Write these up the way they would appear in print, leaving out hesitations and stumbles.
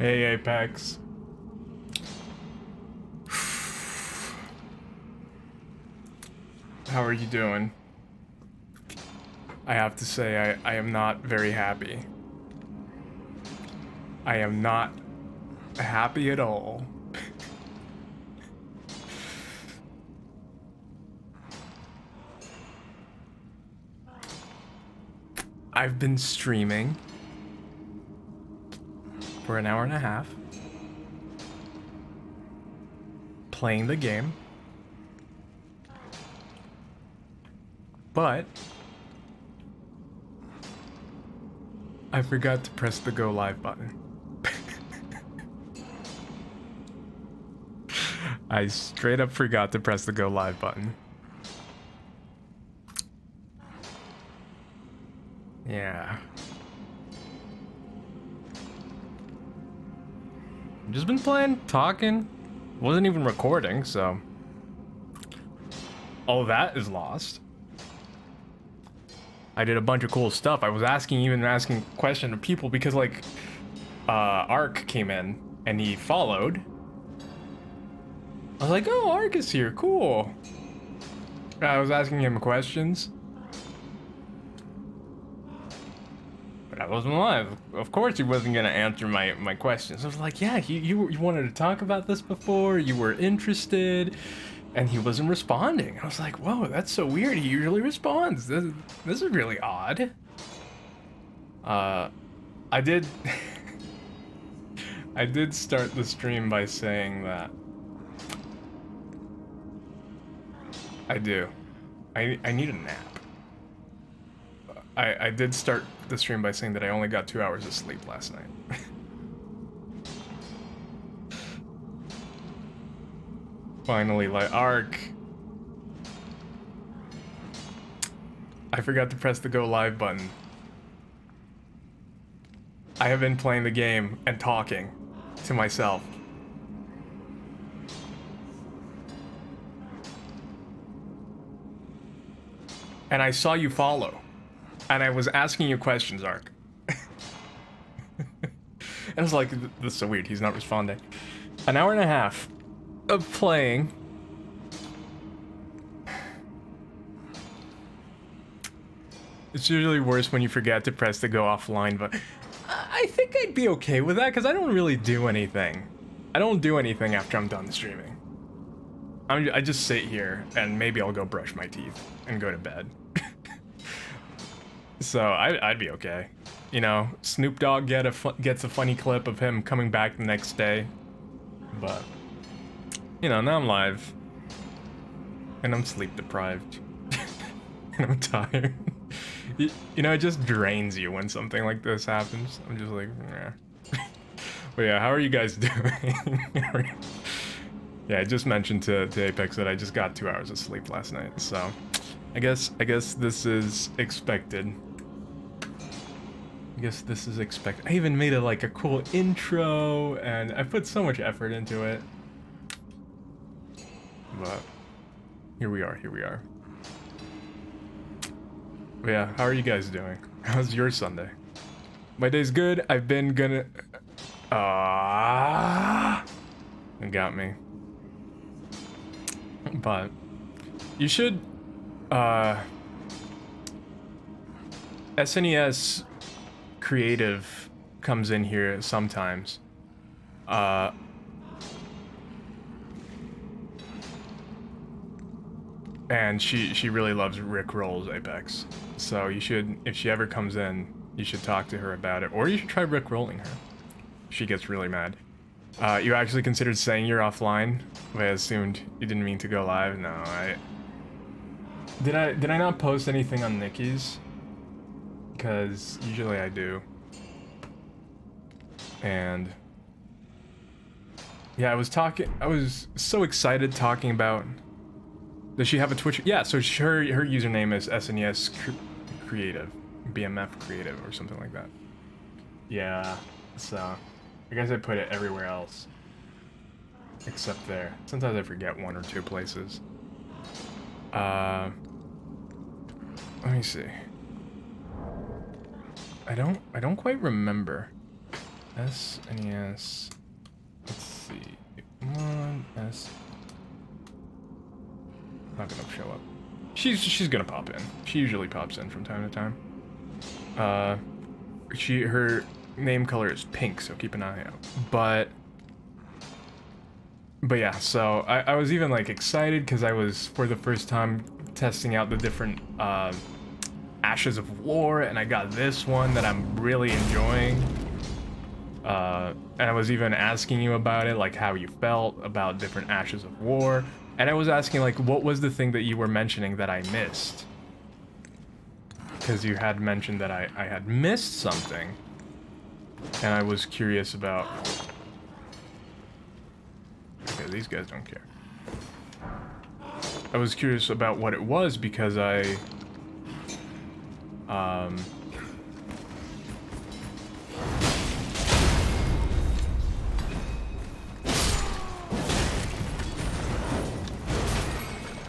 Hey, Apex. How are you doing? I have to say, I am not very happy. I am not happy at all. I've been streaming for an hour and a half, playing the game, but I forgot to press the go live button. I straight up forgot to press the go live button. Yeah. Just been playing, talking. Wasn't even recording, so all that is lost. I did a bunch of cool stuff. I was even asking questions to people because like Ark came in and he followed. I was like, oh, Ark is here, cool. I was asking him questions. But I wasn't live. Of course he wasn't gonna answer my questions. I was like, yeah, you wanted to talk about this before, you were interested, and he wasn't responding. I was like, whoa, that's so weird. He usually responds. This is really odd. I did I did start the stream by saying that I do. I need a nap. I did start the stream by saying that I only got 2 hours of sleep last night. Finally, like, Ark. I forgot to press the go live button. I have been playing the game and talking to myself. And I saw you follow. And I was asking you questions, Ark. And I was like, this is so weird, he's not responding. An hour and a half of playing. It's usually worse when you forget to press the go offline, but I think I'd be okay with that because I don't really do anything. I don't do anything after I'm done streaming. I just sit here and maybe I'll go brush my teeth and go to bed. So I'd be okay. You know, Snoop Dogg gets a funny clip of him coming back the next day. But, you know, now I'm live. And I'm sleep deprived. And I'm tired. You know, it just drains you when something like this happens. I'm just like, nah. But yeah, how are you guys doing? Yeah, I just mentioned to Apex that I just got 2 hours of sleep last night. So I guess this is expected. I even made a cool intro, and I put so much effort into it. But here we are. But yeah, how are you guys doing? How's your Sunday? My day's good. I've been gonna. It got me. But you should. SNES Creative comes in here sometimes. And she really loves Rick Roll's Apex. So you should, if she ever comes in, you should talk to her about it. Or you should try Rick Rolling her. She gets really mad. You actually considered saying you're offline? I assumed you didn't mean to go live. No, Did I not post anything on Nikki's? Because usually I do. And yeah, I was so excited talking about. Does she have a Twitch? Yeah, so her username is SNES Creative, BMF Creative or something like that. Yeah, so I guess I put it everywhere else except there. Sometimes I forget one or two places. Let me see. I don't quite remember. SNES. Let's see. Come on, S. Not gonna show up. She's gonna pop in. She usually pops in from time to time. Her name color is pink, so keep an eye out. But yeah, so I was even like excited because I was for the first time testing out the different Ashes of War, and I got this one that I'm really enjoying. And I was even asking you about it, like how you felt about different Ashes of War. And I was asking, like, what was the thing that you were mentioning that I missed? Because you had mentioned that I had missed something. And I was curious about... Okay, these guys don't care. I was curious about what it was because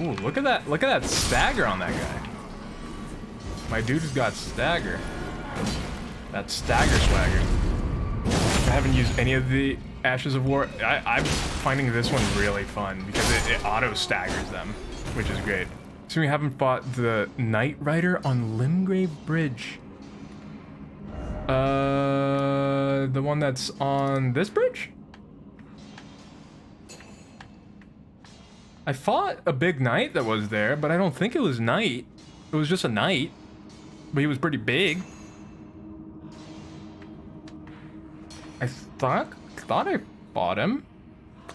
ooh, look at that stagger on that guy. My dude's got stagger. That stagger swagger. I haven't used any of the Ashes of War. I'm finding this one really fun because it auto staggers them, which is great. So we haven't fought the Knight Rider on Limgrave Bridge. The one that's on this bridge? I fought a big knight that was there, but I don't think it was knight. It was just a knight, but he was pretty big. I thought I fought him.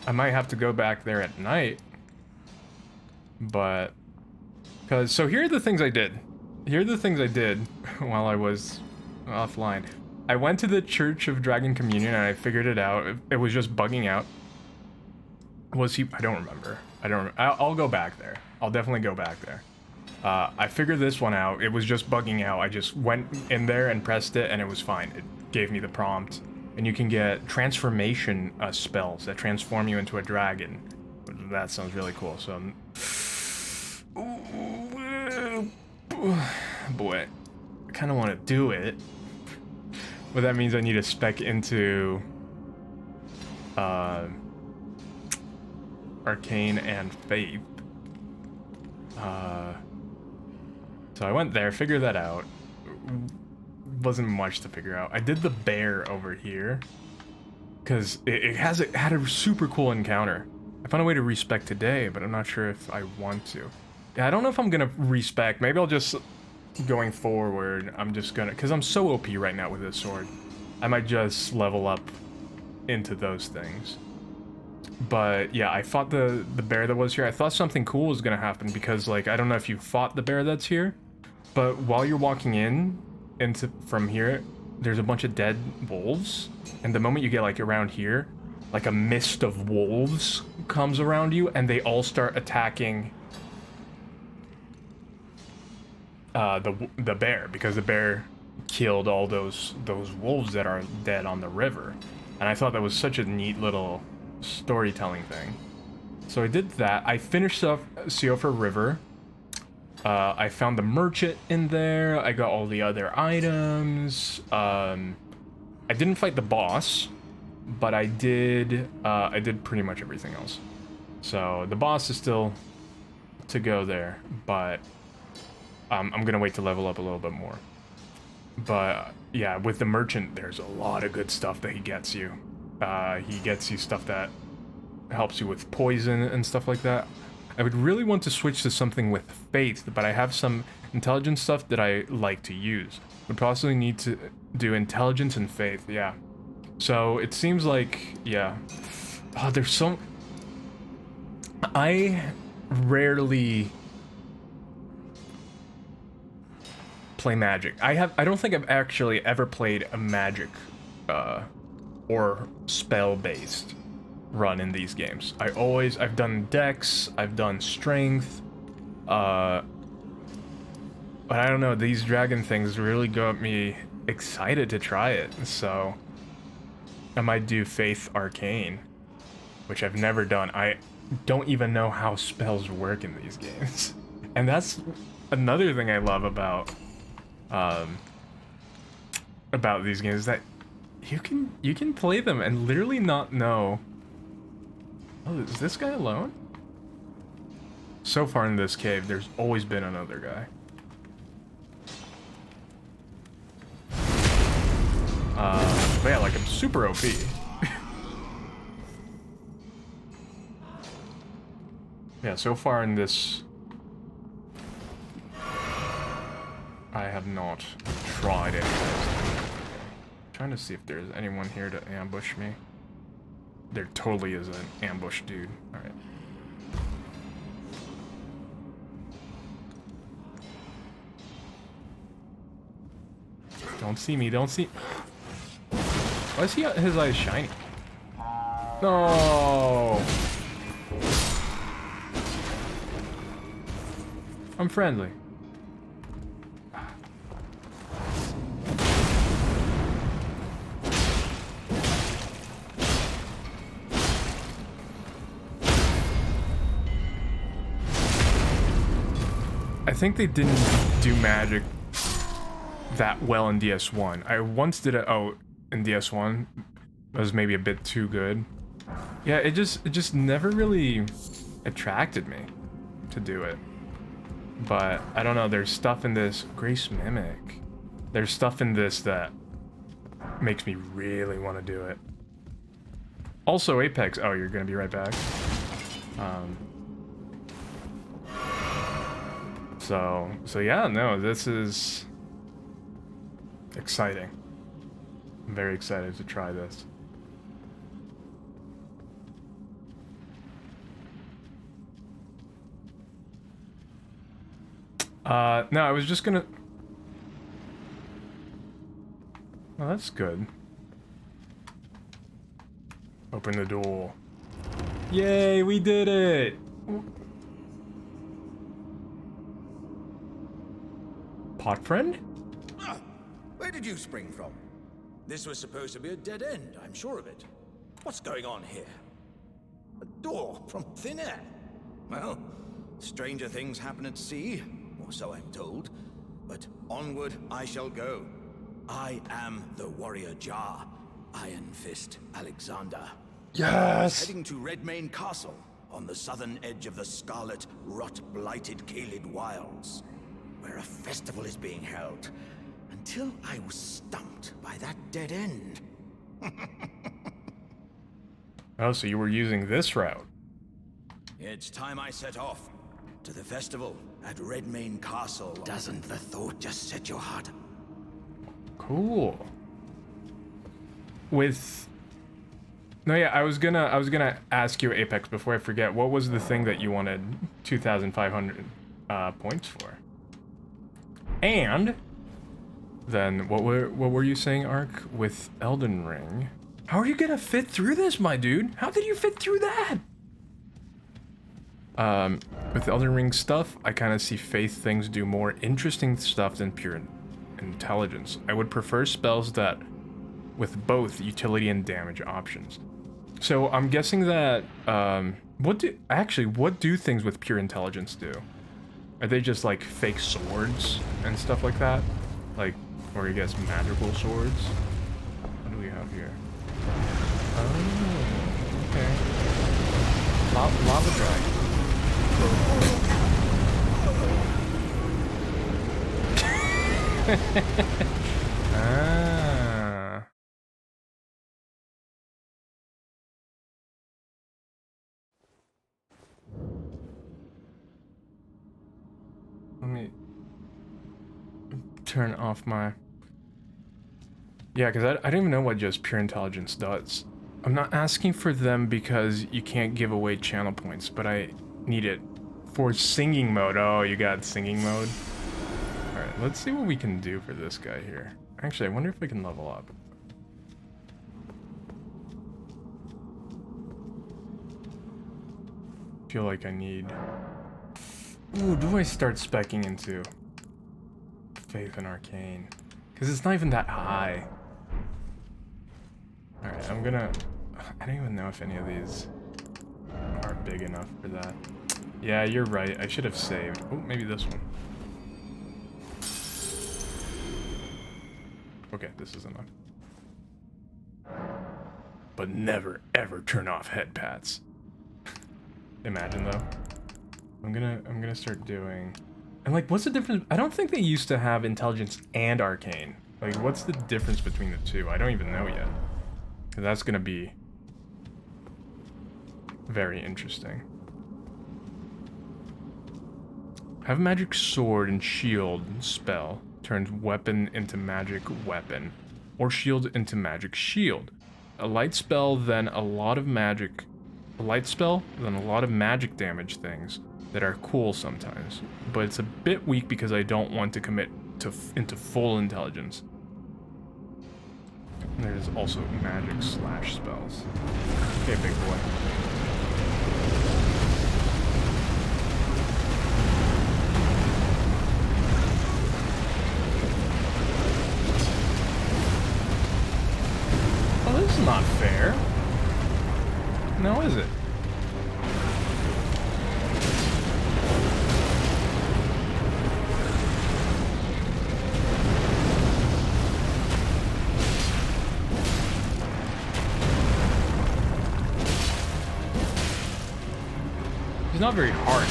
I might have to go back there at night. But so here are the things I did. Here are the things I did while I was offline. I went to the Church of Dragon Communion and I figured it out. It was just bugging out. Was he? I don't remember. I'll go back there. I'll definitely go back there. I figured this one out. It was just bugging out. I just went in there and pressed it and it was fine. It gave me the prompt. And you can get transformation spells that transform you into a dragon. That sounds really cool. So, boy, I kind of want to do it. But that means I need to spec into Arcane and Faith. So I went there, figured that out. Wasn't much to figure out. I did the bear over here because it had a super cool encounter. I found a way to respec today, but I'm not sure if I want to. Yeah, I don't know if I'm gonna respec. Maybe I'll just, going forward, I'm just gonna, because I'm so OP right now with this sword, I might just level up into those things. But yeah, I fought the bear that was here. I thought something cool was gonna happen because, like, I don't know if you fought the bear that's here, but while you're walking from here, there's a bunch of dead wolves, and the moment you get like around here, like a mist of wolves comes around you and they all start attacking the bear, because the bear killed all those wolves that are dead on the river. And I thought that was such a neat little storytelling thing. So I did that. I finished off Siofor River. I found the merchant in there. I got all the other items. I didn't fight the boss, but I did pretty much everything else. So the boss is still to go there, but I'm gonna wait to level up a little bit more. But yeah, with the merchant, there's a lot of good stuff that he gets you. He gets you stuff that helps you with poison and stuff like that. I would really want to switch to something with faith, but I have some intelligence stuff that I like to use. Would possibly need to do intelligence and faith, yeah. So it seems like, yeah. Oh, there's so... I rarely play magic. I don't think I've actually ever played a magic or spell-based run in these games. I've done dex, I've done strength, but I don't know, these dragon things really got me excited to try it, so I might do Faith Arcane, which I've never done. I don't even know how spells work in these games. And that's another thing I love about these games, is that You can play them and literally not know. Oh, is this guy alone? So far in this cave, there's always been another guy. But yeah, like I'm super OP. Yeah, so far in this, I have not tried anything. Trying to see if there's anyone here to ambush me. There totally is an ambush dude. Alright. Don't see me, don't see. Why is his eyes shiny? No! I'm friendly. I think they didn't do magic that well in DS1. I once did it in DS1. It was maybe a bit too good. Yeah, it just never really attracted me to do it. But I don't know, there's stuff in this Grace Mimic. There's stuff in this that makes me really want to do it. Also Apex. Oh, you're gonna be right back. So yeah, no, this is exciting. I'm very excited to try this. No, I was just gonna... Oh, that's good. Open the door. Yay, we did it! Pot friend? Where did you spring from? This was supposed to be a dead end, I'm sure of it. What's going on here? A door from thin air? Well, stranger things happen at sea, or so I'm told. But onward I shall go. I am the warrior Jar, Iron Fist Alexander. Yes! Heading to Redmane Castle, on the southern edge of the scarlet, rot-blighted Caelid Wilds, where a festival is being held, until I was stumped by that dead end. Oh, so you were using this route. It's time I set off to the festival at Redmane Castle. Doesn't the thought just set your heart? Cool. No, yeah, I was gonna ask you, Apex, before I forget, what was the thing that you wanted 2,500 points for? And then what were you saying, Ark, with Elden Ring? How are you gonna fit through this, my dude? How did you fit through that? With Elden Ring stuff, I kind of see faith things do more interesting stuff than pure intelligence. I would prefer spells that with both utility and damage options. So I'm guessing that what do things with pure intelligence do? Are they just like fake swords and stuff like that? Like, or I guess magical swords? What do we have here? Oh, okay. Lava dragon. Ah. Let me turn off my... Yeah, because I don't even know what just pure intelligence does. I'm not asking for them because you can't give away channel points, but I need it for singing mode. Oh, you got singing mode? Alright, let's see what we can do for this guy here. Actually, I wonder if we can level up. Feel like I need... Ooh, do I start speccing into Faith and Arcane? Because it's not even that high. Alright, I'm gonna... I don't even know if any of these are big enough for that. Yeah, you're right. I should have saved. Oh, maybe this one. Okay, this is enough. but never ever turn off head pats. Imagine though. I'm gonna start doing. And like, what's the difference? I don't think they used to have intelligence and arcane. Like, what's the difference between the two? I don't even know yet. 'Cause that's gonna be very interesting. Have magic sword and shield spell turns weapon into magic weapon, or shield into magic shield. A light spell, then a lot of magic. A light spell, then a lot of magic damage things that are cool sometimes, but it's a bit weak because I don't want to commit to into full intelligence. And there's also magic slash spells. Okay, big boy. Oh, this is not fair. No, is it? He's not very hardy.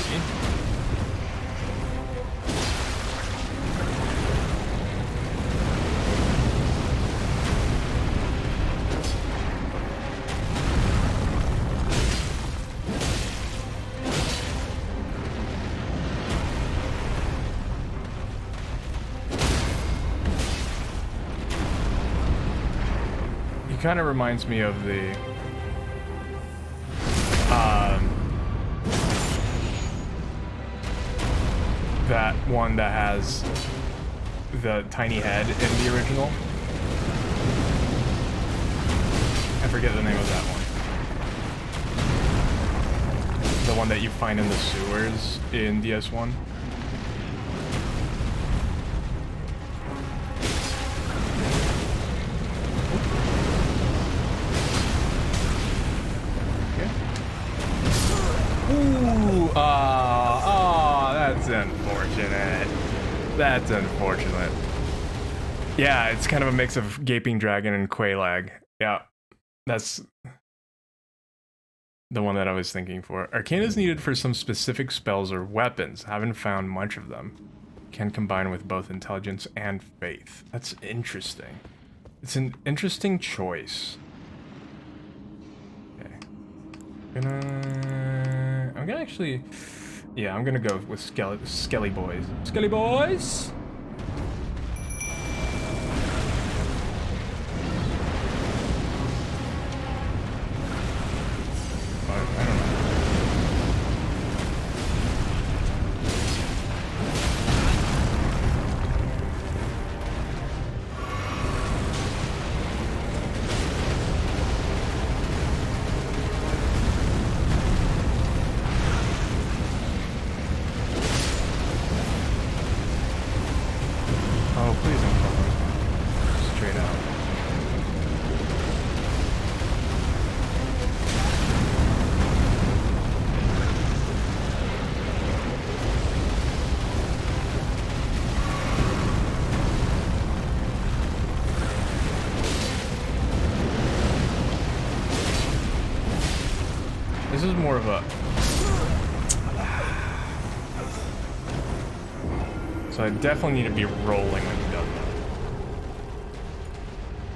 He kind of reminds me of the that one that has the tiny head in the original. I forget the name of that one. The one that you find in the sewers in DS1. Ooh, that's unfortunate. That's unfortunate. Yeah, it's kind of a mix of Gaping Dragon and Quelaag. Yeah, that's the one that I was thinking for. Arcane is needed for some specific spells or weapons. Haven't found much of them. Can combine with both intelligence and faith. That's interesting. It's an interesting choice. Okay. I'm gonna actually... Yeah, I'm gonna go with Skelly Boys. Skelly Boys! I don't know. Oh, please don't fall over. Straight out. This is more of a... So I definitely need to be rolling when he does that.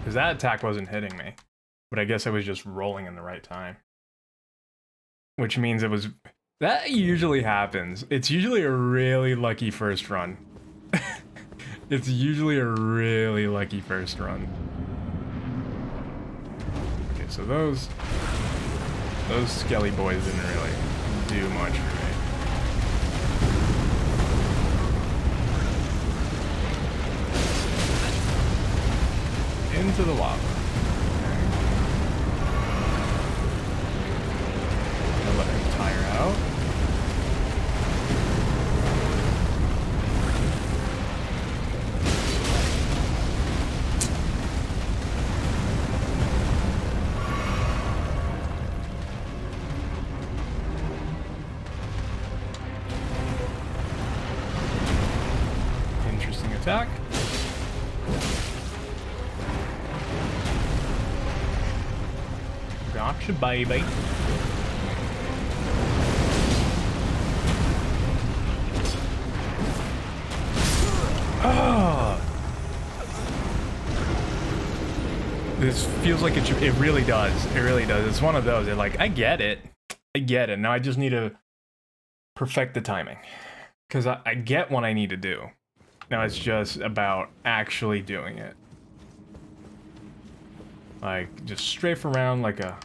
Because that attack wasn't hitting me. But I guess I was just rolling in the right time. Which means it was... That usually happens. It's usually a really lucky first run. It's usually a really lucky first run. Okay, so those Skelly Boys didn't really do much for me. Into the lava. Gonna let him tire out. Interesting attack. baby. Oh. This feels like it really does. It really does. It's one of those. I get it. I get it. Now I just need to perfect the timing. Because I get what I need to do. Now it's just about actually doing it. Like, just strafe around like a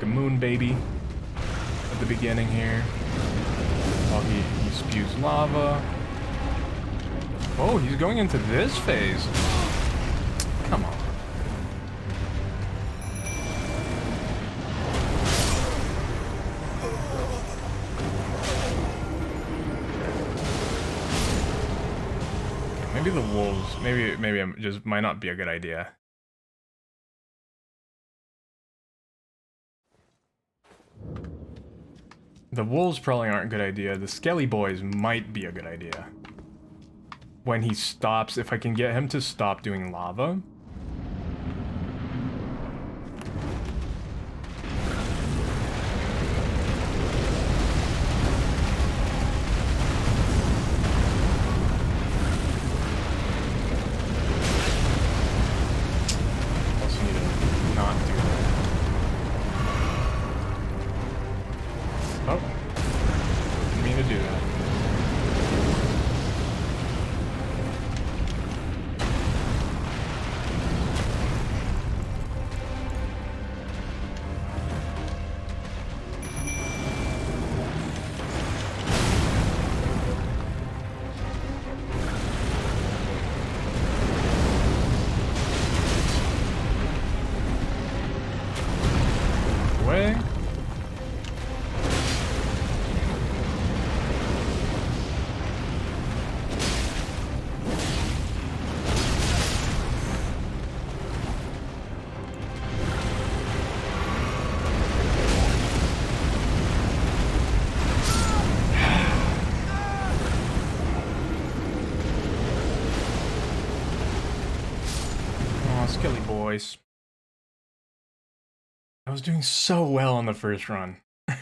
moon baby at the beginning here. While he spews lava. Oh, he's going into this phase. Come on. Maybe the wolves, maybe I'm just might not be a good idea. The wolves probably aren't a good idea. The skelly boys might be a good idea. When he stops, if I can get him to stop doing lava. Also need to not do that. Oh, didn't mean to do that. Way. Aw, Skelly boys. I was doing so well on the first run. I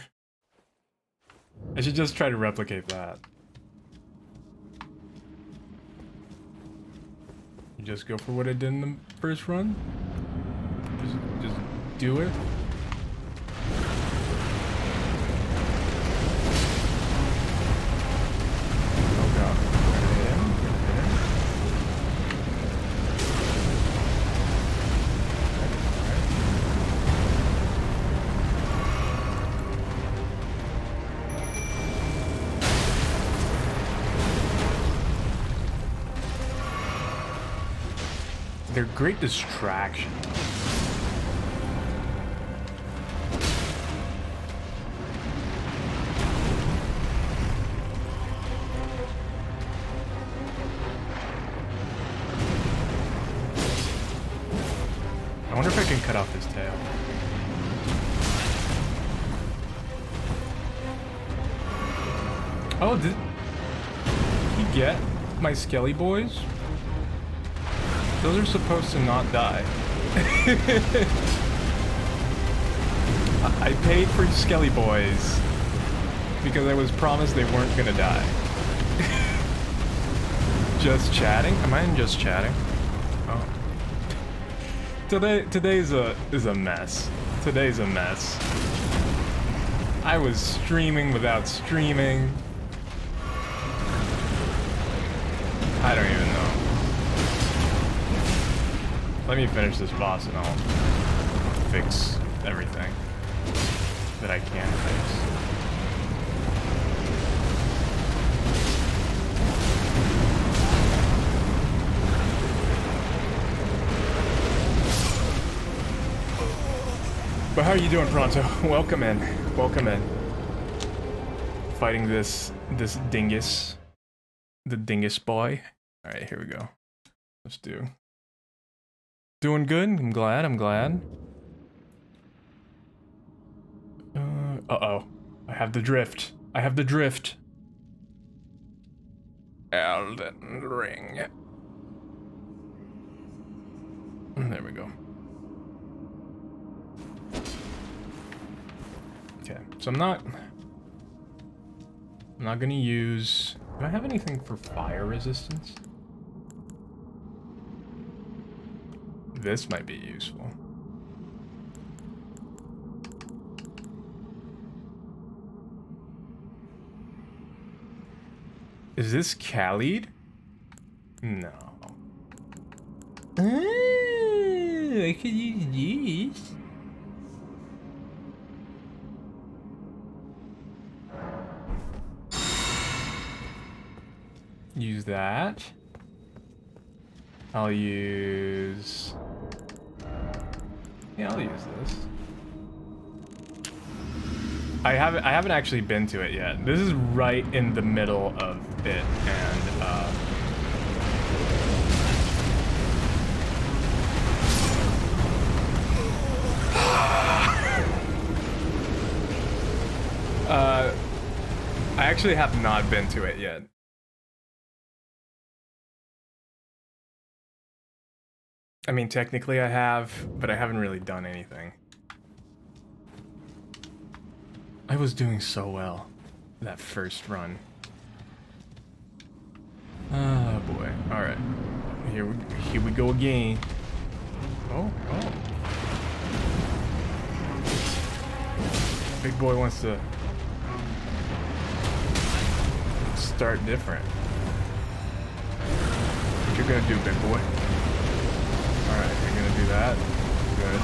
should just try to replicate that. You just go for what I did in the first run? Just do it? Oh god. They're great distraction. I wonder if I can cut off his tail. Oh, did he get my Skelly boys? Those are supposed to not die. I paid for Skelly boys because I was promised they weren't gonna die. Just chatting? Am I in just chatting? Oh. Today's a mess. Today's a mess. I was streaming without streaming. I don't even know. Let me finish this boss and I'll fix everything that I can fix. But how are you doing, Pronto? Welcome in. Welcome in. Fighting this dingus. The dingus boy. Alright, here we go. Let's do. Doing good. I'm glad. I'm glad. Uh-oh. I have the drift. I have the drift. Elden Ring. There we we go. Okay, so I'm not gonna use... Do I have anything for fire resistance? This might be useful. Is this Khalid? No. Oh, I could use this. Use that. I'll use... Yeah, I'll use this. I haven't actually been to it yet. This is right in the middle of it, and I actually have not been to it yet. I mean, technically I have, but I haven't really done anything. I was doing so well that first run. Oh boy. Alright. Here we go again. Oh. Big boy wants to start different. What you gonna do, big boy? Alright, you're gonna do that. Good.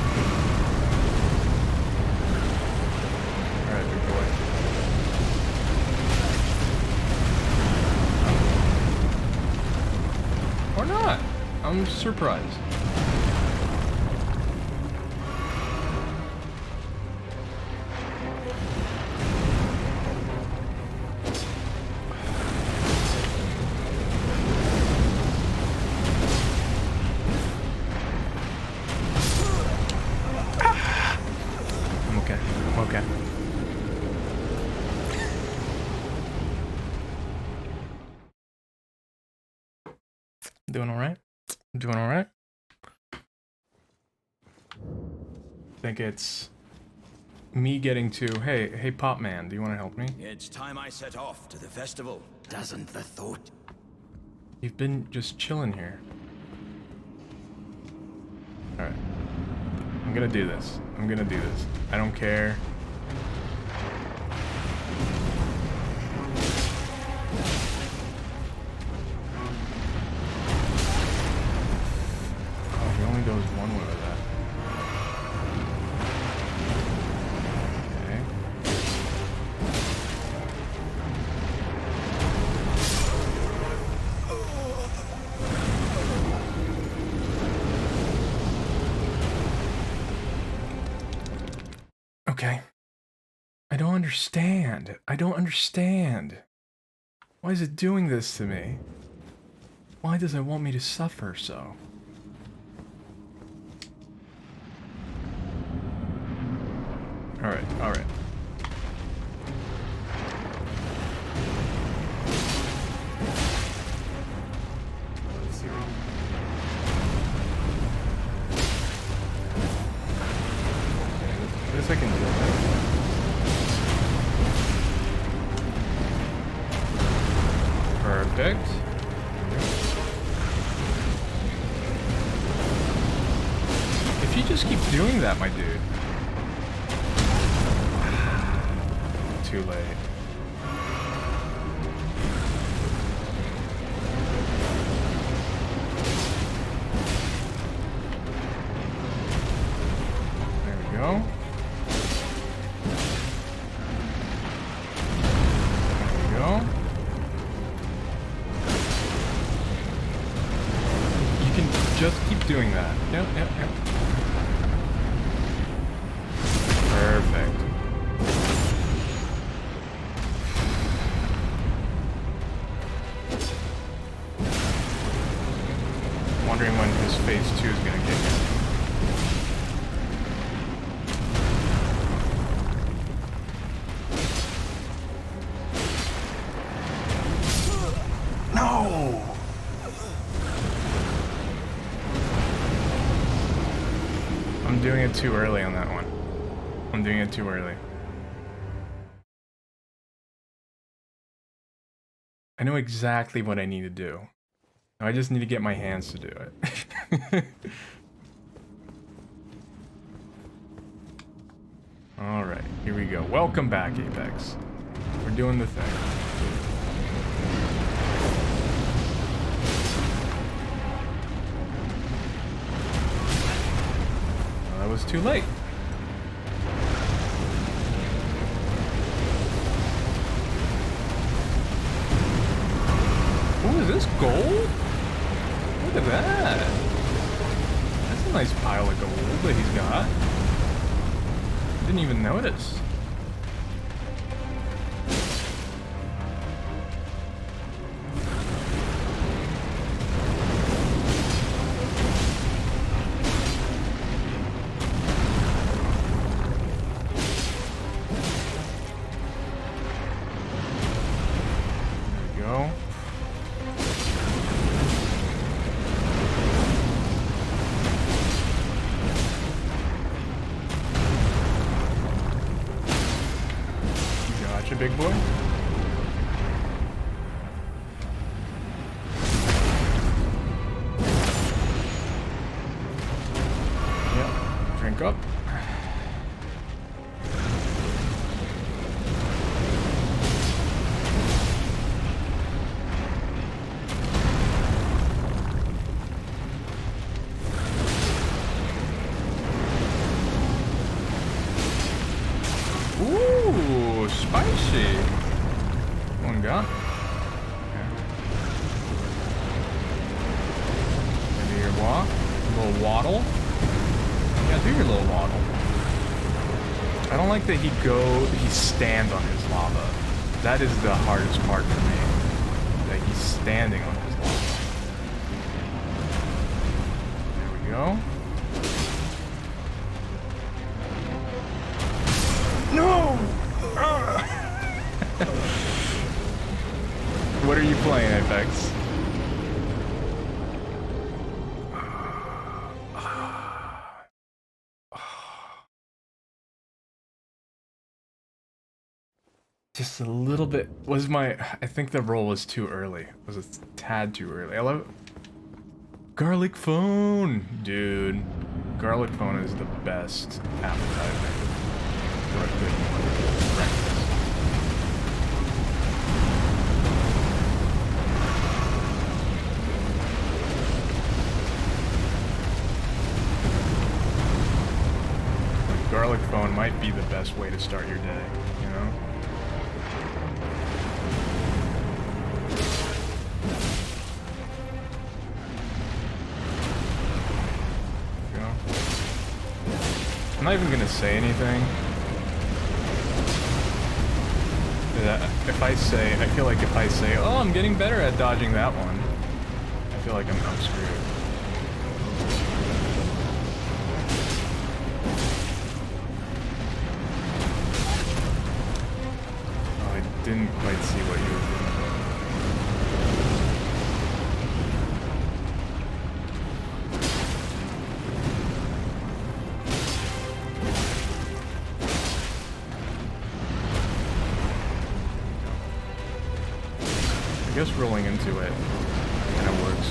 Alright, big boy. Or not. I'm surprised. Doing alright? Doing alright? I think it's me getting to, hey Pop Man, do you want to help me? It's time I set off to the festival. Doesn't the thought? You've been just chilling here. Alright. I'm gonna do this. I don't care. Goes one way with that. Okay. I don't understand. Why is it doing this to me? Why does it want me to suffer so? Alright. Let's see. This I can do. Perfect. If you just keep doing that, my dude. Too late. There we go. There we go. You can just keep doing that. Yep. Perfect. Wondering when his phase 2 is gonna kick in. No! I'm doing it too early on that one. I'm doing it too early. I know exactly what I need to do. I just need to get my hands to do it. Alright, here we go. Welcome back, Apex. We're doing the thing. Well, that was too late. Ooh, is this gold? Look at that. That's a nice pile of gold that he's got. Didn't even notice. There we go. Big boy. Yep. Drink up. Ooh, spicy. One gun. Okay. Maybe your walk. A little waddle. Yeah, do your little waddle. I don't like that he stands on his lava. That is the hardest part for me. That he's standing on his lava. There we go. No! What are you playing, Apex? Just a little bit. I think the roll was too early. Was a tad too early. I love garlic phone, dude. Garlic phone is the best appetizer for a good breakfast. Garlic phone might be the best way to start your day, you know? Go. I'm not even gonna say anything. I feel like if I say, oh, I'm getting better at dodging that one, I feel like I'm screwed. Didn't quite see what you were doing. I guess rolling into it kind of works.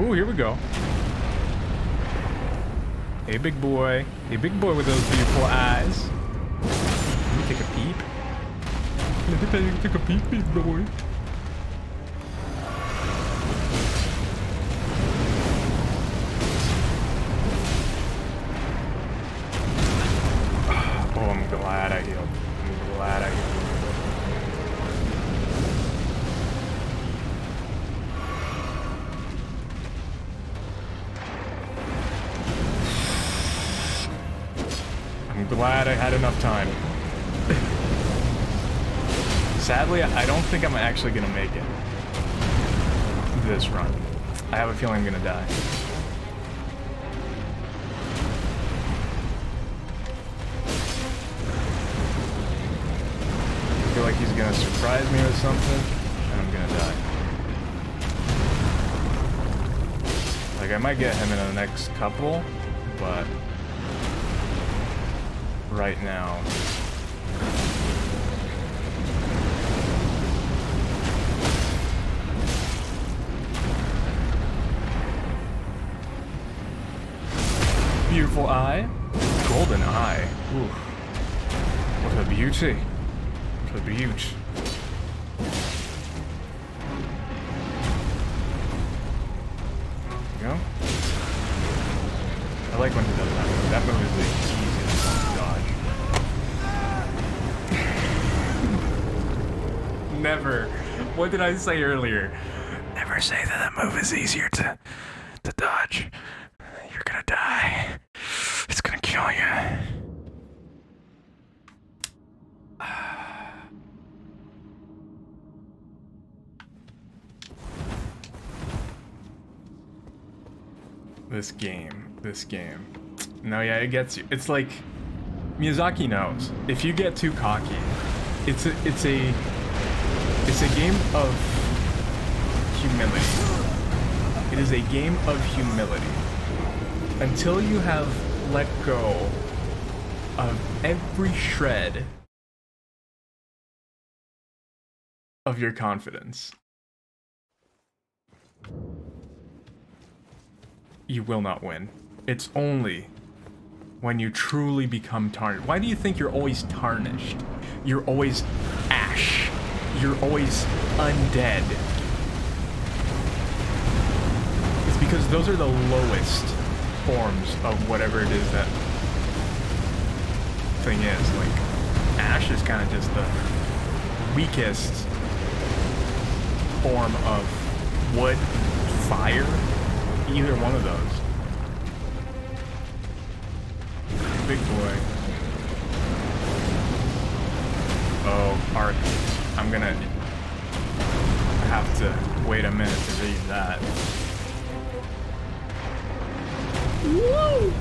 Ooh, here we go. Hey, big boy. Hey, big boy with those beautiful eyes. Let me take a peep. Let me take a peep, big boy. Oh, I'm glad I healed. I'm glad I healed. I'm glad I had enough time. Sadly, I don't think I'm actually gonna make it this run. I have a feeling I'm gonna die. I feel like he's gonna surprise me with something, and I'm gonna die. Like, I might get him in the next couple, but right now. Beautiful eye. Golden eye. Ooh. What a beauty. What a beauty. There we go. I like when he does that move. That move is the easiest to dodge. Never. What did I say earlier? Never say that that move is easier to dodge. You're gonna die. It's gonna kill you. This game. No, yeah, it gets you. It's like Miyazaki knows. If you get too cocky, it's a game of humility. It is a game of humility. Until you have let go of every shred of your confidence, you will not win. It's only when you truly become tarnished. Why do you think you're always tarnished? You're always ash. You're always undead. It's because those are the lowest forms of whatever it is that thing is. Like, ash is kind of just the weakest form of wood, fire, either one of those. Big boy. Oh, arc. I'm gonna have to wait a minute to read that. Woo!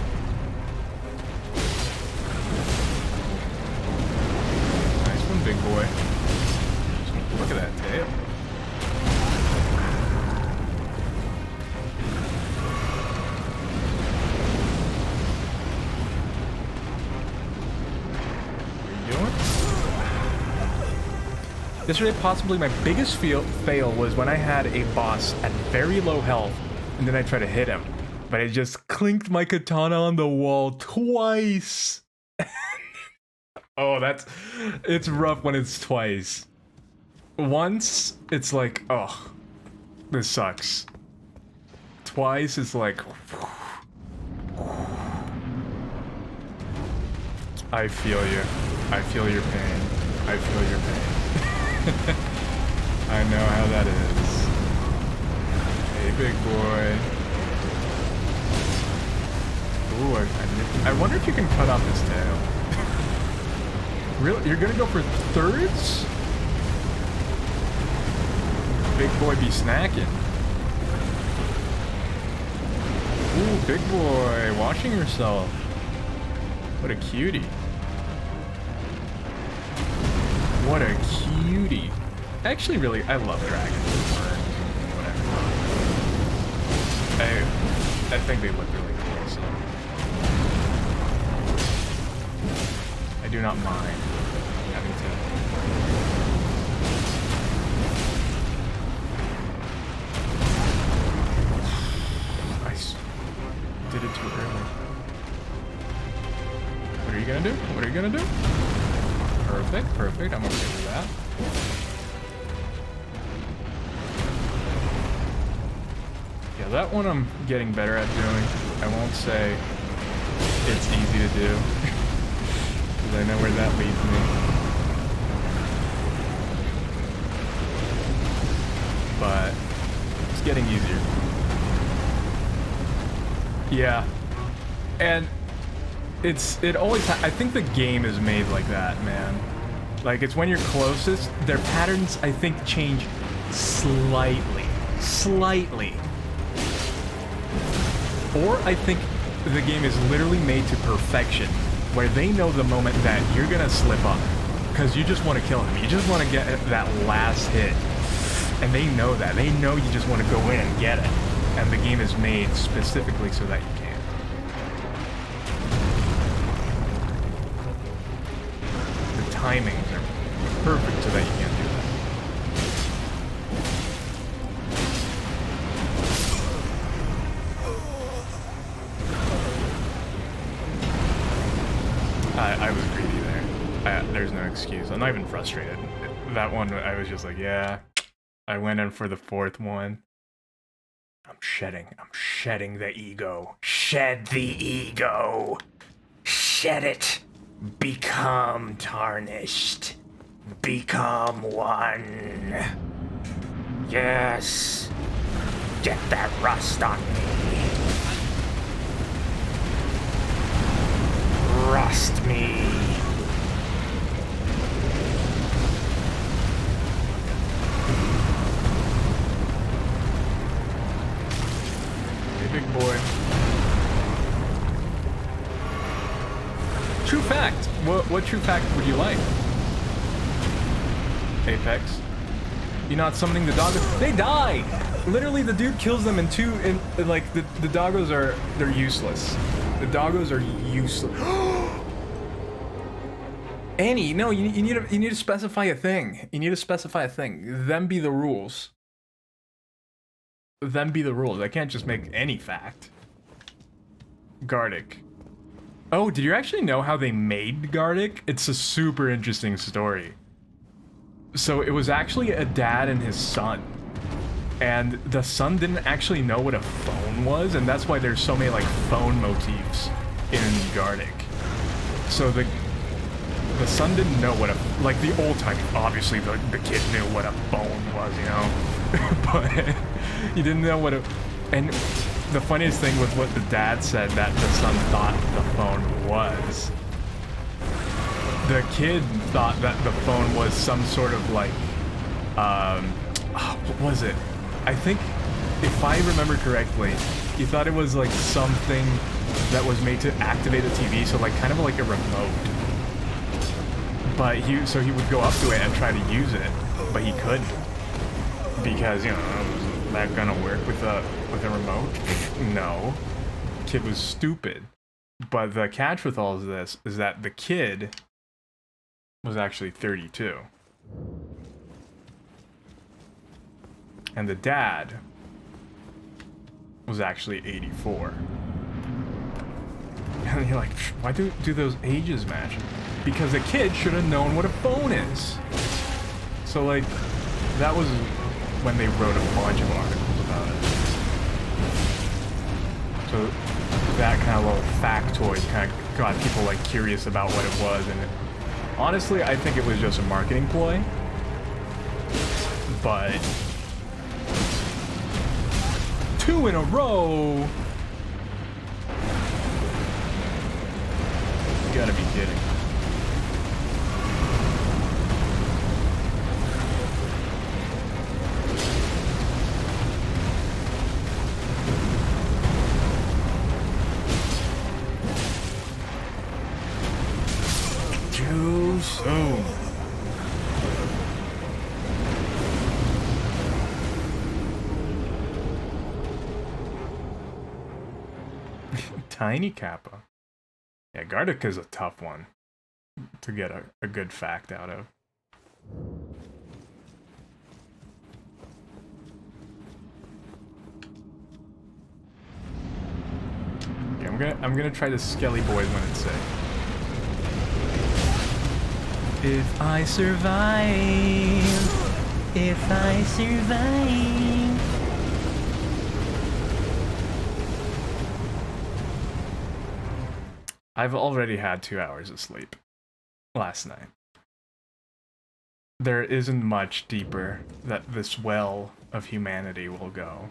Nice one, big boy. Look at that tail. Yesterday, possibly my biggest fail was when I had a boss at very low health, and then I tried to hit him, but I just clinked my katana on the wall twice. Oh, it's rough when it's twice. Once, it's like, oh, this sucks. Twice, it's like, I feel you. I feel your pain. I feel your pain. I know how that is. Hey, big boy. Ooh, I wonder if you can cut off his tail. Really? You're gonna go for thirds? Big boy be snacking. Ooh, big boy, washing yourself. What a cutie. What a cutie. Actually, really, I love dragons. Or whatever. I think they look really cool, so I do not mind having to. I did it too early. What are you gonna do? What are you gonna do? Perfect, perfect. I'm okay with that. Yeah, that one I'm getting better at doing. I won't say it's easy to do, because I know where that leads me. But it's getting easier. Yeah. And it always, I think the game is made like that, man. Like, it's when you're closest, their patterns, I think, change slightly. Slightly. Or I think the game is literally made to perfection, where they know the moment that you're gonna slip up, because you just want to kill him. You just want to get that last hit. And they know that. They know you just want to go in and get it. and the game is made specifically so that you can. The timings are perfect so that you can't do that. I was greedy there. There's no excuse. I'm not even frustrated. That one, I was just like, yeah. I went in for the fourth one. I'm shedding the ego. Shed the ego. Shed it. Become tarnished. Become one. Yes. Get that rust on me. Rust me. Big boy. True fact. What true fact would you like? Apex. You're not summoning the doggos. They die. Literally, the dude kills them in two. Like the doggos they're useless. The doggos are useless. Annie, no, you need to specify a thing. You need to specify a thing. Them be the rules. Them be the rules. I can't just make any fact. Gardic. Oh, did you actually know how they made Gardic? It's a super interesting story. So it was actually a dad and his son. And the son didn't actually know what a phone was, and that's why there's so many like phone motifs in Gardic. So the son didn't know what like the old time, obviously the kid knew what a phone was, you know? But he didn't know what and the funniest thing was what the dad said that the son thought the phone was. The kid thought that the phone was some sort of like, what was it? I think, if I remember correctly, he thought it was like something that was made to activate the TV, so like kind of like a remote. But so he would go up to it and try to use it, but he couldn't. Because, you know, was that gonna work with a remote? No. Kid was stupid. But the catch with all of this is that the kid was actually 32. And the dad was actually 84. And you're like, why do those ages match? Because the kid should have known what a phone is. So like, that was when they wrote a bunch of articles about it. So that kind of little factoid kind of got people like curious about what it was, and honestly, I think it was just a marketing ploy. But 2 in a row. You gotta be kidding. Too soon. Tiny Kappa. Yeah, Gardic is a tough one to get a good fact out of. Okay, I'm gonna try the Skelly Boys when it's safe. If I survive, if I survive. I've already had 2 hours of sleep last night. There isn't much deeper that this well of humanity will go.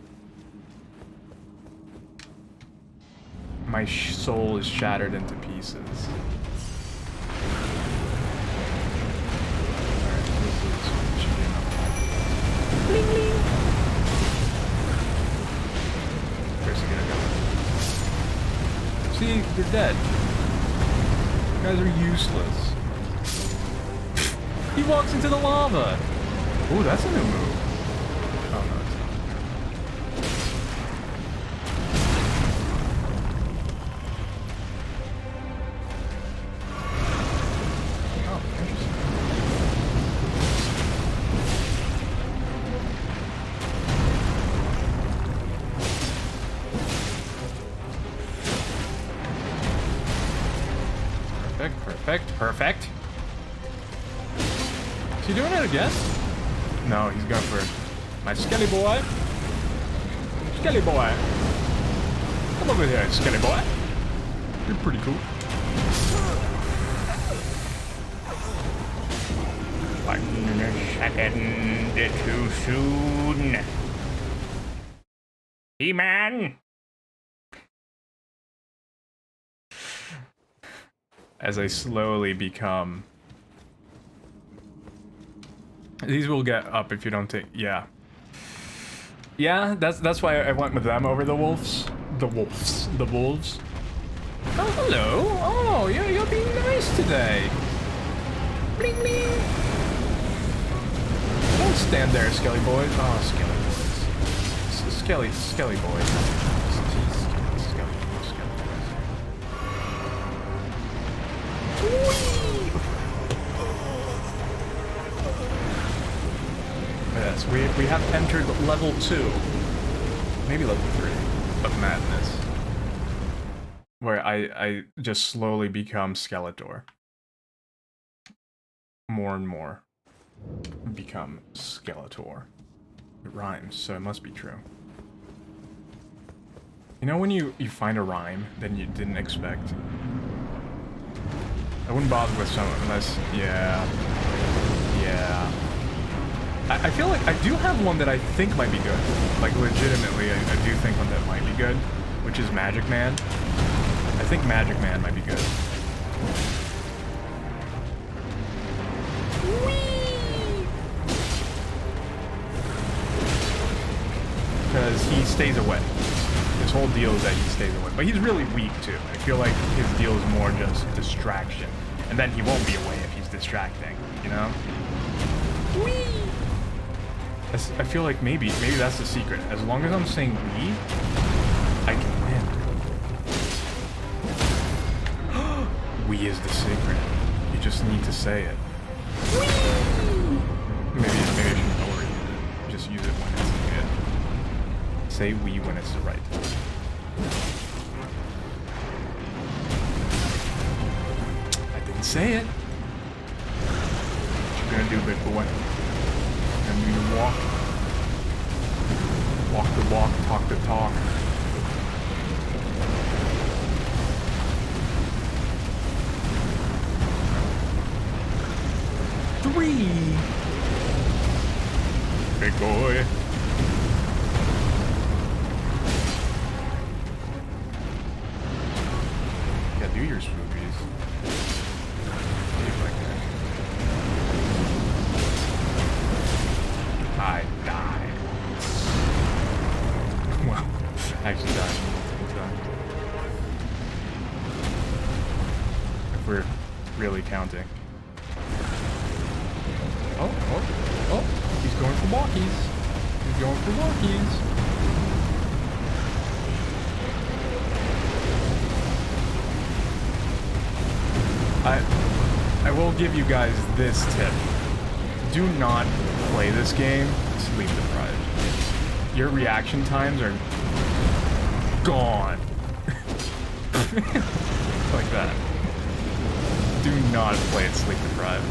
My soul is shattered into pieces. Bling, bling. Where's he gonna go? See, they're dead. You guys are useless. He walks into the lava. Ooh, that's a new move. Oh no, it's Perfect, perfect. Is he doing it again? No, he's going for my Skelly boy. Skelly boy. Come over here, Skelly boy. You're pretty cool. 1 second too soon. He-Man. As I slowly become... These will get up if you don't take... Yeah. Yeah, that's why I went with them over the wolves. The wolves. The wolves. Oh, hello. Oh, you're being nice today. Bling, bling. Don't stand there, Skelly boys. Oh, Skelly boys. Skelly boys. Jeez, Skelly boys. Yes, we have entered level 2. Maybe level 3 of madness. Where I just slowly become Skeletor. More and more. Become Skeletor. It rhymes, so it must be true. You know when you find a rhyme that you didn't expect? I wouldn't bother with some unless... Yeah. Yeah. I feel like I do have one that I think might be good. Like, legitimately, I do think one that might be good. Which is Magic Man. I think Magic Man might be good. Because he stays away. His whole deal is that he stays away. But he's really weak, too. I feel like his deal is more just distraction. And then he won't be away if he's distracting, you know? Whee! I feel like maybe that's the secret. As long as I'm saying we, I can win. We is the secret. You just need to say it. Maybe I shouldn't overuse it. Just use it when it's good. Say we when it's the right time. I didn't say it. What you gonna do, big boy? And you walk the walk, talk the talk. Three. Big boy. Yeah, do your swoopies. I died. Well, actually died. If we're really counting. Oh, he's going for walkies. He's going for walkies. I will give you guys this tip. Do not play this game sleep deprived. Your reaction times are gone. Like that. Do not play it sleep deprived.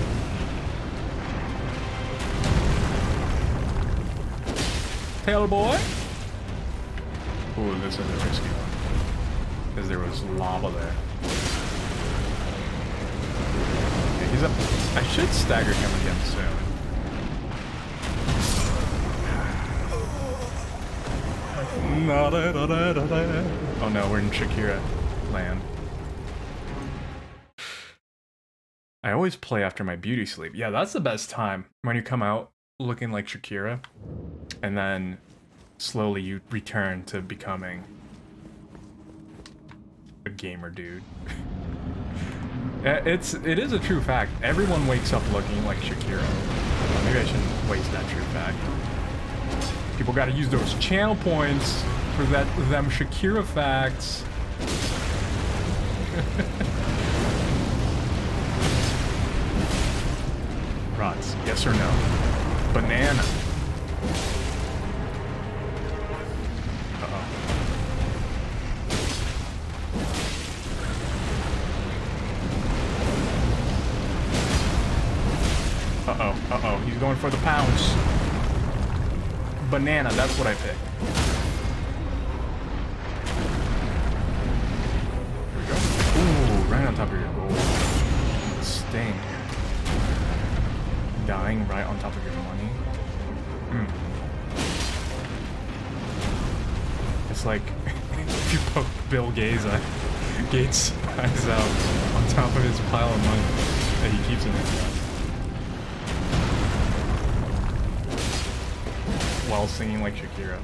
Tail boy. Ooh, this is a risky one. Because there was lava there. Okay, he's up. I should stagger him again soon. Oh no, we're in Shakira land. I always play after my beauty sleep. Yeah, that's the best time. When you come out looking like Shakira, and then slowly you return to becoming a gamer dude. It is a true fact. Everyone wakes up looking like Shakira. Maybe I shouldn't waste that true fact. People gotta use those channel points for them Shakira facts. Rods, yes or no? Banana. Uh-oh. Uh-oh. He's going for the pounce. Banana, that's what I picked. Here we go. Ooh, right on top of your gold. Sting. Dying right on top of your money. It's like if you poke Bill Gates' eyes out on top of his pile of money that he keeps in his mouth. While singing like Shakira.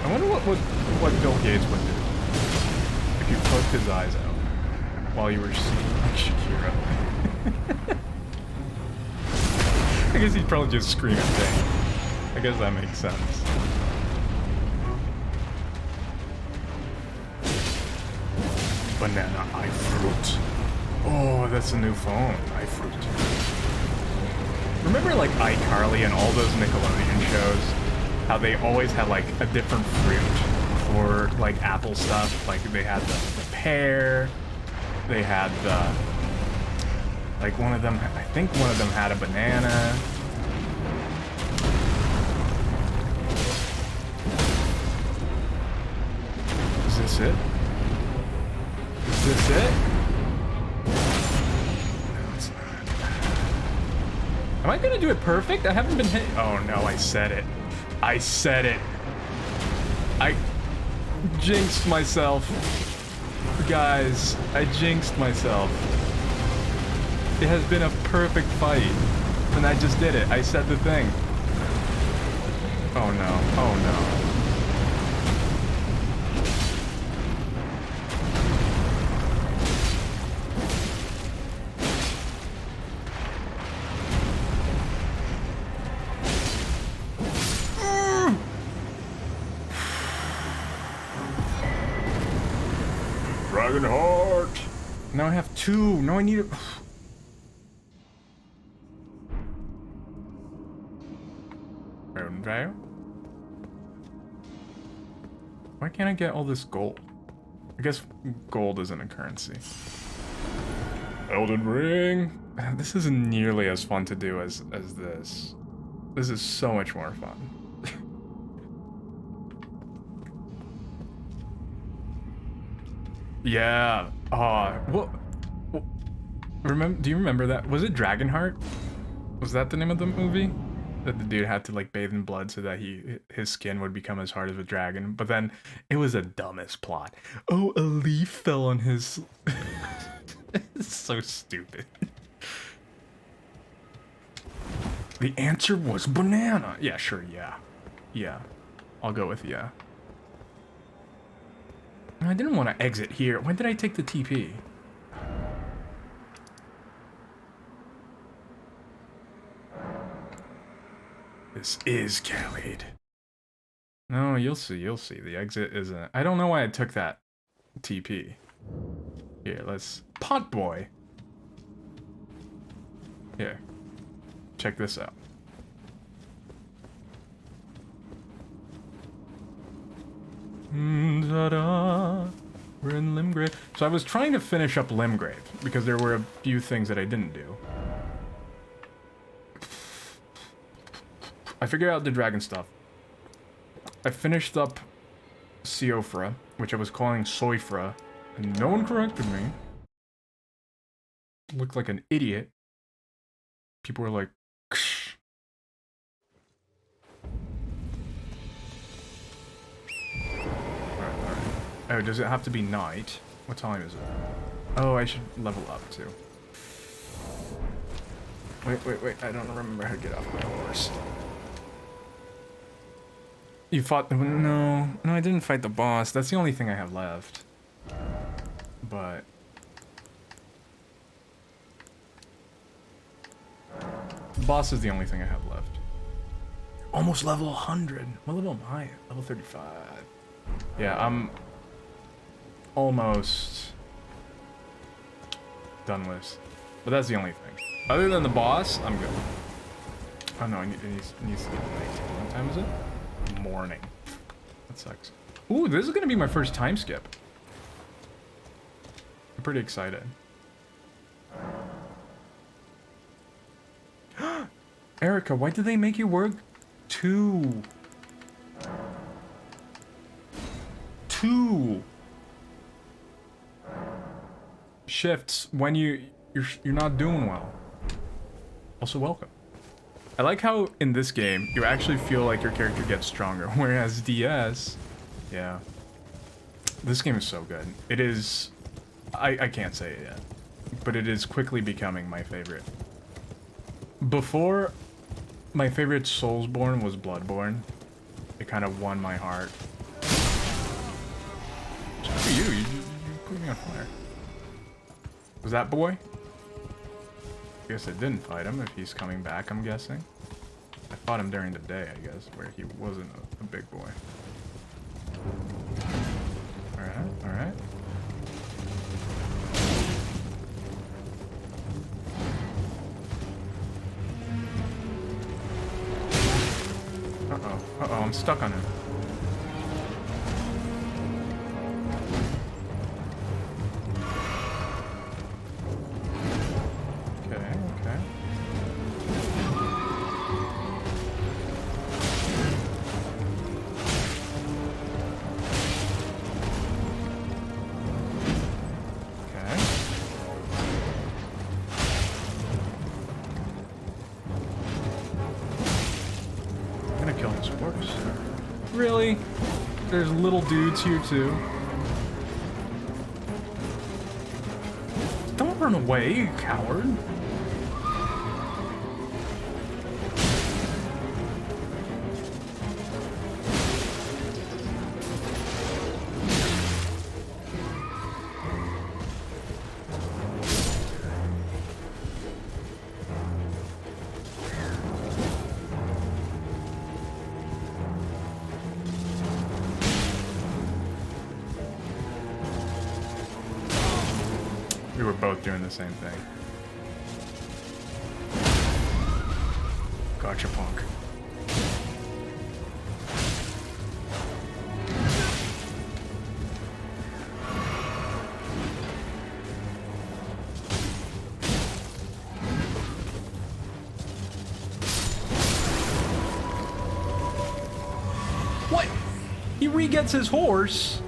I wonder what Bill Gates would do if you poked his eyes out while you were singing like Shakira. I guess he'd probably just scream in pain. I guess that makes sense. Banana iFruit. Oh, that's a new phone. iFruit. Remember like iCarly and all those Nickelodeon shows? How they always had like a different fruit for like Apple stuff. Like they had the pear. They had the... Like one of them, I think one of them had a banana. Is this it? Is this it? No, it's not. Am I gonna do it perfect? I haven't been hit. Oh no, I said it. I said it. I jinxed myself. Guys, I jinxed myself. It has been a perfect fight, and I just did it. I said the thing. Oh no, oh no. Dragon Heart! Now I have two. Now I need it. Why can't I get all this gold? I guess gold isn't a currency. Elden Ring! This isn't nearly as fun to do as this. This is so much more fun. Yeah. What? Do you remember that? Was it Dragonheart? Was that the name of the movie? That the dude had to like bathe in blood so that his skin would become as hard as a dragon. But then it was the dumbest plot. Oh, a leaf fell on his... It's so stupid. The answer was banana. Yeah, sure, yeah. Yeah. I'll go with yeah. I didn't want to exit here. When did I take the TP? This is Khalid. No, you'll see, you'll see. The exit isn't... I don't know why I took that TP. Here, let's... Pot boy! Here. Check this out. Ta-da! We're in Limgrave. So I was trying to finish up Limgrave, because there were a few things that I didn't do. I figured out the dragon stuff. I finished up Siofra, which I was calling Soifra, and no one corrected me. Looked like an idiot. People were like, Ksh. Alright. Oh, does it have to be night? What time is it? Oh, I should level up too. Wait, I don't remember how to get off my horse. You fought the... No, I didn't fight the boss. That's the only thing I have left. But... the boss is the only thing I have left. Almost level 100. What level am I? Level 35. Yeah, I'm... almost... done with. But that's the only thing. Other than the boss, I'm good. Oh no, it needs to get night. What time is it? Morning. That sucks. Ooh, this is gonna be my first time skip. I'm pretty excited. Erica, why did they make you work two shifts when you're not doing well? Also, welcome. I like how in this game you actually feel like your character gets stronger, whereas DS, yeah, this game is so good. It is, I can't say it yet, but it is quickly becoming my favorite. Before, my favorite Soulsborne was Bloodborne. It kind of won my heart. Who are you? You put me on fire. Was that boy? I guess I didn't fight him if he's coming back, I'm guessing. I fought him during the day, I guess, where he wasn't a big boy. Alright, alright. Uh-oh, uh-oh, I'm stuck on him. Really? There's little dudes here too. Don't run away, you coward. We were both doing the same thing. Gotcha, punk. What? He re-gets his horse?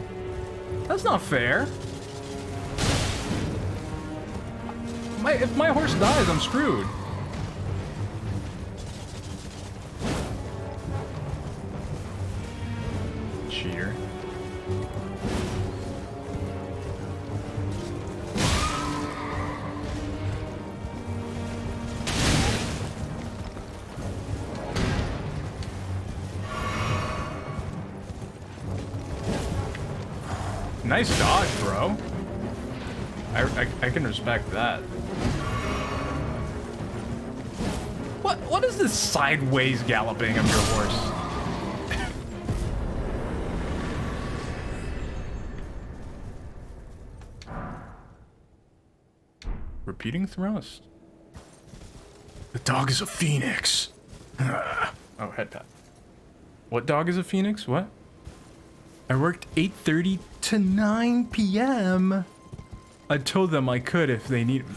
That's not fair. If my horse dies, I'm screwed. Cheater. Nice dodge, bro. I can respect that. What is this sideways galloping of your horse? Repeating thrust. The dog is a phoenix. Oh, head pat. What dog is a phoenix? What? I worked 8:30 to 9 p.m. I told them I could if they need me.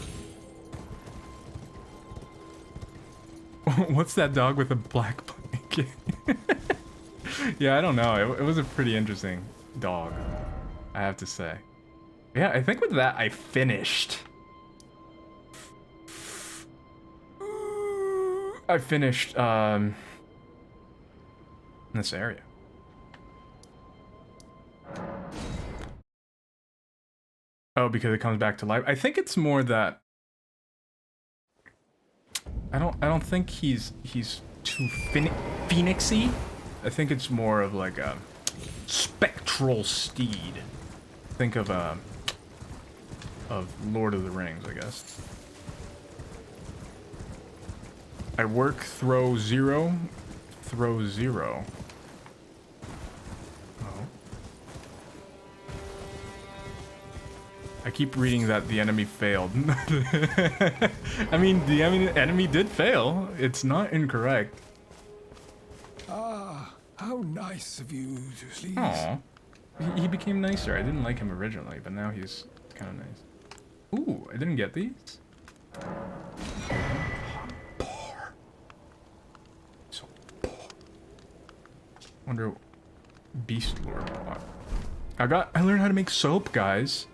What's that dog with a black blanket? Yeah, I don't know. It was a pretty interesting dog, I have to say. Yeah, I think with that I finished. I finished this area. Oh, because it comes back to life. I think it's more that I don't think he's too phoenixy. I think it's more of like a spectral steed. Think of Lord of the Rings, I guess. I work throw 0. Oh. I keep reading that the enemy failed. I mean, the enemy did fail. It's not incorrect. Ah, how nice of you to sleep. Aww. He became nicer. I didn't like him originally, but now he's kind of nice. Ooh, I didn't get these. So poor. Wonder beast lore pot. I learned how to make soap, guys.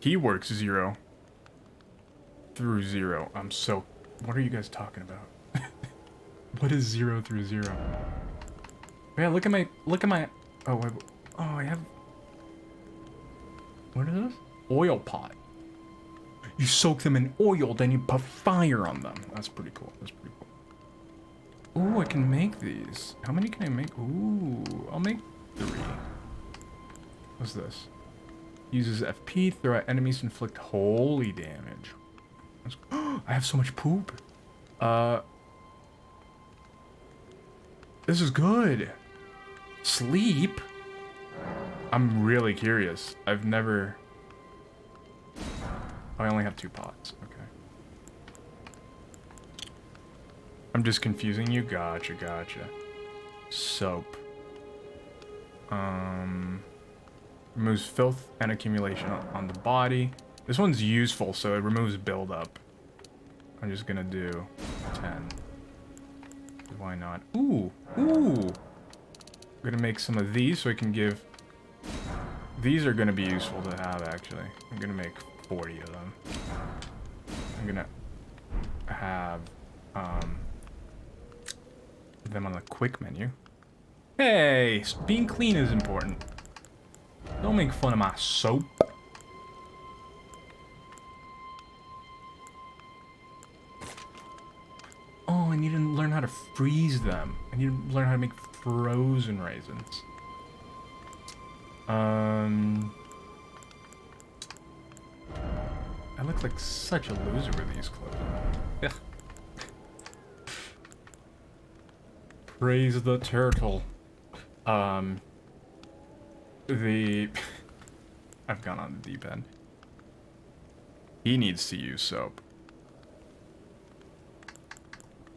He works 0 through 0. What are you guys talking about? What is 0 through 0? Yeah, look at my, oh, I have, what is this? Oil pot. You soak them in oil, then you put fire on them. That's pretty cool. That's pretty cool. Ooh, I can make these. How many can I make? Ooh, I'll make 3. What's this? Uses FP, throw at enemies, inflict holy damage. I have so much poop. This is good. Sleep? I'm really curious. I've never... Oh, I only have 2 pots. Okay. I'm just confusing you. Gotcha, gotcha. Soap. Removes filth and accumulation on the body. This one's useful, so it removes buildup. I'm just gonna do 10. Why not? Ooh, ooh. I'm gonna make some of these so I can give... These are gonna be useful to have, actually. I'm gonna make 40 of them. I'm gonna have them on the quick menu. Hey, being clean is important. Don't make fun of my soap. Oh, I need to learn how to freeze them. I need to learn how to make frozen raisins. I look like such a loser with these clothes on. Ugh. Praise the turtle. I've gone on the deep end. He needs to use soap.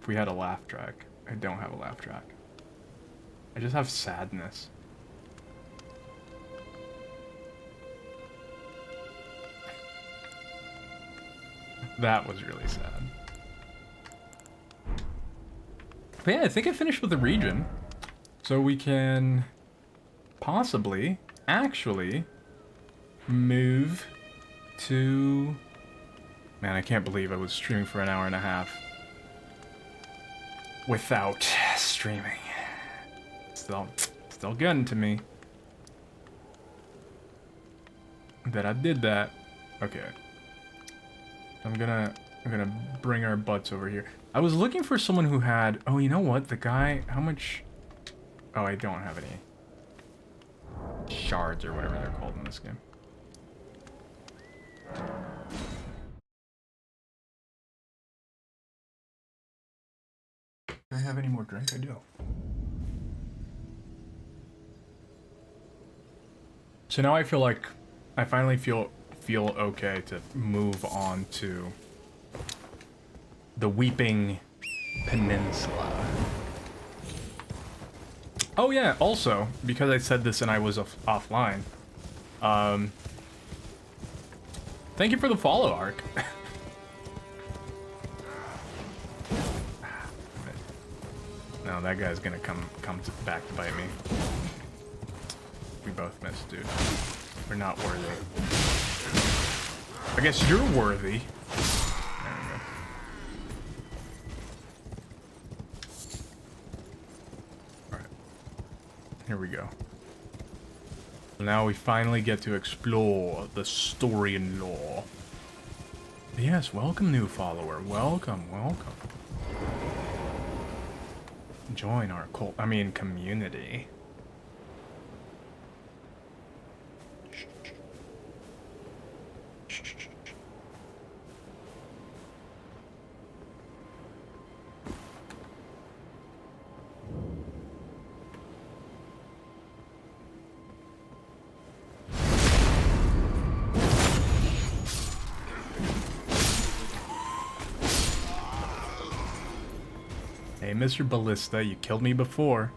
If we had a laugh track. I don't have a laugh track. I just have sadness. That was really sad. But yeah, I think I finished with the region. So we can possibly, actually, move to... Man, I can't believe I was streaming for an hour and a half without streaming. Still getting to me that I did that. Okay. I'm gonna bring our butts over here. I was looking for someone who had... Oh, you know what? The guy... How much... Oh, I don't have any shards or whatever they're called in this game. Do I have any more drink? I do. So now I feel like... I finally feel okay to move on to the Weeping Peninsula. Oh yeah, also, because I said this and I was offline, thank you for the follow, Ark. No, that guy's gonna come back to bite me. We both missed, dude. We're not worthy. I guess you're worthy. There we go. Alright. Here we go. Now we finally get to explore the story and lore. Yes, welcome, new follower. Welcome, welcome. Join our community. Hey, Mr. Ballista, you killed me before.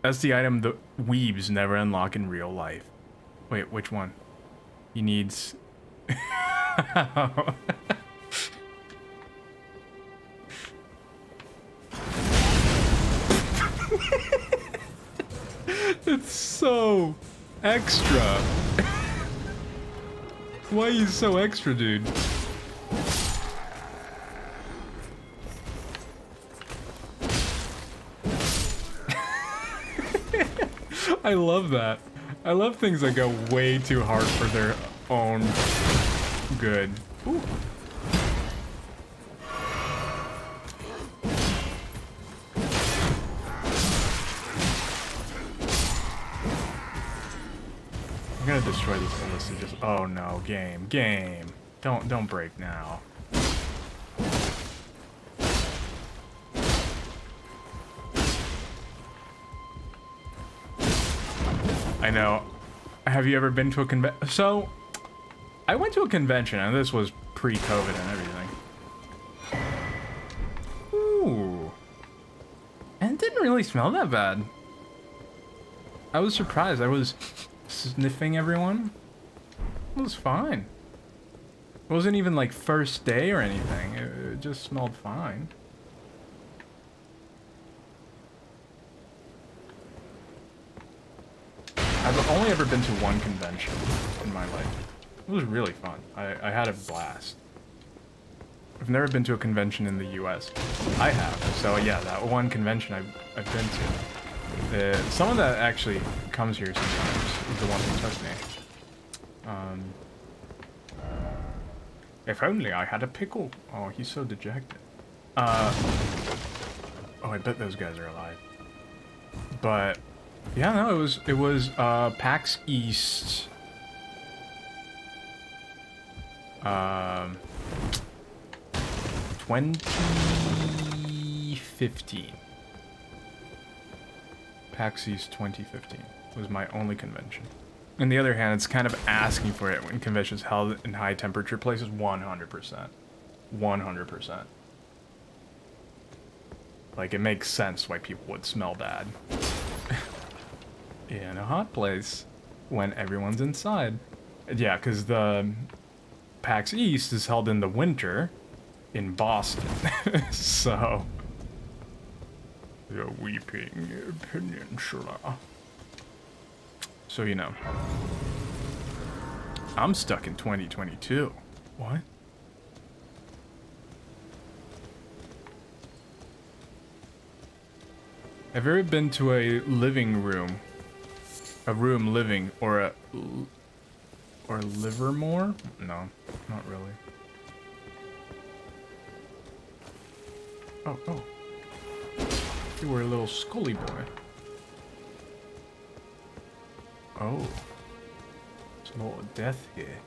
That's the item the weebs never unlock in real life. Wait, which one? He needs... It's so extra. Why are you so extra, dude? I love that. I love things that go way too hard for their own good. Ooh. I'm gonna destroy these ballistas. Just oh no, game. Don't break now. I know. Have you ever been to a convention? So, I went to a convention, and this was pre-COVID and everything. Ooh. And it didn't really smell that bad. I was surprised. I was sniffing everyone. It was fine. It wasn't even like first day or anything. It just smelled fine. I've only ever been to one convention in my life. It was really fun. I had a blast. I've never been to a convention in the US. I have. So yeah, that one convention I've been to. Someone that actually comes here sometimes is the one who took me. If only I had a pickle. Oh, he's so dejected. Oh, I bet those guys are alive. But yeah, no, it was PAX East. 2015. PAX East 2015 was my only convention. On the other hand, it's kind of asking for it when conventions held in high temperature places. 100%. 100%. Like, it makes sense why people would smell bad. In a hot place when everyone's inside. Yeah, because the PAX East is held in the winter in Boston. So, the Weeping Peninsula. So, you know. I'm stuck in 2022. What? Have you ever been to a living room? A room living, or Livermore? No, not really. Oh. You were a little Scully boy. Oh. There's a little death here.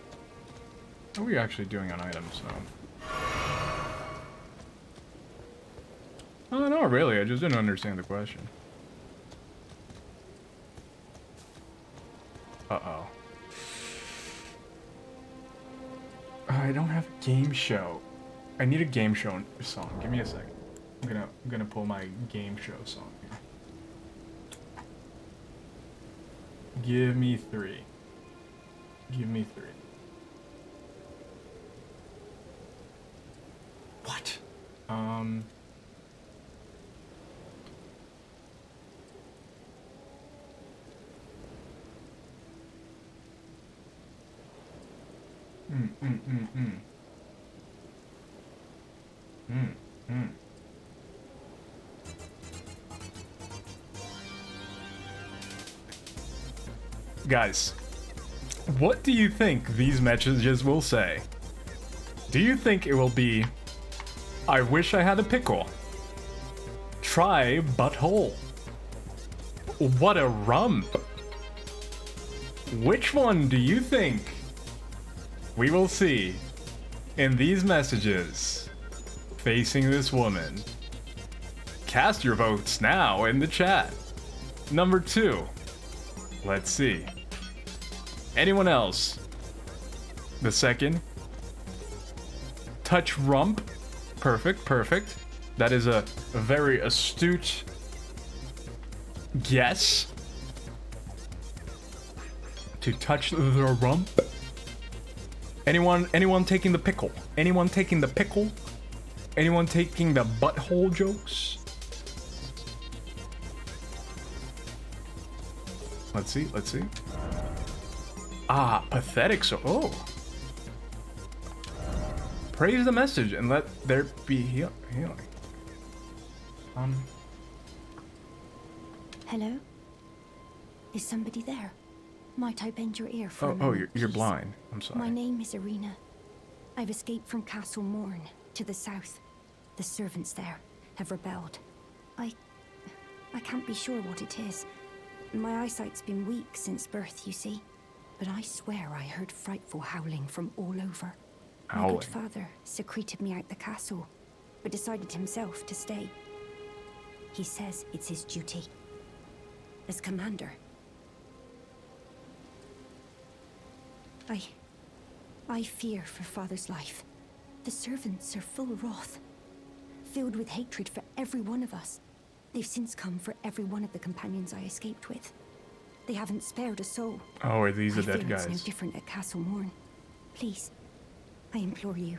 What are we actually doing on items, though? Oh, no, really, I just didn't understand the question. Uh-oh. I don't have a game show. I need a game show song. Give me a second. I'm gonna pull my game show song here. Give me 3. Give me 3. What? Guys, what do you think these messages will say? Do you think it will be, I wish I had a pickle? Try butthole. What a rump. Which one do you think we will see in these messages facing this woman? Cast your votes now in the chat. Number 2. Let's see. Anyone else? The second. Touch rump. Perfect, perfect. That is a very astute Yes. To touch the rump. Anyone taking the pickle? Anyone taking the pickle? Anyone taking the butthole jokes? Let's see, let's see. Ah, pathetic, so oh. Praise the message and let there be healing. Hello? Is somebody there? Might I bend your ear for a Oh, moment, you're please? blind. I'm sorry. My name is Irina. I've escaped from Castle Morn to the south. The servants there have rebelled. I can't be sure what it is. My eyesight's been weak since birth, you see. But I swear I heard frightful howling from all over. My Howling? good father secreted me out the castle, but decided himself to stay. He says it's his duty. As commander. I fear for father's life. The servants are full of wrath, filled with hatred for every one of us. They've since come for every one of the companions I escaped with. They haven't spared a soul. Oh, are these the I dead fear guys? it's no different at Castle Morn. Please, I implore you,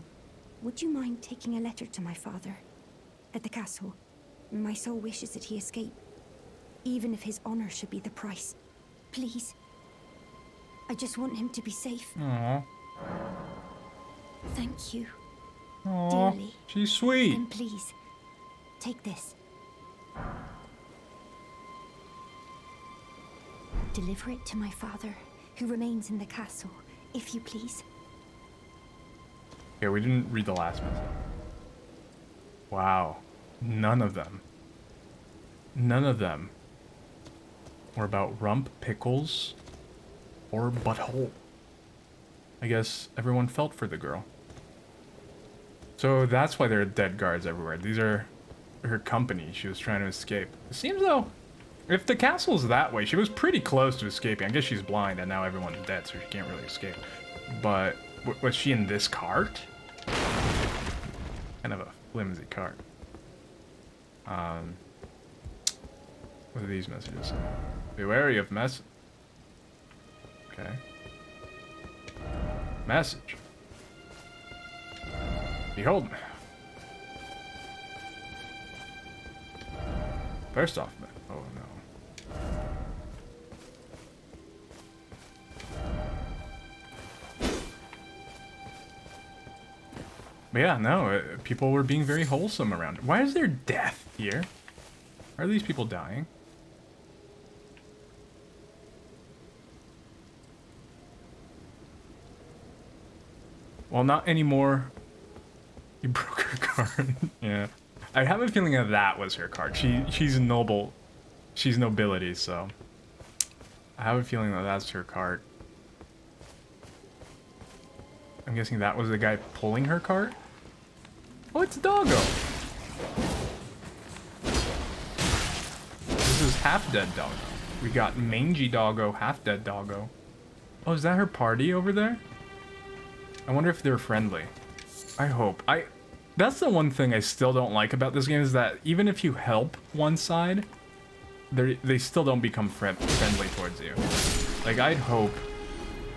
would you mind taking a letter to my father? At the castle, my soul wishes that he escape, even if his honor should be the price. Please. I just want him to be safe. Aww. Thank you. Aww. Dearly. She's sweet. And please, take this. Deliver it to my father, who remains in the castle, if you please. Yeah, we didn't read the last message. Wow. None of them were about rump, pickles, or butthole. I guess everyone felt for the girl. So that's why there are dead guards everywhere. These are her company. She was trying to escape. It seems though, if the castle's that way, she was pretty close to escaping. I guess she's blind and now everyone's dead, so she can't really escape. But was she in this cart? Kind of a flimsy cart. What are these messages? Be wary of mess. Okay. Message. Behold. First off, oh no. But yeah, no, people were being very wholesome around it. Why is there death here? Are these people dying? Well, not anymore. You broke her card. Yeah. I have a feeling that was her card. She's noble. She's nobility, so I have a feeling that that's her card. I'm guessing that was the guy pulling her cart. Oh, it's Doggo. This is half-dead Doggo. We got mangy Doggo, half-dead Doggo. Oh, is that her party over there? I wonder if they're friendly. I hope. That's the one thing I still don't like about this game, is that even if you help one side, they still don't become friendly towards you. Like, I'd hope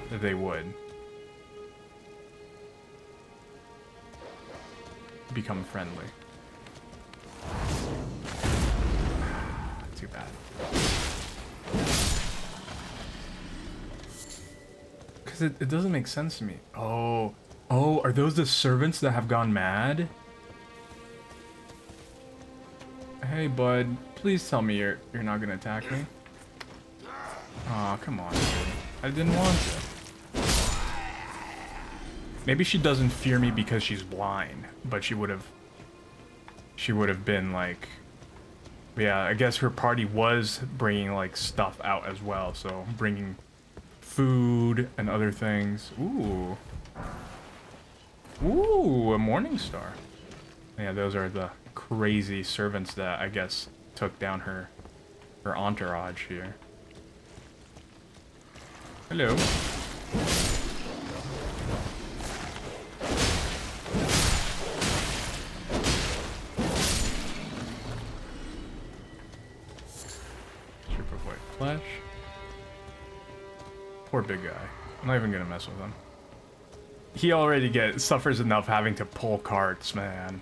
that they would become friendly. Too bad. Because it doesn't make sense to me. Oh, are those the servants that have gone mad? Hey, bud, please tell me you're not gonna attack me. Aw, come on, dude. I didn't want to. Maybe she doesn't fear me because she's blind, but she would have been like, yeah, I guess her party was bringing like stuff out as well, so bringing food and other things. Ooh, a morning star. Yeah, those are the crazy servants that I guess took down her entourage here. Hello. flesh. Poor big guy. I'm not even gonna mess with him. He already suffers enough having to pull carts, man.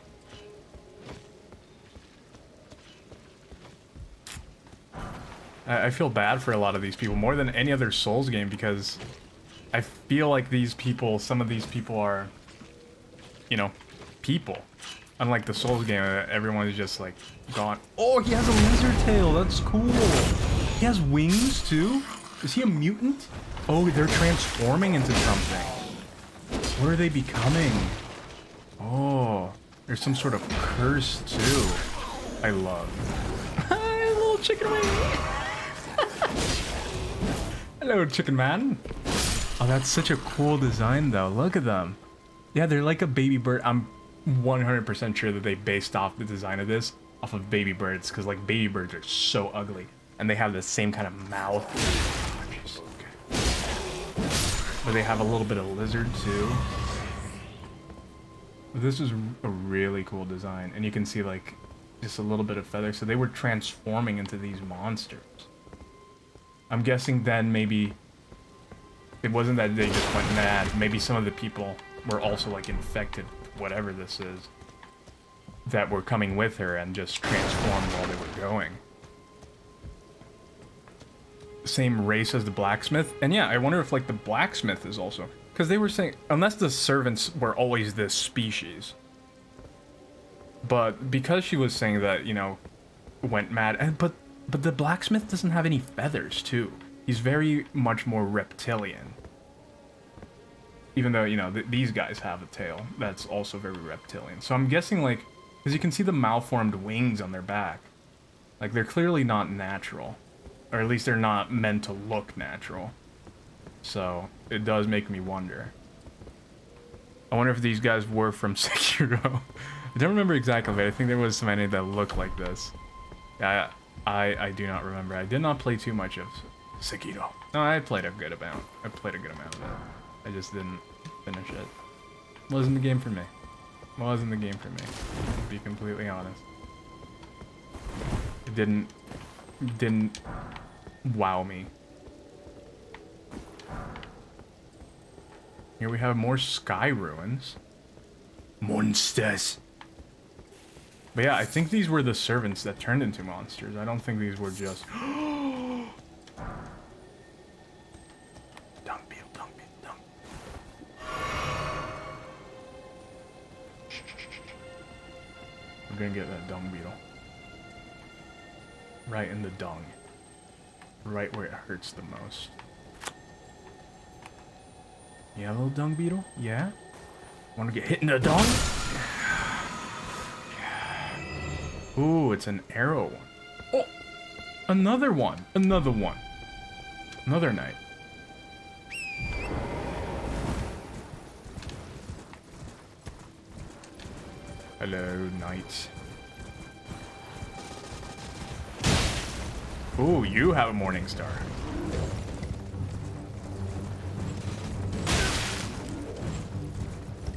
I feel bad for a lot of these people, more than any other Souls game, because I feel like these people, some of these people are, you know, people. Unlike the Souls game, everyone is just like gone. Oh, he has a lizard tail. That's cool. He has wings too. Is he a mutant? Oh, they're transforming into something. What are they becoming? Oh, there's some sort of curse too. I love. Hi, little chicken wing. Hello, chicken man. Oh, that's such a cool design though. Look at them. Yeah, they're like a baby bird. I'm 100% sure that they based off the design of this off of baby birds, because like baby birds are so ugly and they have the same kind of mouth. Oh, jeez, okay. But they have a little bit of lizard too. This is a really cool design, and you can see like just a little bit of feather. So they were transforming into these monsters. I'm guessing then maybe it wasn't that they just went mad. Maybe some of the people were also like infected, whatever this is, that were coming with her and just transformed while they were going. Same race as the blacksmith. And yeah, I wonder if like the blacksmith is also, because they were saying unless the servants were always this species. But because she was saying that, you know, went mad, and but the blacksmith doesn't have any feathers too. He's very much more reptilian. Even though, you know, these guys have a tail that's also very reptilian. So I'm guessing, like, because you can see the malformed wings on their back. Like, they're clearly not natural. Or at least they're not meant to look natural. So, it does make me wonder. I wonder if these guys were from Sekiro. I don't remember exactly, but I think there was some enemy that looked like this. Yeah, I do not remember. I did not play too much of Sekiro. No, I played a good amount. I played a good amount of it. I just didn't finish it. Wasn't the game for me. Wasn't the game for me, to be completely honest. It didn't wow me. Here we have more sky ruins. Monsters. But yeah, I think these were the servants that turned into monsters. I don't think these were just... We're gonna get that dung beetle. Right in the dung. Right where it hurts the most. Yeah, little dung beetle? Yeah? Wanna get hit in the dung? Yeah. Ooh, it's an arrow one. Oh! Another one! Another one. Another knight. Hello, knight. Ooh, you have a morning star.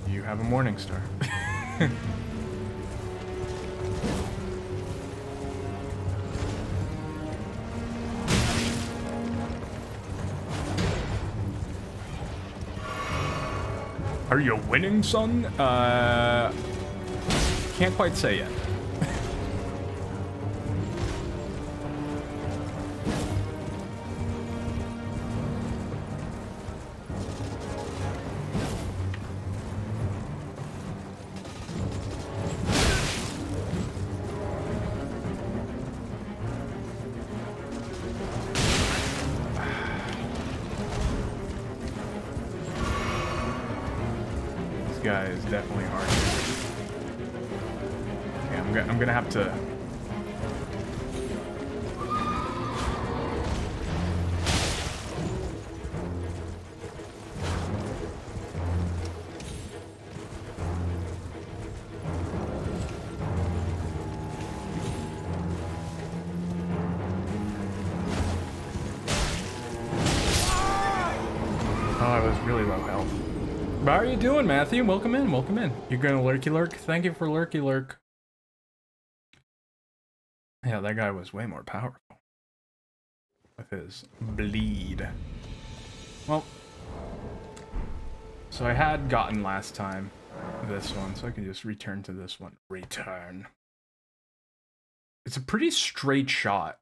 You have a morning star. Are you winning, son? Can't quite say yet. This guy is definitely hard. I'm gonna have to... Oh, I was really low health. But how are you doing, Matthew? Welcome in, welcome in. You're gonna lurky lurk? Thank you for lurky lurk. Yeah, that guy was way more powerful. with his bleed. Well, so I had gotten last time this one, so I can just return to this one. Return. It's a pretty straight shot,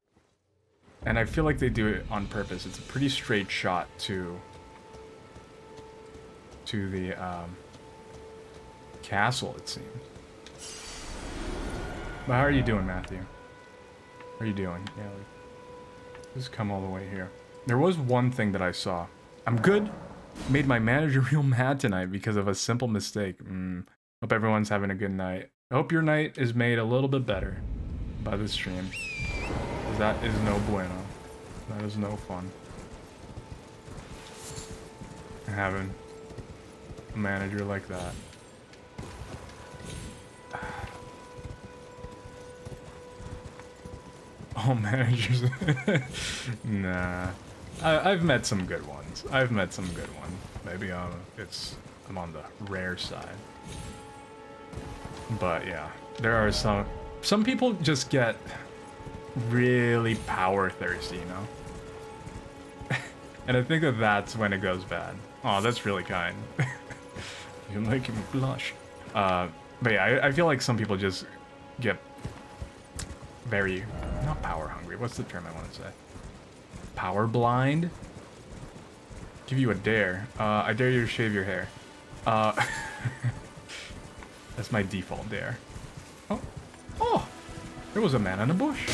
and I feel like they do it on purpose. It's a pretty straight shot to the castle, it seems. But how are you doing, Matthew? How are you doing? Yeah, like, just come all the way here. There was one thing that I saw. I'm good. Made my manager real mad tonight because of a simple mistake. Hope everyone's having a good night. I hope your night is made a little bit better by this stream. 'Cause that is no bueno. That is no fun. Having a manager like that. All managers. Nah. I've met some good ones. I've met some good ones. Maybe I'm on the rare side. But yeah, there are some people just get really power thirsty, you know? And I think that's when it goes bad. Oh, that's really kind. You're making me blush. But yeah, I feel like some people just get very, not power hungry. What's the term I want to say? Power blind? Give you a dare. I dare you to shave your hair. That's my default dare. Oh. Oh! There was a man in a bush.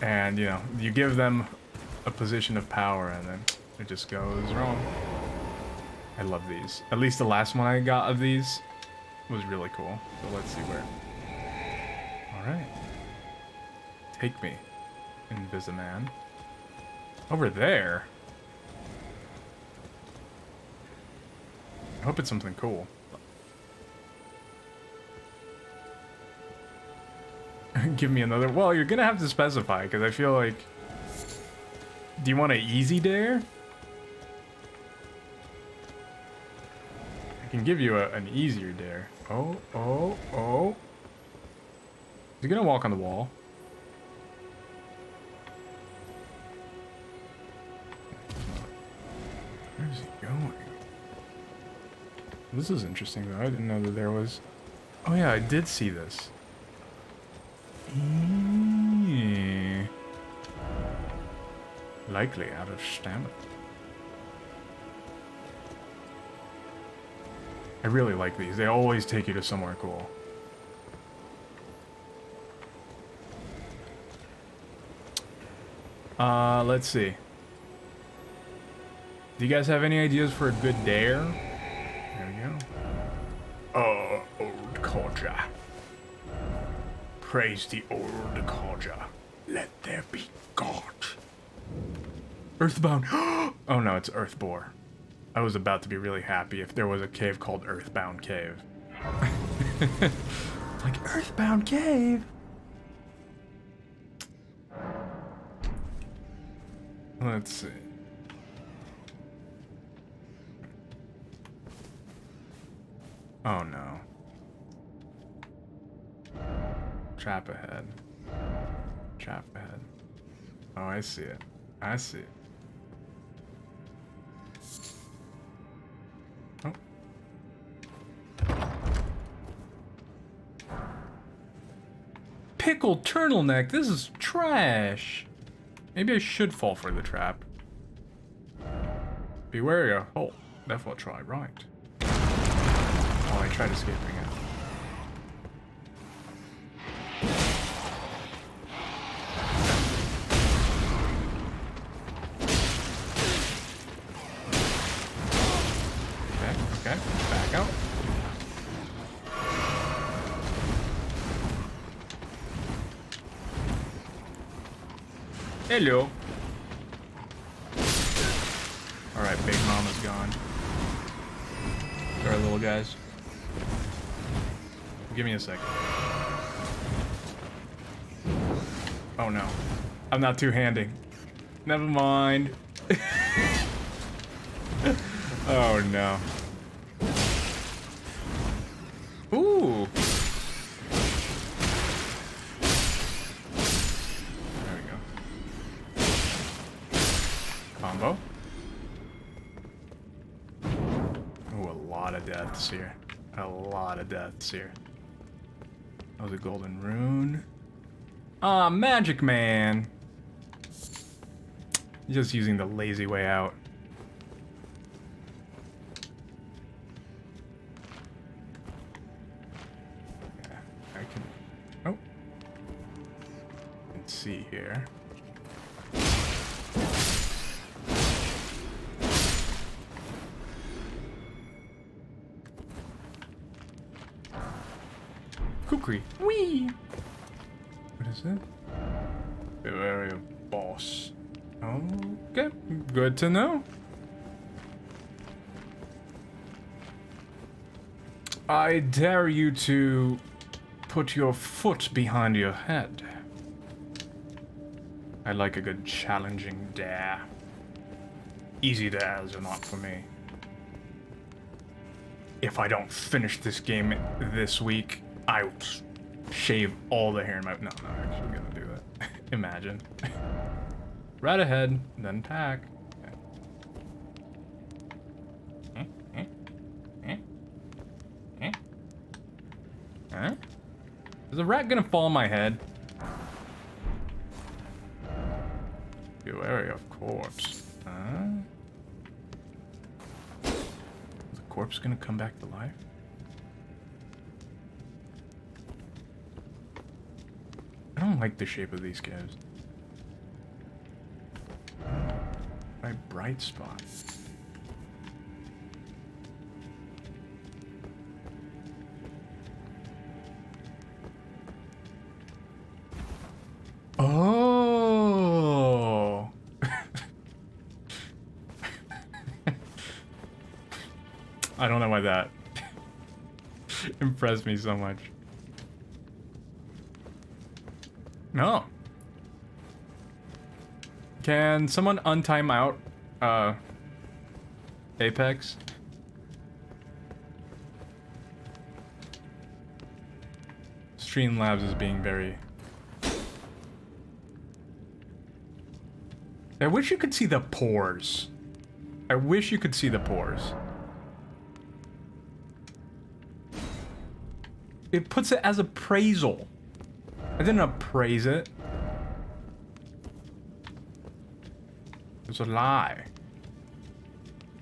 And, you know, you give them a position of power and then it just goes wrong. I love these. At least the last one I got of these was really cool. So let's see where. Alright. Take me, Invisiman. Over there? I hope it's something cool. Give me another. Well, you're gonna have to specify, because I feel like... Do you want an easy dare? I can give you an easier dare. Oh, oh, oh. Is he gonna walk on the wall? Where's he going? This is interesting, though. I didn't know that there was... Oh, yeah, I did see this. Likely out of stamina. I really like these. They always take you to somewhere cool. Let's see. Do you guys have any ideas for a good dare? There we go. Old Codger. Praise the old Codger. Let there be God. Earthbound. Oh no, it's Earthbore. I was about to be really happy if there was a cave called Earthbound Cave. Like, Earthbound Cave? Let's see. Oh no. Trap ahead. Trap ahead. Oh, I see it. I see it. Oh. Pickled turtleneck, this is trash. Maybe I should fall for the trap. Be wary of hole. Therefore try right. Oh, I tried escaping it. Okay, back out. Hello. Alright, Big Mama's gone. Sorry, little guys. Give me a second. Oh no. I'm not two-handing. Never mind. Oh no. lot of deaths here. A lot of deaths here. That was a golden rune. Ah, Magic Man! Just using the lazy way out. Yeah, I can... Oh. Let's see here. Kukri. Whee! What is it? The area boss. Okay, good to know. I dare you to put your foot behind your head. I like a good challenging dare. Easy dares are not for me. If I don't finish this game this week, I will shave all the hair in my... No, I'm not actually gonna do that. Imagine. Right ahead, then pack. Huh? Is the rat gonna fall on my head? Be wary of corpse. Huh? Is the corpse gonna come back to life? I don't like the shape of these guys. My bright spot. Oh. I don't know why that impressed me so much. No. Can someone untime out Apex? Streamlabs is being very... I wish you could see the pores. I wish you could see the pores. It puts it as appraisal. I didn't appraise it. It's a lie.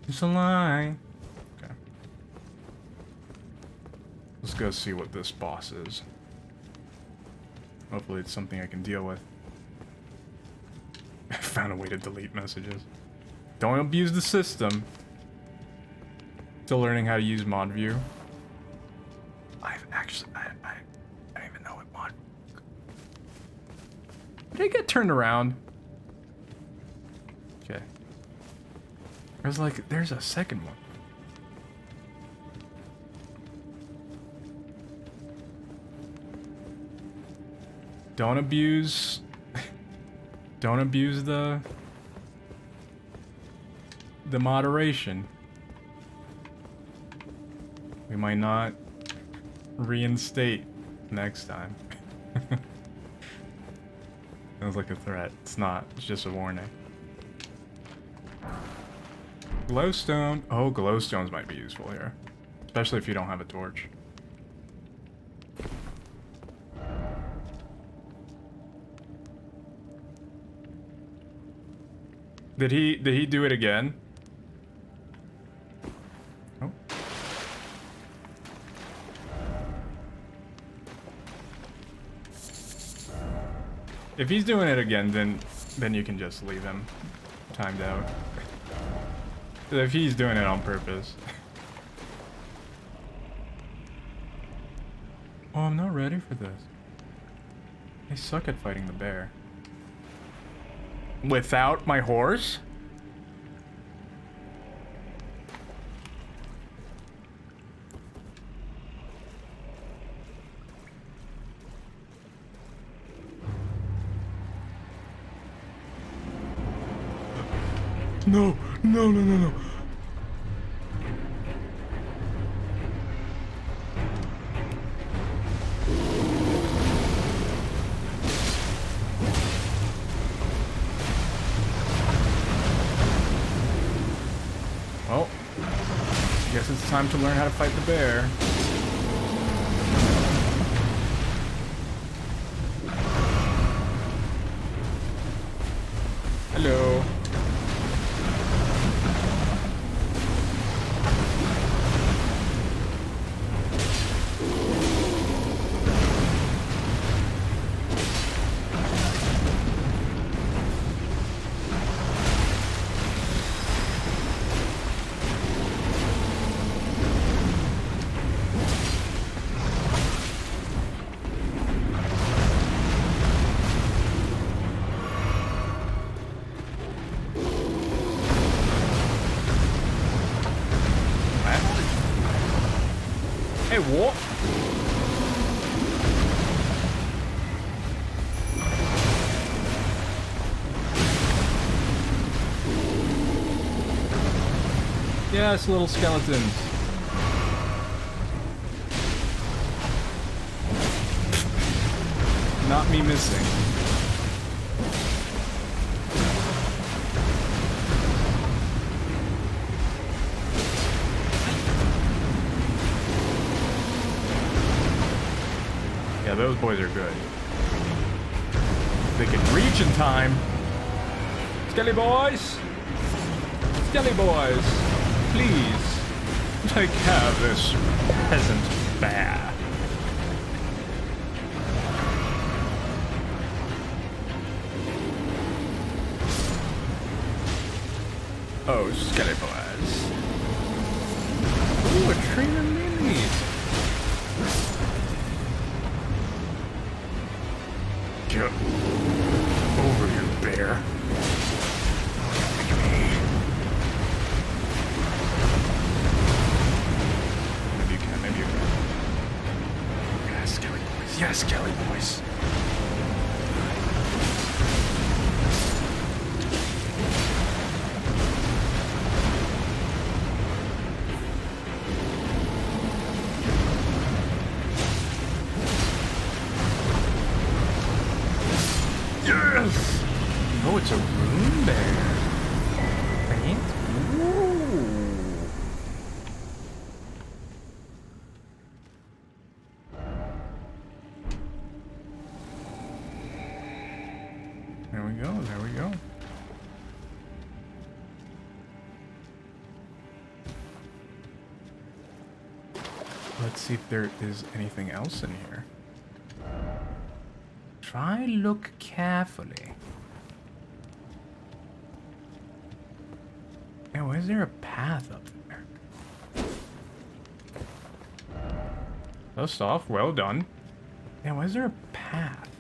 It's a lie. Okay. Let's go see what this boss is. Hopefully it's something I can deal with. I found a way to delete messages. Don't abuse the system. Still learning how to use mod view. I've actually... I don't even know what mod... Did I get turned around? Okay. I was like, there's a second one. Don't abuse... Don't abuse the moderation. We might not reinstate next time. Sounds like a threat. It's not. It's just a warning. Glowstone. Oh, glowstones might be useful here. Especially if you don't have a torch. Did he do it again? Oh. If he's doing it again, then you can just leave him timed out. If he's doing it on purpose. Oh, I'm not ready for this. I suck at fighting the bear. Without my horse? No, no, no, no, no. Guess it's time to learn how to fight the bear. Hello. Hey, what? Yes, little skeletons. Not me missing. Yeah, those boys are good. They can reach in time. Skelly boys! Skelly boys! Please, take care of this peasant bear. Oh, Skelly boys. Ooh, a trainer mini. Get over here, bear. Maybe you can, maybe you can. Yes, Kelly boys. Yes, Kelly boys. Yes! Oh, it's a rune bear. Right? Ooh. There we go, there we go. Let's see if there is anything else in here. Try look carefully. Yeah, why is there a path up there? First off, well done. Yeah, why is there a path?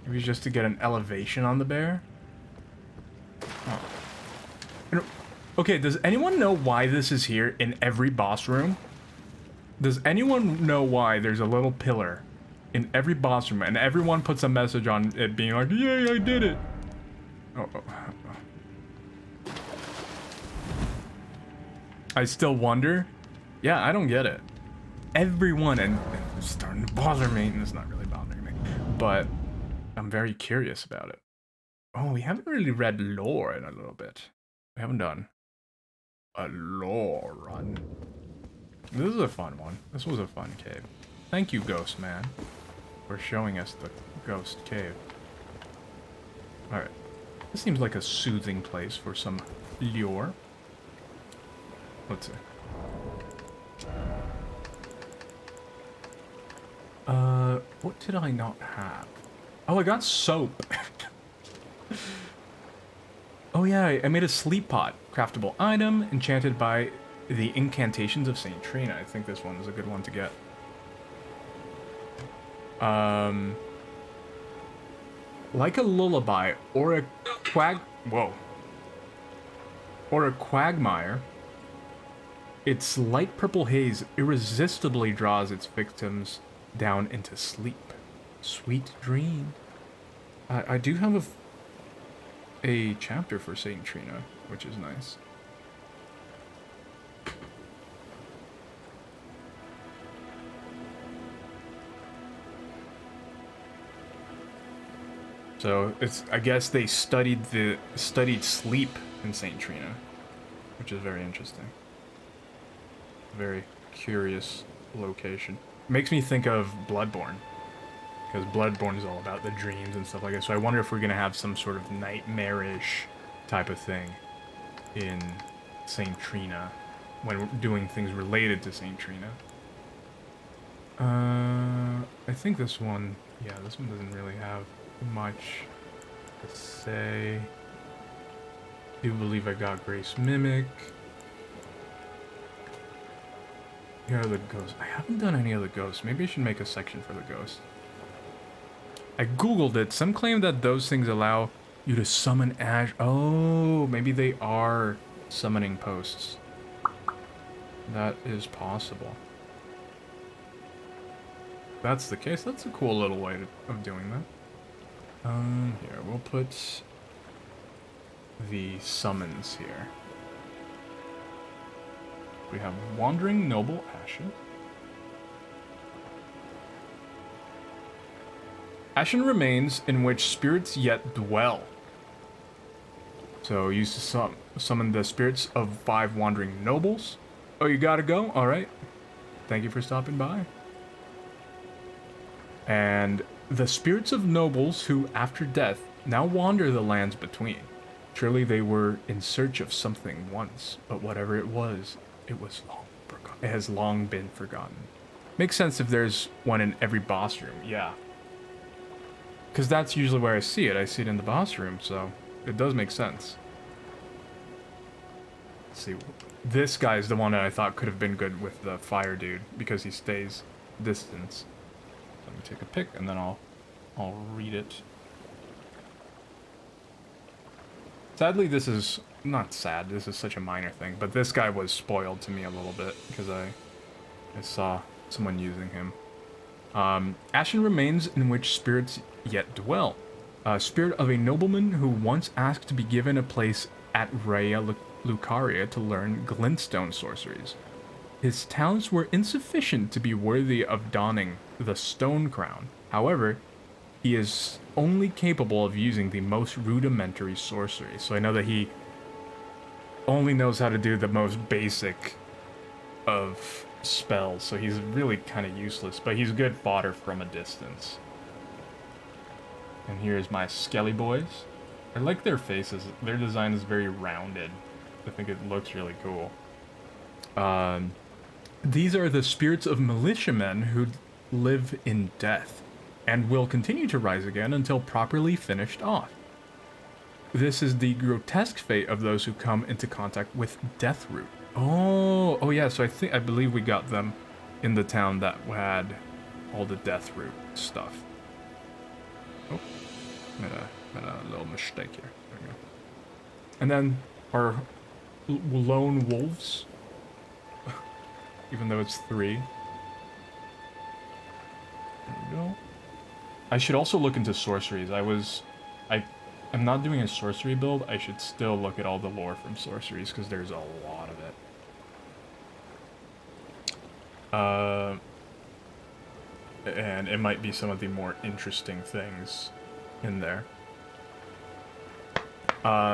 Maybe just to get an elevation on the bear? Oh. Okay, does anyone know why this is here in every boss room? Does anyone know why there's a little pillar in every boss room and everyone puts a message on it being like, yay, I did it? Oh. I still wonder. Yeah, I don't get it. Everyone, and it's starting to bother me, and it's not really bothering me, but I'm very curious about it. Oh, we haven't really read lore in a little bit. We haven't done a lore run. This is a fun one. This was a fun cave. Thank you, Ghost Man, for showing us the ghost cave. Alright. This seems like a soothing place for some lore. Let's see. What did I not have? Oh, I got soap. Oh yeah, I made a sleep pot. Craftable item, enchanted by the incantations of Saint Trina. I think this one is a good one to get. Like a lullaby or a or a quagmire, its light purple haze irresistibly draws its victims down into sleep. Sweet dream. I do have a chapter for Saint Trina, which is nice. So it's, I guess they studied sleep in St. Trina, which is very interesting. Very curious location. Makes me think of Bloodborne, because Bloodborne is all about the dreams and stuff like that. So I wonder if we're gonna have some sort of nightmarish type of thing in St. Trina when we're doing things related to St. Trina. I think this one, yeah, this one doesn't really have much to say. I do believe I got Grace Mimic. Here are the ghosts. I haven't done any of the ghosts. Maybe I should make a section for the ghosts. I googled it. Some claim that those things allow you to summon ash. Oh, maybe they are summoning posts. That is possible. If that's the case, that's a cool little way of doing that. Here, we'll put the summons here. We have Wandering Noble Ashen. Ashen remains in which spirits yet dwell. So used to summon the spirits of 5 wandering nobles. Oh, you gotta go? Alright. Thank you for stopping by. And the spirits of nobles who, after death, now wander the lands between. Surely they were in search of something once, but whatever it was long forgotten. It has long been forgotten. Makes sense if there's one in every boss room, yeah. Because that's usually where I see it. I see it in the boss room, so it does make sense. Let's see. This guy is the one that I thought could have been good with the fire dude, because he stays distance. Let me take a pic, and then I'll read it. Sadly, this is not sad. This is such a minor thing, but this guy was spoiled to me a little bit because I saw someone using him. Ashen remains in which spirits yet dwell. Spirit of a nobleman who once asked to be given a place at Raya Lucaria to learn glintstone sorceries. His talents were insufficient to be worthy of donning the stone crown. However, he is only capable of using the most rudimentary sorcery. So I know that he only knows how to do the most basic of spells, so he's really kind of useless, but he's good fodder from a distance. And here's my Skelly boys. I like their faces. Their design is very rounded. I think it looks really cool. These are the spirits of militiamen who live in death, and will continue to rise again until properly finished off. This is the grotesque fate of those who come into contact with Deathroot. Oh yeah, so I believe we got them in the town that had all the Deathroot stuff. Oh, made a little mistake here. There we go. And then our lone wolves, even though it's 3. There we go. I should also look into sorceries. I'm not doing a sorcery build. I should still look at all the lore from sorceries, because there's a lot of it. And it might be some of the more interesting things in there.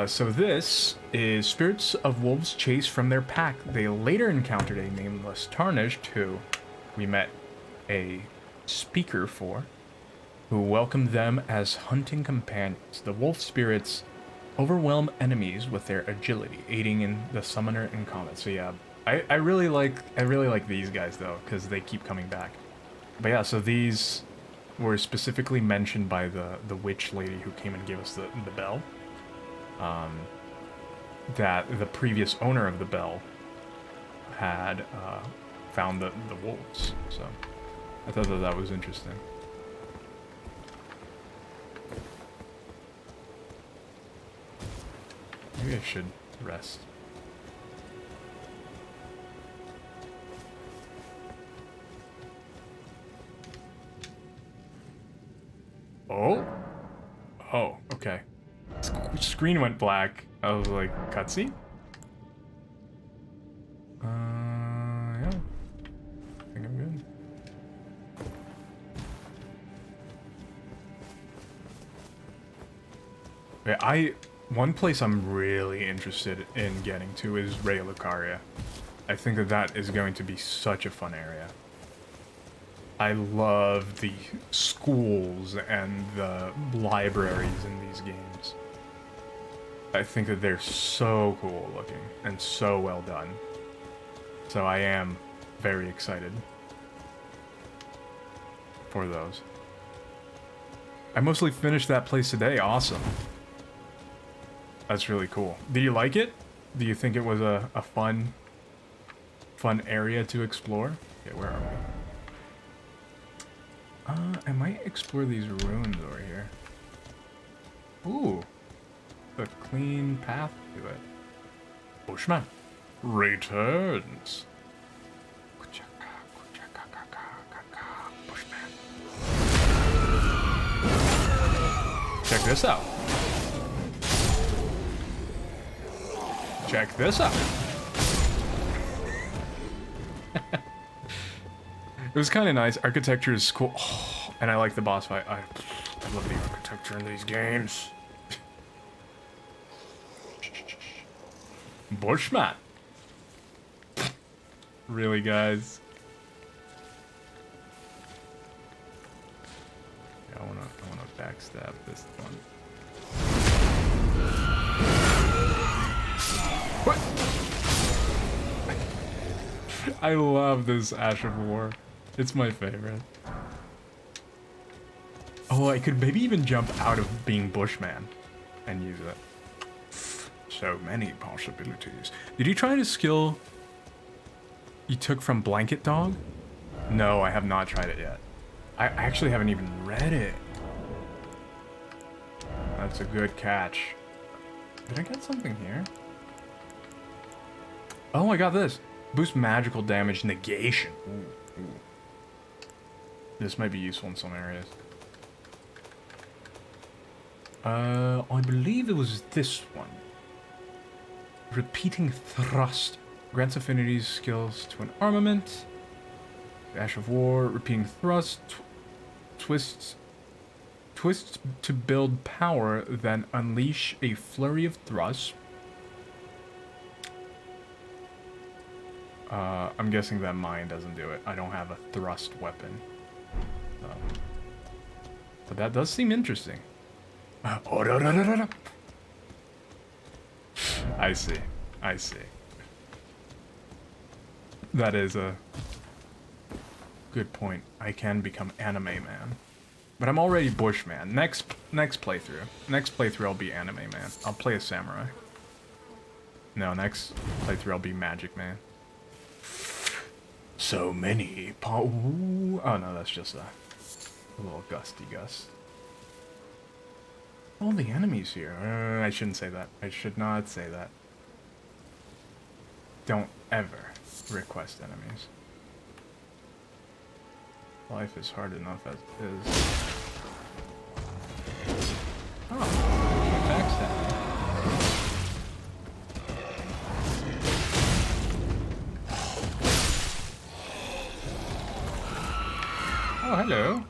So this is spirits of wolves chased from their pack. They later encountered a nameless Tarnished, who we met a speaker for, who welcomed them as hunting companions. The wolf spirits overwhelm enemies with their agility, aiding in the summoner in combat. So yeah, I really like these guys though, because they keep coming back. But yeah, so these were specifically mentioned by the witch lady who came and gave us the bell. That the previous owner of the bell had found the wolves. So I thought that was interesting. Maybe I should rest. Oh? Oh, okay. Screen went black. I was like, cutscene? Yeah. I think I'm good. Wait, One place I'm really interested in getting to is Raya Lucaria. I think that that is going to be such a fun area. I love the schools and the libraries in these games. I think that they're so cool looking and so well done. So I am very excited for those. I mostly finished that place today. Awesome. That's really cool. Do you like it? Do you think it was a fun area to explore? Okay, where are we? I might explore these ruins over here. Ooh. A clean path to it. Bushman returns. Bushman. Check this out. Check this out. It was kind of nice. Architecture is cool. Oh, and I like the boss fight. I love the architecture in these games. Bushman. Really, guys? Yeah, I wanna backstab this one. What? I love this Ash of War. It's my favorite. Oh, I could maybe even jump out of being Bushman and use it. So many possibilities. Did you try the skill you took from Blanket Dog? No, I have not tried it yet. I actually haven't even read it. That's a good catch. Did I get something here? Oh, I got this. Boost magical damage negation. Ooh, ooh. This might be useful in some areas. I believe it was this one. Repeating thrust. Grants affinities skills to an armament. Ash of War. Repeating thrust. Twists to build power, then unleash a flurry of thrusts. I'm guessing that mine doesn't do it. I don't have a thrust weapon. But that does seem interesting. Oh, no. I see. I see. That is a good point. I can become anime man. But I'm already Bushman. Next playthrough. Next playthrough I'll be anime man. I'll play a samurai. No, next playthrough I'll be magic man. So many Ooh. Oh no, that's just a little gusty gust. All the enemies here. I shouldn't say that. I should not say that. Don't ever request enemies. Life is hard enough as is. Oh, backstab. Oh, hello.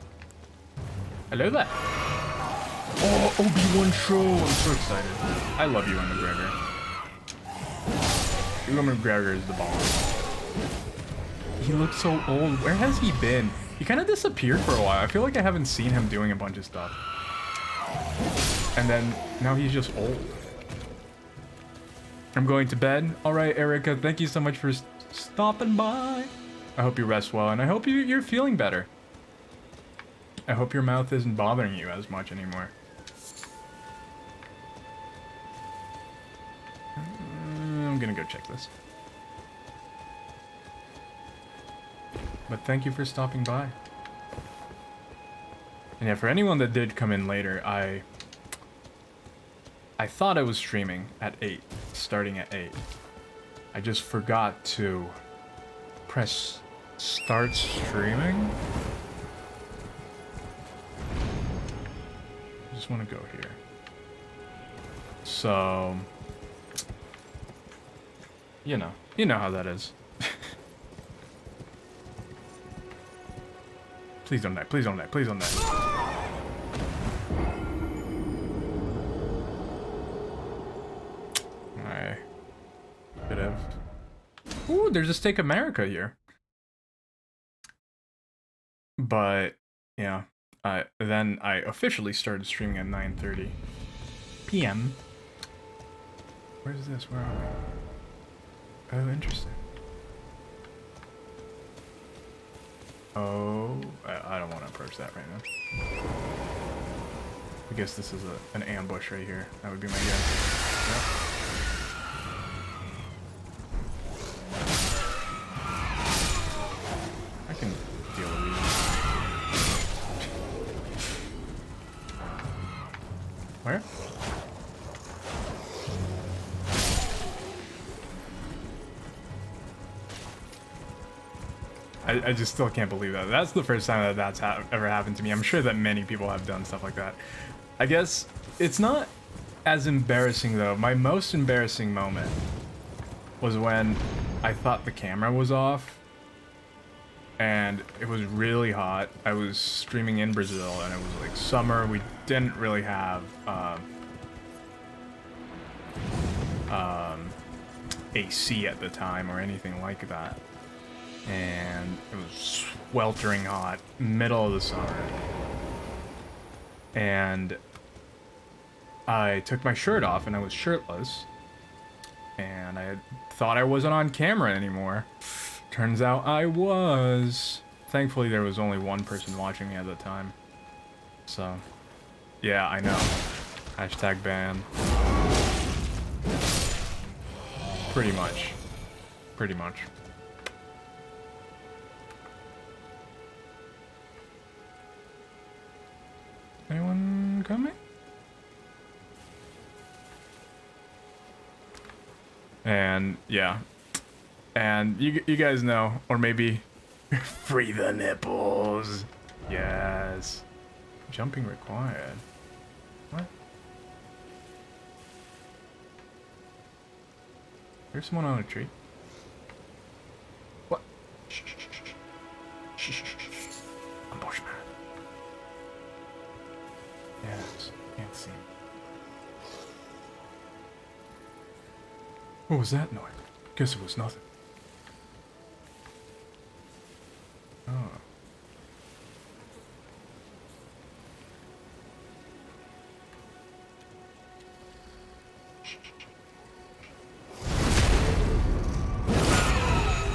Hello there. Oh, Obi-Wan Show! I'm so excited. I love Ewan McGregor. Ewan McGregor is the bomb. He looks so old. Where has he been? He kind of disappeared for a while. I feel like I haven't seen him doing a bunch of stuff. And then, now he's just old. I'm going to bed. Alright, Erica, thank you so much for stopping by. I hope you rest well, and I hope you're feeling better. I hope your mouth isn't bothering you as much anymore. I'm gonna go check this. But thank you for stopping by. And yeah, for anyone that did come in later, I thought I was streaming at 8, starting at 8. I just forgot to press start streaming. I just want to go here. So, you know how that is. Please don't die, please don't die, please don't die. Ooh, there's a Steak America here. But yeah, then I officially started streaming at 9:30 p.m. Where's this? Where are we? Oh, interesting. Oh, I don't want to approach that right now. I guess this is an ambush right here. That would be my guess. Yep. I can deal with these. Where? I just still can't believe that. That's the first time that that's ever happened to me. I'm sure that many people have done stuff like that. I guess it's not as embarrassing though. My most embarrassing moment was when I thought the camera was off and it was really hot. I was streaming in Brazil and it was like summer. We didn't really have AC at the time or anything like that. And it was sweltering hot, middle of the summer. And I took my shirt off and I was shirtless. And I thought I wasn't on camera anymore. Turns out I was. Thankfully there was only one person watching me at the time. So, yeah, I know. Hashtag ban. Pretty much. Pretty much. Anyone coming? And yeah, and you guys know, or maybe free the nipples. Yes, jumping required. What? There's someone on a tree. What? Shh, shh, shh, shh, shh, shh, shh. Ambushman. Yes, can't see. What was that noise? Guess it was nothing. Oh.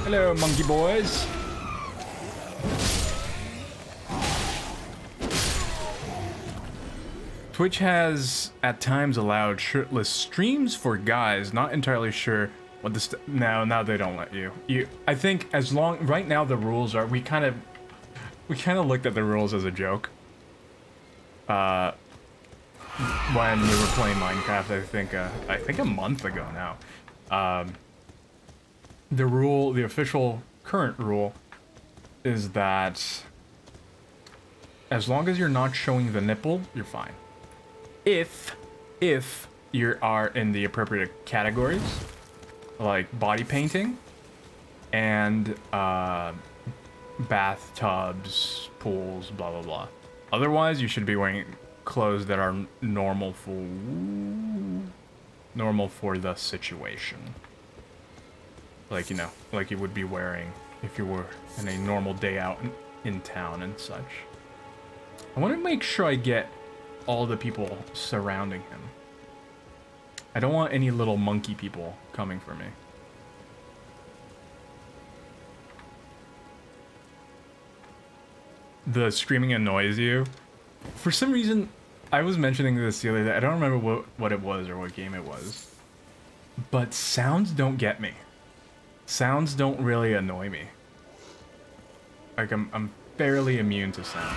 Hello, monkey boys. Twitch has at times allowed shirtless streams for guys. Not entirely sure what this. Now they don't let you. I think as long right now the rules are we kind of looked at the rules as a joke. When we were playing Minecraft, I think a month ago now. The official current rule is that as long as you're not showing the nipple, you're fine. If you are in the appropriate categories, like body painting and bathtubs, pools, blah blah blah. Otherwise, you should be wearing clothes that are normal for the situation. Like, you know, like you would be wearing if you were in a normal day out in town and such. I want to make sure I get all the people surrounding him. I don't want any little monkey people coming for me. The screaming annoys you. For some reason, I was mentioning this the other day. I don't remember what it was or what game it was. But sounds don't get me. Sounds don't really annoy me. Like, I'm fairly immune to sounds.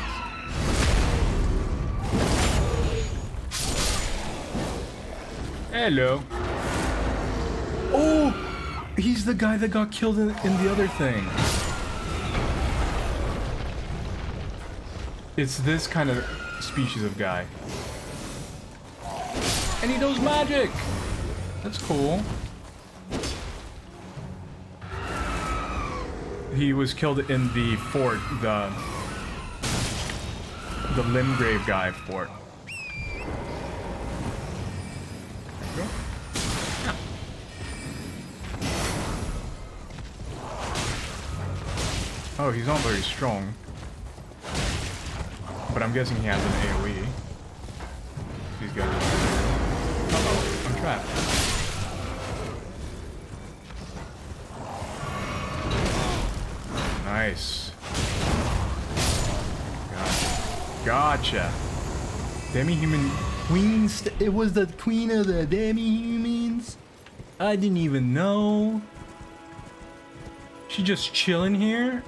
Hello. Oh! He's the guy that got killed in the other thing. It's this kind of species of guy. And he does magic! That's cool. He was killed in the fort, the Limgrave guy fort. Oh, he's not very strong. But I'm guessing he has an AoE. These guys are... Uh-oh, I'm trapped. Nice. Gotcha. Demi-human queen. It was the queen of the demi-humans. I didn't even know. She just chilling here.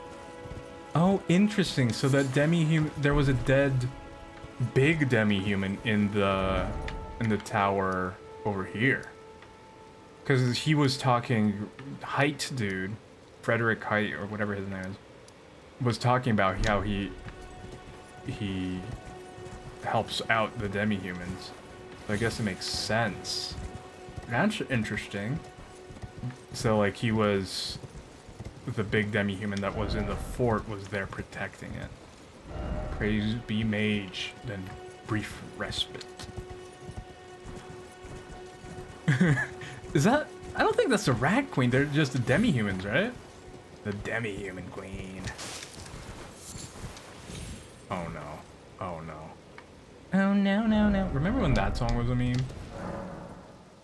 Oh, interesting. So that demi-human, there was a dead, big demi-human in the tower over here. Because he was talking, Height dude, Frederick Height or whatever his name is, was talking about how he helps out the demi-humans. So I guess it makes sense. That's interesting. So like he was, the big demi-human that was in the fort was there protecting it. Praise be mage, then brief respite. Is that, I don't think that's the rat queen, they're just the demi-humans, right? The demi-human queen. Oh no. Oh no. Oh no, no, no. Remember when that song was a meme?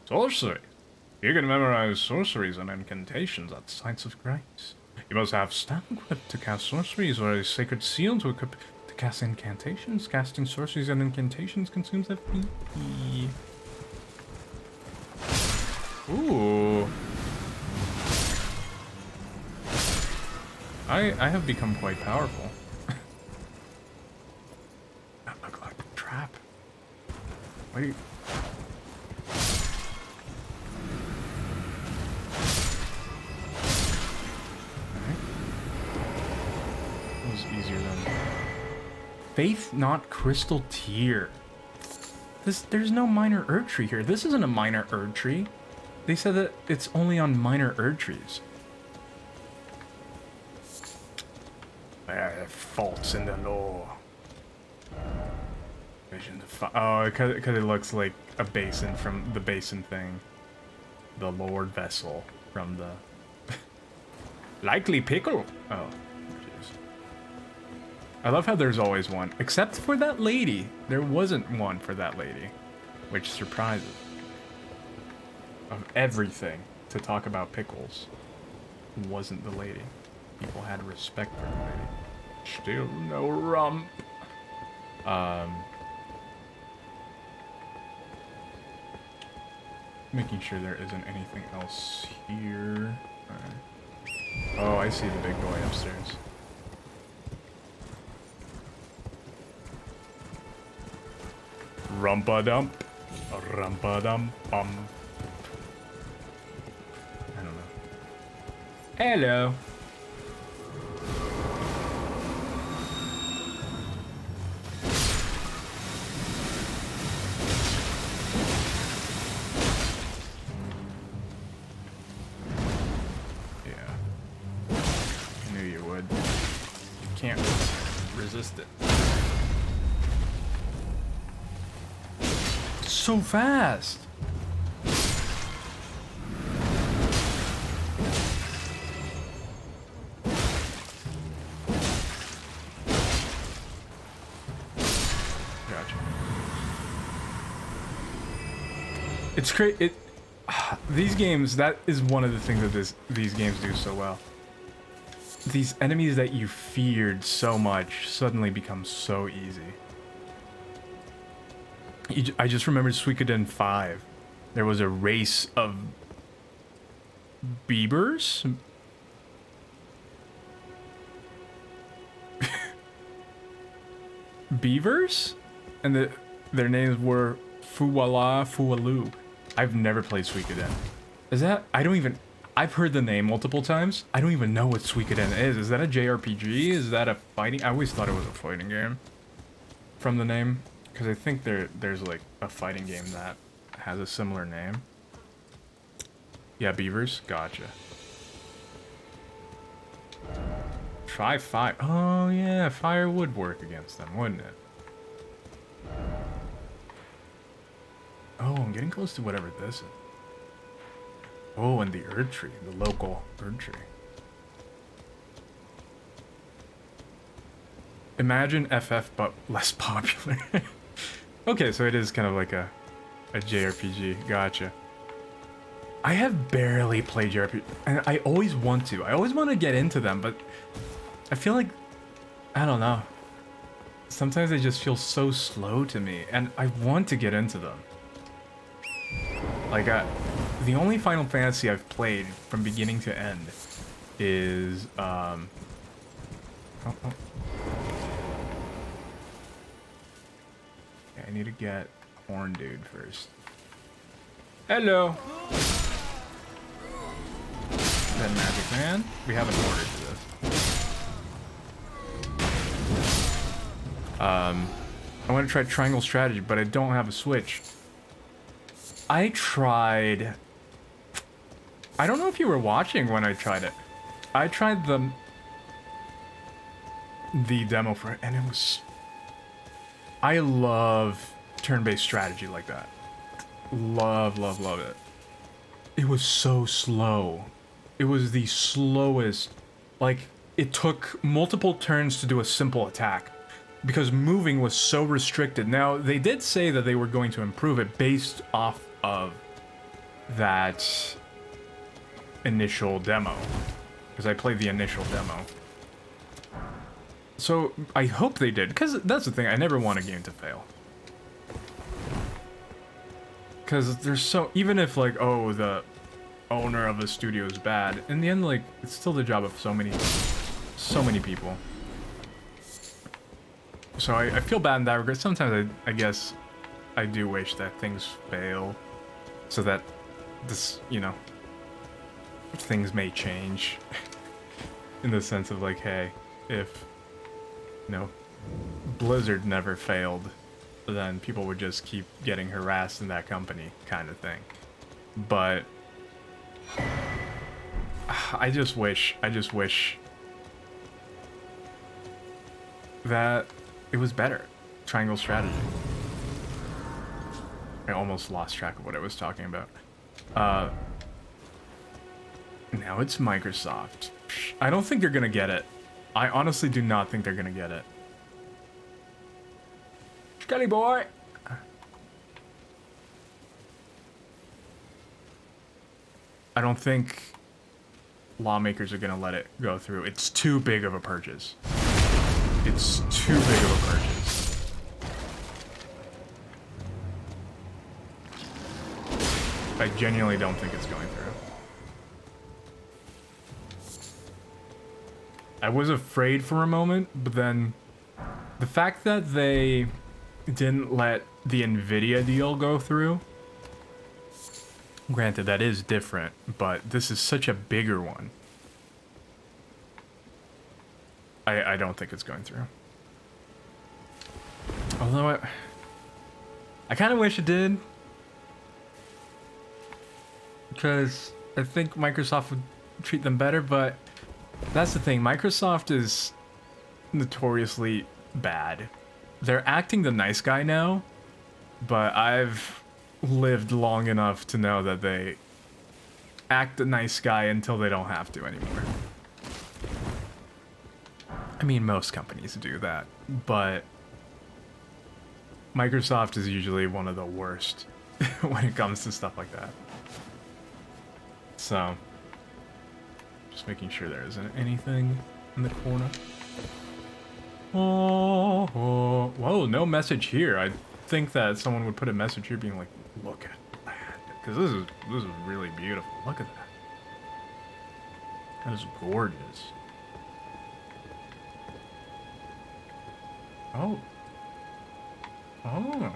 Sorcery. You can memorize sorceries and incantations at sites of grace. You must have stamp equipped to cast sorceries or a sacred seal to equip to cast incantations. Casting sorceries and incantations consumes FP. Ooh. I have become quite powerful. That looked like a trap. Why do you... Easier than Faith Not Crystal Tear. There's no minor Erdtree here. This isn't a minor Erdtree. They said that it's only on minor Erdtrees. There are faults in the law. Vision oh, because it looks like a basin from the basin thing. The Lord Vessel from the likely pickle. Oh. I love how there's always one, except for that lady. There wasn't one for that lady, which surprises. Of everything to talk about pickles, wasn't the lady. People had respect for the lady. Still no rump. Making sure there isn't anything else here. Oh, I see the big boy upstairs. Rumpa-dump. Rumpa-dum-bum. I don't know. Hello. Yeah. I knew you would. You can't resist it. So fast. Gotcha. It's great. These games, that is one of the things that these games do so well. These enemies that you feared so much suddenly become so easy. I just remembered Suikoden 5. There was a race of beavers? Beavers? And their names were Fuwala, Fuwalu. I've never played Suikoden. Is that... I've heard the name multiple times. I don't even know what Suikoden is. Is that a JRPG? Is that a fighting... I always thought it was a fighting game. From the name. Because I think there's like a fighting game that has a similar name. Yeah, beavers. Gotcha. Try fire. Oh yeah, fire would work against them, wouldn't it? Oh, I'm getting close to whatever this is. Oh, and the Erdtree, the local Erdtree. Imagine FF but less popular. Okay, so it is kind of like a JRPG. Gotcha. I have barely played JRPG, and I always want to. I always want to get into them, but I feel like, I don't know. Sometimes they just feel so slow to me, and I want to get into them. Like, the only Final Fantasy I've played from beginning to end is, oh. Yeah, I need to get Horn Dude first. Hello! That magic man? We have an order for this. I want to try triangle strategy, but I don't have a Switch. I tried... I don't know if you were watching when I tried it. I tried the demo for it, and it was... I love turn-based strategy like that. Love, love, love it. It was so slow. It was the slowest. Like, it took multiple turns to do a simple attack because moving was so restricted. Now, they did say that they were going to improve it based off of that initial demo, because I played the initial demo. So I hope they did, because that's the thing, I never want a game to fail. Because there's so, even if like, oh, the owner of a studio is bad, in the end, like, it's still the job of so many people. So I feel bad in that regard. Sometimes I guess I do wish that things fail, so that this, you know, things may change. In the sense of like, hey, if, you know, Blizzard never failed, then people would just keep getting harassed in that company, kind of thing. But I just wish that it was better. Triangle strategy. I almost lost track of what I was talking about. Now it's Microsoft. I don't think they're gonna get it. I honestly do not think they're gonna get it. Skelly boy! I don't think lawmakers are gonna let it go through. It's too big of a purchase. It's too big of a purchase. I genuinely don't think it's going through. I was afraid for a moment, but then the fact that they didn't let the Nvidia deal go through, granted that is different, but this is such a bigger one. I don't think it's going through. Although I kind of wish it did, because I think Microsoft would treat them better, but that's the thing. Microsoft is notoriously bad. They're acting the nice guy now, but I've lived long enough to know that they act the nice guy until they don't have to anymore. I mean, most companies do that, but Microsoft is usually one of the worst when it comes to stuff like that. So, just making sure there isn't anything in the corner. Oh, whoa, no message here. I think that someone would put a message here being like, look at that. Because this is really beautiful. Look at that. That is gorgeous. Oh. Oh.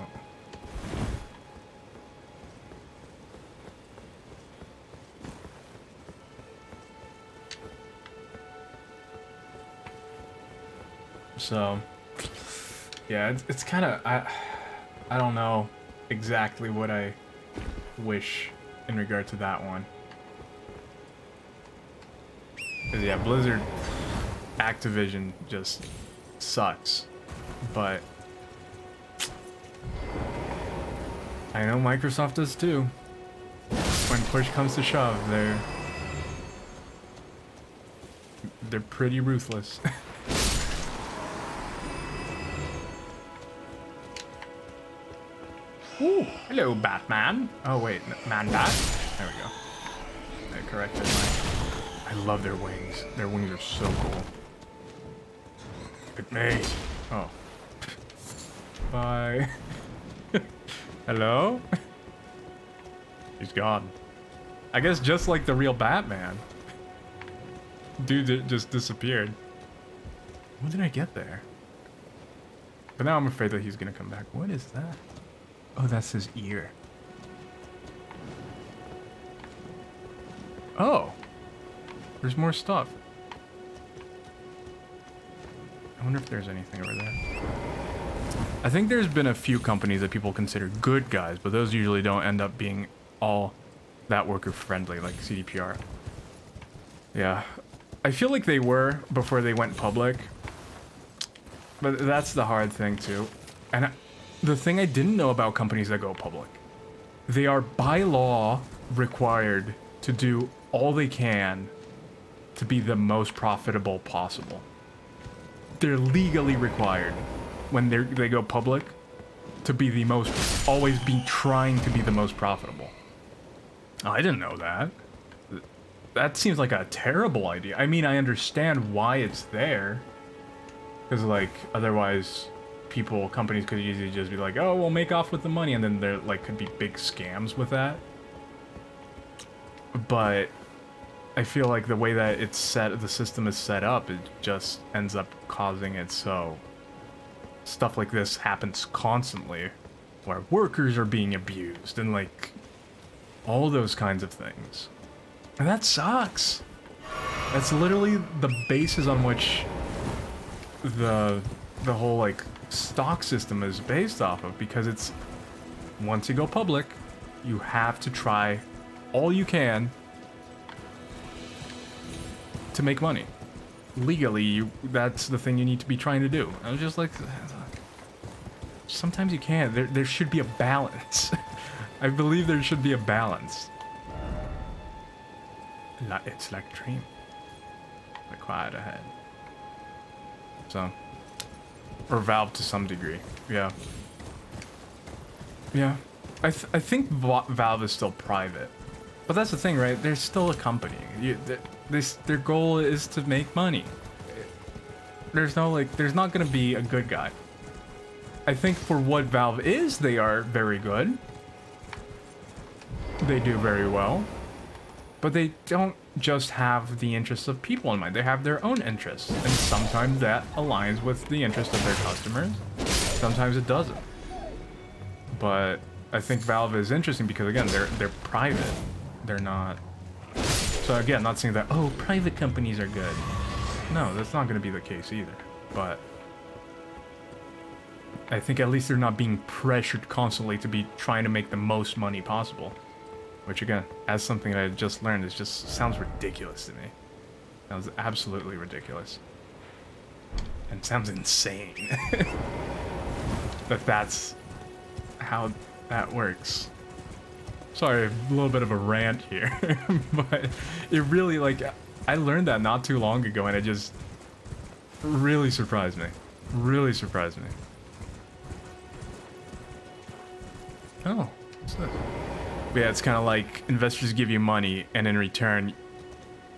So, yeah, it's kind of, I don't know exactly what I wish in regard to that one. 'Cause yeah, Blizzard, Activision just sucks. But I know Microsoft does too. When push comes to shove, they're pretty ruthless. Hello, Batman. Oh wait, Man-Bat. There we go. I corrected my. I love their wings. Their wings are so cool. Look at me. Oh. Bye. Hello? He's gone. I guess just like the real Batman. Dude just disappeared. When did I get there? But now I'm afraid that he's gonna come back. What is that? Oh, that's his ear. Oh. There's more stuff. I wonder if there's anything over there. I think there's been a few companies that people consider good guys, but those usually don't end up being all that worker friendly, like CDPR. Yeah. I feel like they were before they went public. But that's the hard thing too. And the thing I didn't know about companies that go public, they are by law required to do all they can to be the most profitable possible. They're legally required when they go public to be the most, always be trying to be the most profitable. Oh, I didn't know that. That seems like a terrible idea. I mean, I understand why it's there. Because, like, otherwise, companies could easily just be like, oh, we'll make off with the money, and then there, like, could be big scams with that. But I feel like the way that the system is set up, it just ends up causing it so stuff like this happens constantly, where workers are being abused, and, like, all those kinds of things. And that sucks. That's literally the basis on which the whole like stock system is based off of, because it's once you go public, you have to try all you can to make money. Legally, that's the thing you need to be trying to do. I was just like, sometimes you can't. There should be a balance. I believe there should be a balance. It's like a dream. But quiet ahead. So, or Valve to some degree, yeah. Yeah, I think Valve is still private, but that's the thing, right? They're still a company. Their goal is to make money. There's not gonna be a good guy. I think for what Valve is, they are very good. They do very well, but they don't just have the interests of people in mind. They have their own interests, and sometimes that aligns with the interest of their customers. Sometimes it doesn't. But I think Valve is interesting because, again, they're private. They're not. So again, not saying that, oh, private companies are good. No, that's not going to be the case either. But I think at least they're not being pressured constantly to be trying to make the most money possible. Which, again, as something that I just learned, it just sounds ridiculous to me. Sounds absolutely ridiculous. And sounds insane. That's how that works. Sorry, a little bit of a rant here. But it really, like, I learned that not too long ago, and it just really surprised me. Really surprised me. Oh, what's this? But yeah, it's kind of like investors give you money, and in return,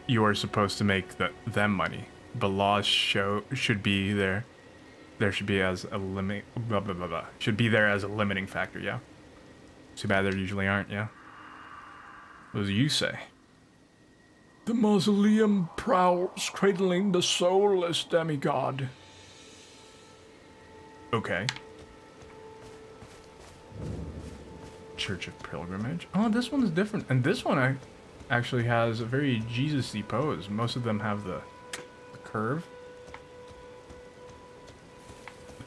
you are supposed to make them money. But laws should be there. There should be as a limit. Blah blah blah blah. Should be there as a limiting factor. Yeah. Too bad there usually aren't. Yeah. What do you say? The mausoleum prowls, cradling the soulless demigod. Okay. Church of Pilgrimage. Oh, this one is different. And this one actually has a very Jesus-y pose. Most of them have the curve.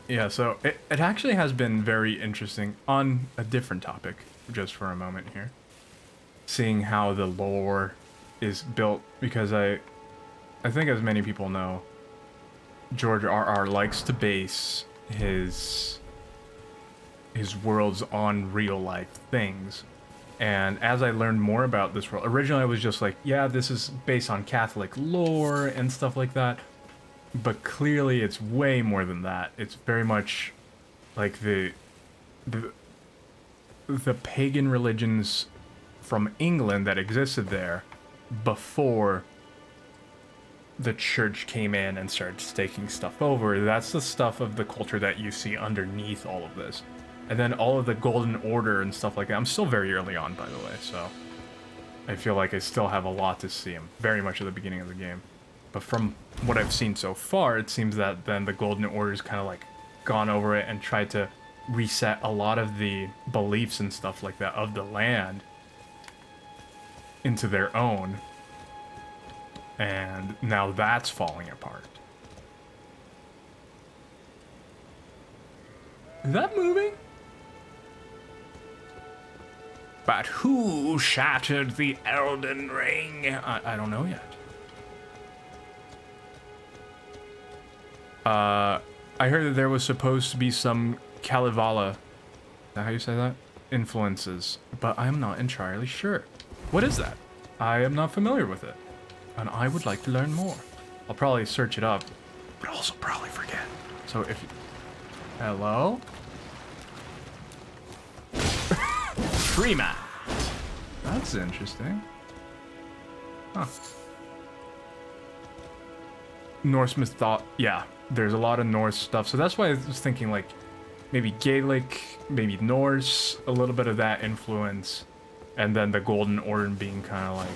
Yeah, so it actually has been very interesting on a different topic, just for a moment here. Seeing how the lore is built, because I think, as many people know, George R.R. likes to base his worlds on real life things. And as I learned more about this world, originally I was just like, yeah, this is based on Catholic lore and stuff like that. But clearly it's way more than that. It's very much like the pagan religions from England that existed there before the church came in and started taking stuff over. That's the stuff of the culture that you see underneath all of this. And then all of the Golden Order and stuff like that. I'm still very early on, by the way, so I feel like I still have a lot to see. I'm very much at the beginning of the game. But from what I've seen so far, it seems that then the Golden Order's kind of like gone over it and tried to reset a lot of the beliefs and stuff like that of the land into their own. And now that's falling apart. Is that moving? But who shattered the Elden Ring? I don't know yet. I heard that there was supposed to be some Kalevala, is that how you say that? Influences, but I'm not entirely sure. What is that? I am not familiar with it, and I would like to learn more. I'll probably search it up, but also probably forget. So if... Hello? Freeman! That's interesting. Huh. Norse mythology. Yeah, there's a lot of Norse stuff. So that's why I was thinking, like, maybe Gaelic, maybe Norse, a little bit of that influence. And then the Golden Order being kind of like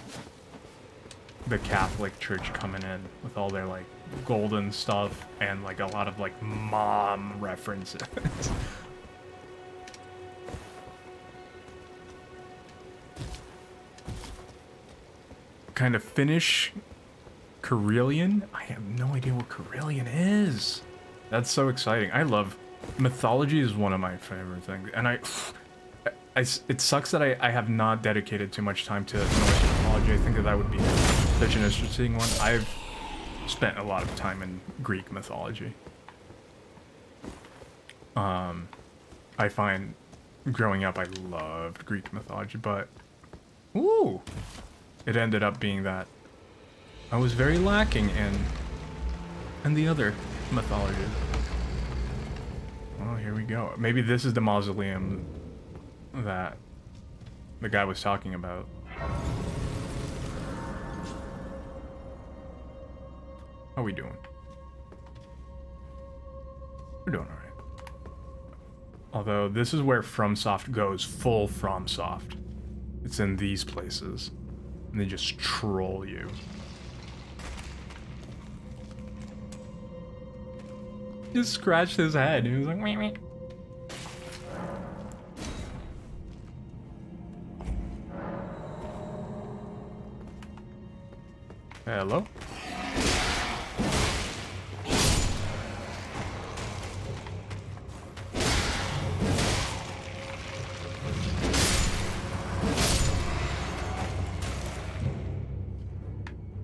the Catholic Church coming in with all their, like, golden stuff and, like, a lot of, like, mom references. Kind of Finnish Karelian? I have no idea what Karelian is. That's so exciting. I love mythology is one of my favorite things, and it sucks that I have not dedicated too much time to Norse mythology. I think that would be such an interesting one. I've spent a lot of time in Greek mythology. I find growing up I loved Greek mythology, but ooh, it ended up being that I was very lacking in the other mythologies. Oh, here we go. Maybe this is the mausoleum that the guy was talking about. How are we doing? We're doing alright. Although this is where FromSoft goes full FromSoft. It's in these places. And they just troll you. Just scratched his head. He was like, wee wee. Hello?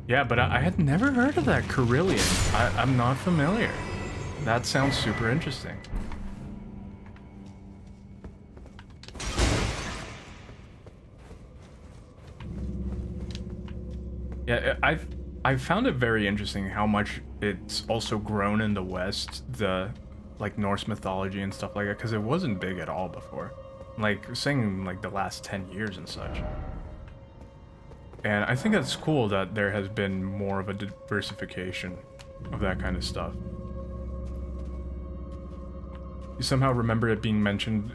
Yeah, but I had never heard of that Karelian. I'm not familiar. That sounds super interesting. Yeah, I've found it very interesting how much it's also grown in the West, the like Norse mythology and stuff like that, because it wasn't big at all before. Like saying like the last 10 years and such. And I think that's cool that there has been more of a diversification of that kind of stuff. You somehow remember it being mentioned,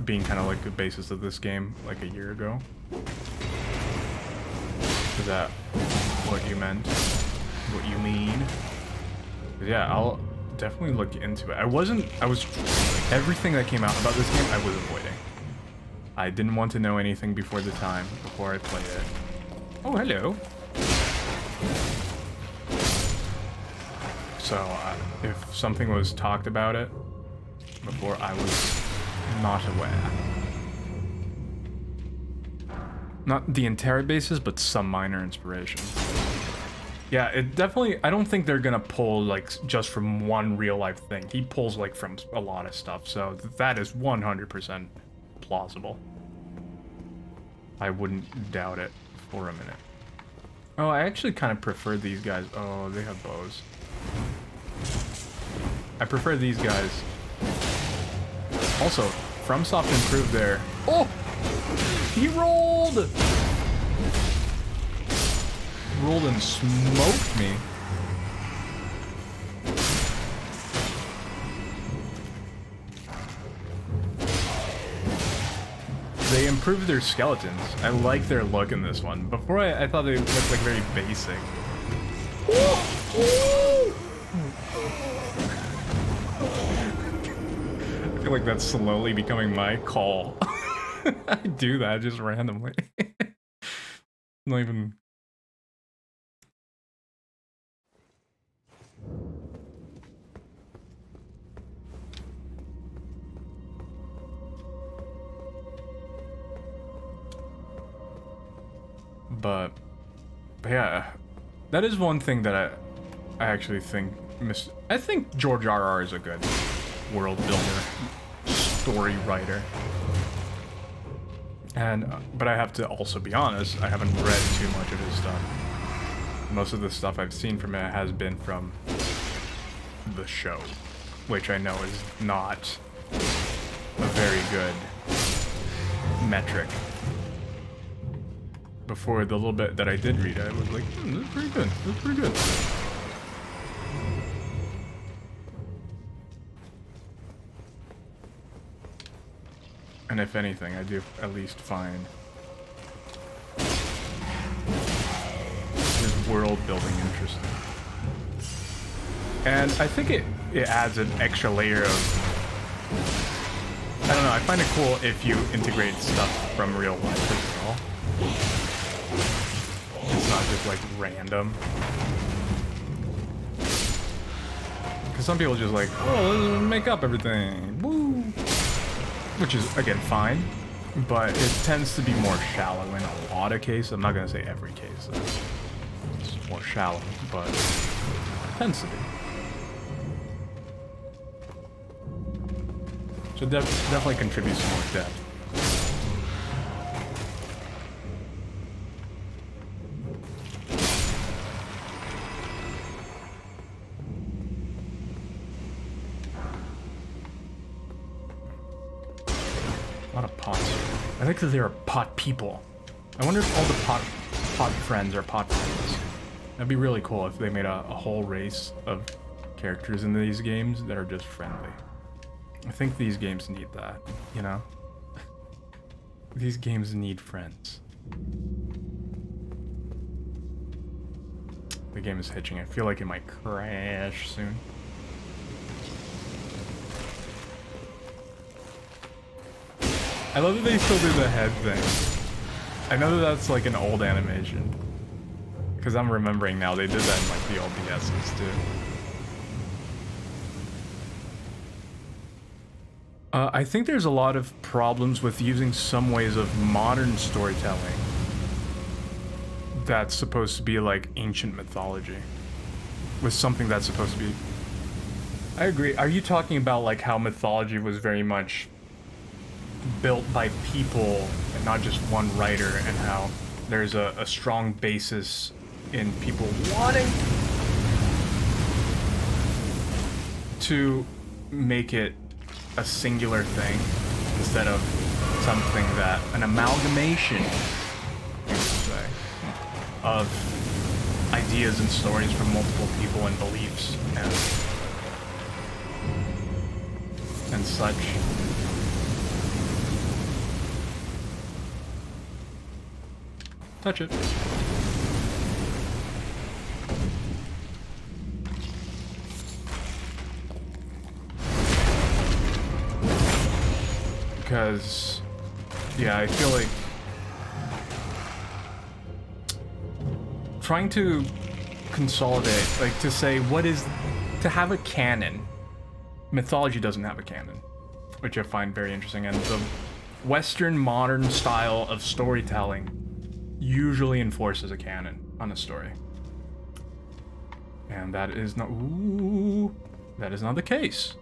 being kind of like the basis of this game like a year ago? Is that what you meant? What you mean? Yeah, I'll definitely look into it. Everything that came out about this game, I was avoiding. I didn't want to know anything before the time, before I played it. Oh, hello. So, if something was talked about it before, I was not aware. Not the entire basis, but some minor inspiration. Yeah, it definitely, I don't think they're gonna pull, like, just from one real-life thing. He pulls, like, from a lot of stuff, so that is 100% plausible. I wouldn't doubt it for a minute. Oh, I actually kind of prefer these guys. Oh, they have bows. I prefer these guys. Also, FromSoft improved their... Oh! He rolled! Rolled and smoked me. They improved their skeletons. I like their look in this one. Before I thought they looked like very basic. I feel like that's slowly becoming my call. I do that just randomly. Not even... But yeah, that is one thing that I actually think I think George R.R. is a good world builder, story writer. And but I have to also be honest, I haven't read too much of his stuff. Most of the stuff I've seen from it has been from the show, which I know is not a very good metric. Before the little bit that I did read, I was like, that's pretty good. That's pretty good. And if anything, I do at least find his world building interesting. And I think it adds an extra layer of... I don't know, I find it cool if you integrate stuff from real life as well. It's not just like random. Because some people just like, oh, let's make up everything. Woo! Which is, again, fine. But it tends to be more shallow in a lot of cases. I'm not going to say every case. It's more shallow, but it tends to be. So definitely contributes to more depth. A lot of pots. I think that there are pot people. I wonder if all the pot friends are pot friends. That'd be really cool if they made a whole race of characters in these games that are just friendly. I think these games need that, you know? These games need friends. The game is hitching. I feel like it might crash soon. I love that they still do the head thing. I know that that's like an old animation. Because I'm remembering now, they did that in like the old DS's too. I think there's a lot of problems with using some ways of modern storytelling that's supposed to be like ancient mythology. With something that's supposed to be... I agree. Are you talking about like how mythology was very much built by people and not just one writer, and how there's a strong basis in people wanting to make it a singular thing instead of something that an amalgamation, you could say, of ideas and stories from multiple people and beliefs and such. Touch it. Because, yeah, I feel like trying to consolidate, like to say what is, to have a canon. Mythology doesn't have a canon, which I find very interesting, and the Western modern style of storytelling usually enforces a canon on a story. And that is not the case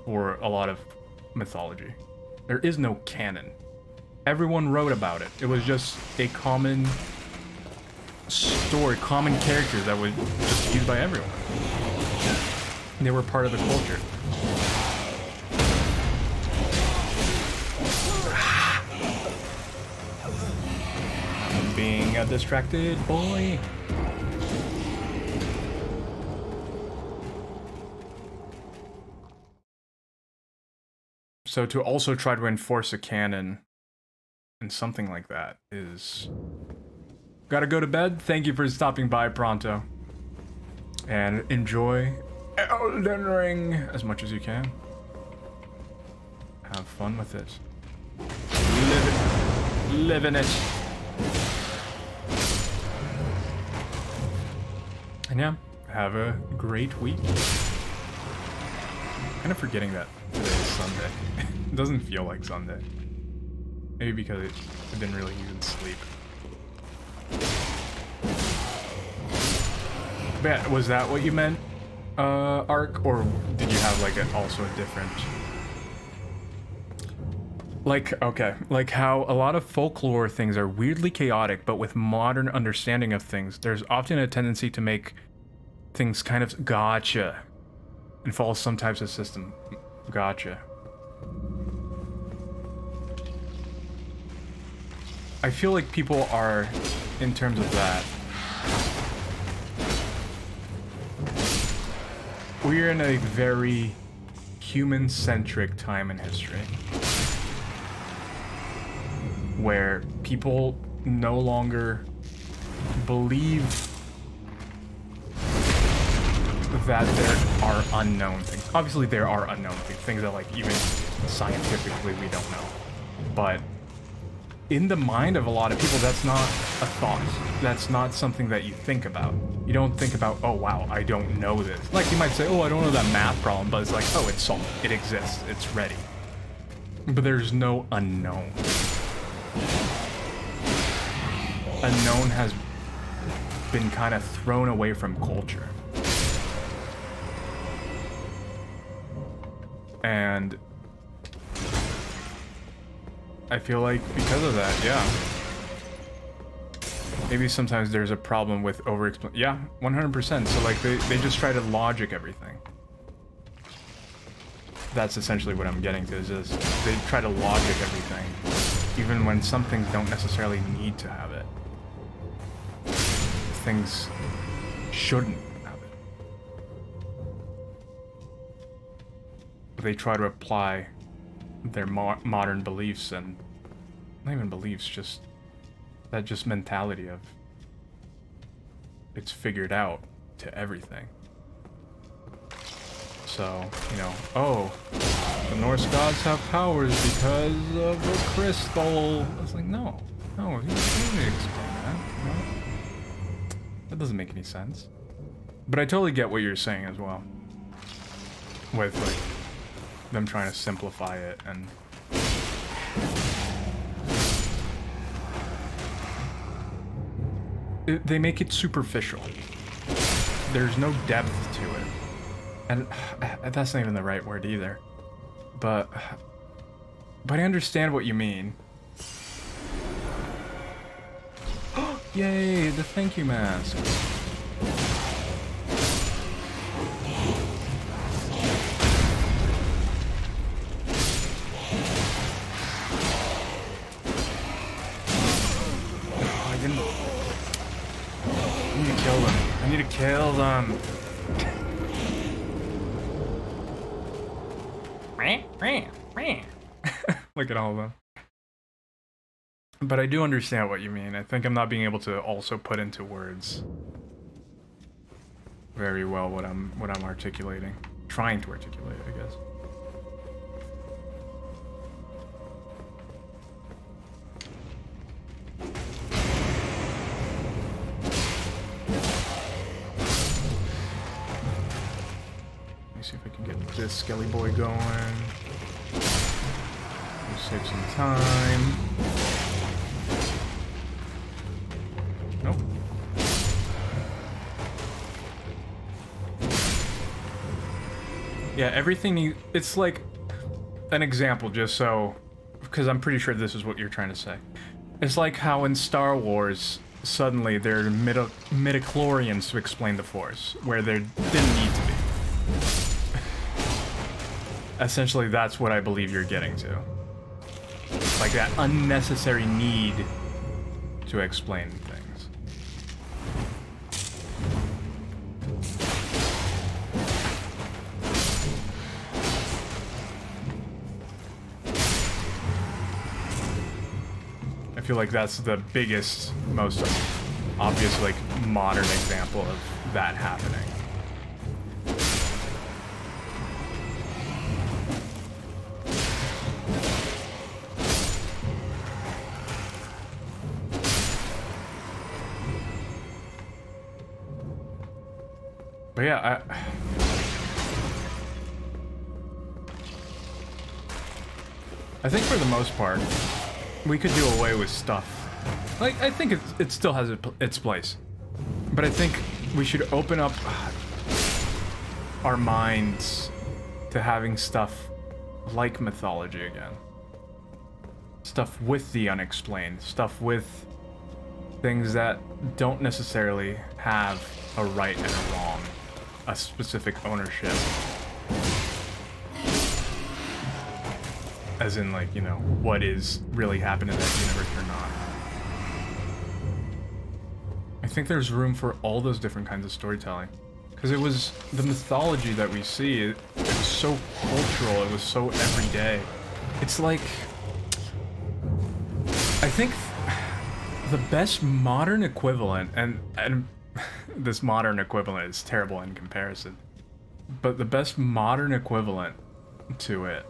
for a lot of mythology. There is no canon. Everyone wrote about it. It was just a common story, common characters that was just used by everyone. They were part of the culture. being a distracted boy. So to also try to enforce a canon and something like that is... Gotta go to bed. Thank you for stopping by, Pronto. And enjoy Elden Ring as much as you can. Have fun with it. Live in it. And yeah, have a great week. Kind of forgetting that today is Sunday. It doesn't feel like Sunday. Maybe because I didn't really even sleep. But was that what you meant, Ark? Or did you have like also a different... Like, okay, like how a lot of folklore things are weirdly chaotic, but with modern understanding of things, there's often a tendency to make things kind of gotcha and follow some types of system. Gotcha. I feel like people are, in terms of that, we're in a very human-centric time in history where people no longer believe that there are unknown things. Obviously there are unknown things that like even scientifically we don't know. But in the mind of a lot of people, that's not a thought. That's not something that you think about. You don't think about, oh wow, I don't know this. Like you might say, oh, I don't know that math problem, but it's like, oh, it's solved. It exists. It's ready. But there's no unknown. Unknown has been kind of thrown away from culture. And I feel like because of that, yeah. Maybe sometimes there's a problem with over-explain. Yeah, 100%. So like they just try to logic everything. That's essentially what I'm getting to, is just they try to logic everything, even when some things don't necessarily need to have it. Things shouldn't have it. But they try to apply their modern beliefs, and not even beliefs, just that just mentality of it's figured out to everything. So, you know, oh, the Norse gods have powers because of a crystal. I was like, no, you can't really explain that. No. That doesn't make any sense. But I totally get what you're saying as well. With, like, them trying to simplify it and... They make it superficial. There's no depth to it. And that's not even the right word either. But I understand what you mean. Yay, the thank you mask. Oh, I didn't... I need to kill them. I need to kill them. Look at all of them. But I do understand what you mean. I think I'm not being able to also put into words very well what I'm articulating. Trying to articulate, I guess. Let me see if I can get this Skelly boy going. Save some time. Nope. Yeah, everything it's like an example, just so, because I'm pretty sure this is what you're trying to say. It's like how in Star Wars, suddenly there are midichlorians to explain the Force, where there didn't need to be. Essentially, that's what I believe you're getting to. Like that unnecessary need to explain things. I feel like that's the biggest, most obvious, like, modern example of that happening. But yeah, I think for the most part, we could do away with stuff. Like, I think it still has its place. But I think we should open up our minds to having stuff like mythology again. Stuff with the unexplained. Stuff with things that don't necessarily have a right and a wrong. A specific ownership. As in, like, you know, what is really happening in that universe or not. I think there's room for all those different kinds of storytelling. Because it was the mythology that we see, it was so cultural, it was so everyday. It's like, I think the best modern equivalent, and this modern equivalent is terrible in comparison, but the best modern equivalent to it.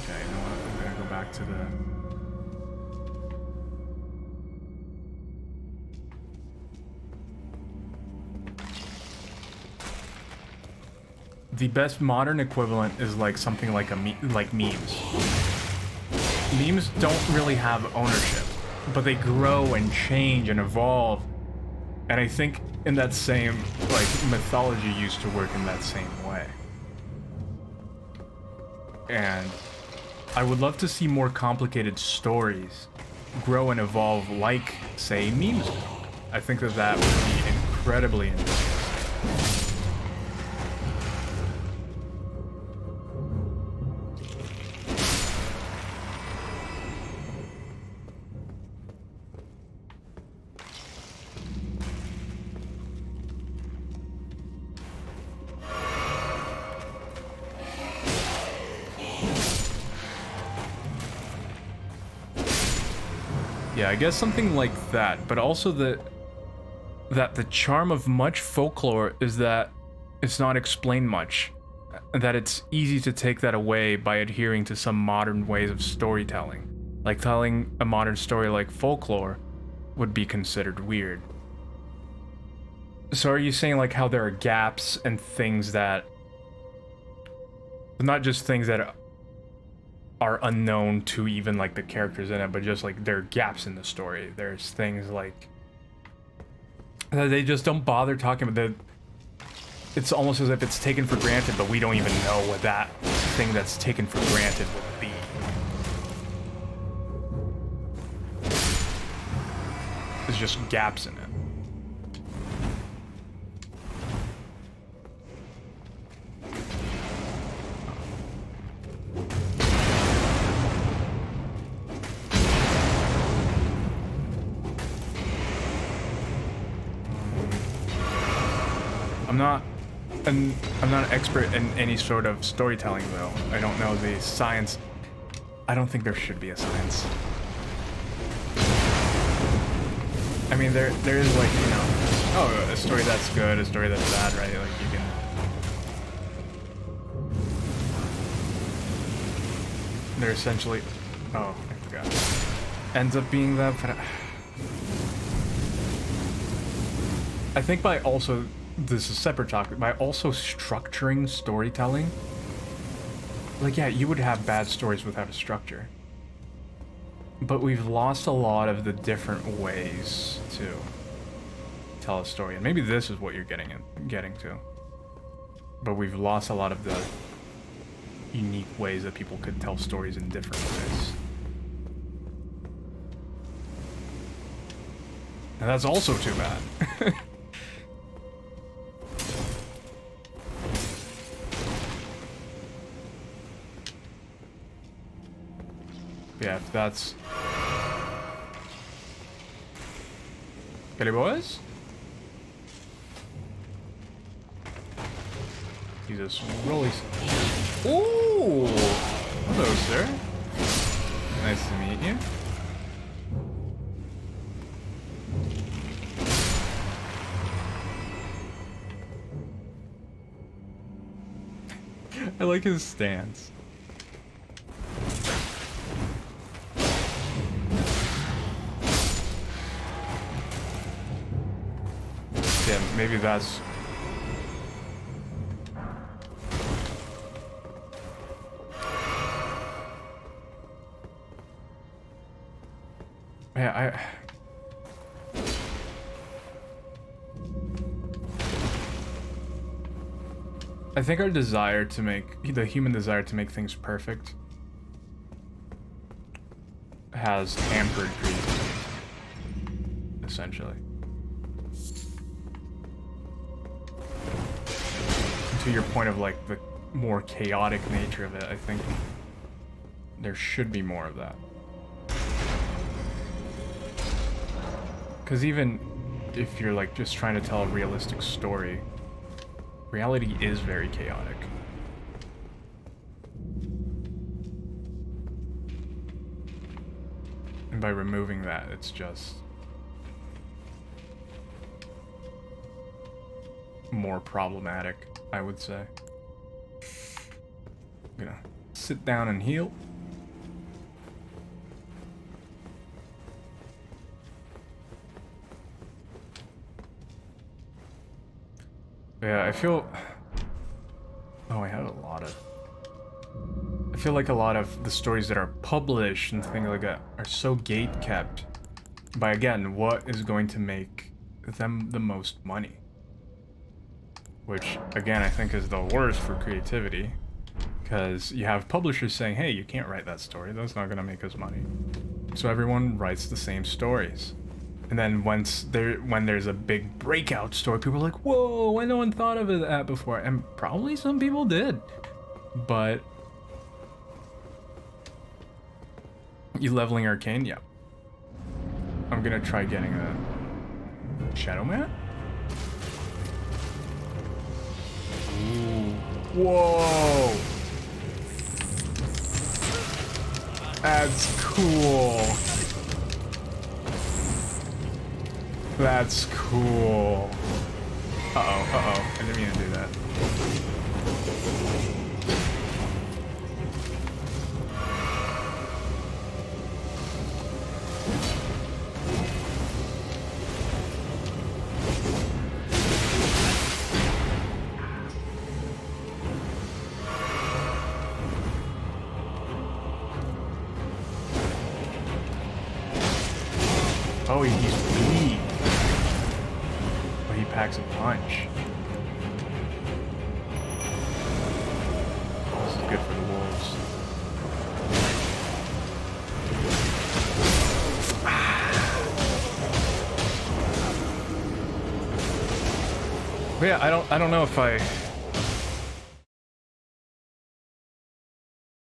Okay, you know what? I'm gonna go back to the best modern equivalent is like something like like memes. Memes don't really have ownership, but they grow and change and evolve. And I think in that same, like, mythology used to work in that same way. And I would love to see more complicated stories grow and evolve like, say, memes do. I think that that would be incredibly interesting. Yeah, I guess something like that, but also that the charm of much folklore is that it's not explained much, that it's easy to take that away by adhering to some modern ways of storytelling. Like telling a modern story like folklore would be considered weird. So are you saying like how there are gaps and things that, not just things that are unknown to even like the characters in it, but just like there are gaps in the story. There's things like that they just don't bother talking about. It's almost as if it's taken for granted, but we don't even know what that thing that's taken for granted would be. There's just gaps in it. I'm not an expert in any sort of storytelling, though. I don't know the science. I don't think there should be a science. I mean, there is like, you know, oh, a story that's good, a story that's bad, right? Like you can. They're essentially. Oh, I forgot. Ends up being that, but I think by also. This is a separate topic. By also structuring storytelling, like, yeah, you would have bad stories without a structure, but we've lost a lot of the different ways to tell a story, and maybe this is what you're getting to. But we've lost a lot of the unique ways that people could tell stories in different ways, and that's also too bad. Yeah, if that's Billy boys? Jesus, really. Ooh! Hello, sir. Nice to meet you. I like his stance. Yeah, maybe that's... Yeah, I think our desire to make, the human desire to make things perfect has hampered creativity, essentially. To your point of like the more chaotic nature of it, I think there should be more of that. Because even if you're like just trying to tell a realistic story, reality is very chaotic. And by removing that, it's just more problematic, I would say. I'm gonna sit down and heal. Yeah, I feel... Oh, I have a lot of... I feel like a lot of the stories that are published and things like that are so gate-kept by, again, what is going to make them the most money. Which, again, I think is the worst for creativity. Because you have publishers saying, hey, you can't write that story, that's not going to make us money. So everyone writes the same stories. And then when there's a big breakout story, people are like, whoa, why no one thought of that before? And probably some people did. But... You leveling Arcane? Yep. I'm gonna try getting a Shadow Mat? Ooh. Whoa! That's cool. That's cool. Uh-oh. I didn't mean to do that. Oh, he's weak. But he packs a punch. This is good for the wolves. But yeah, I don't know if I...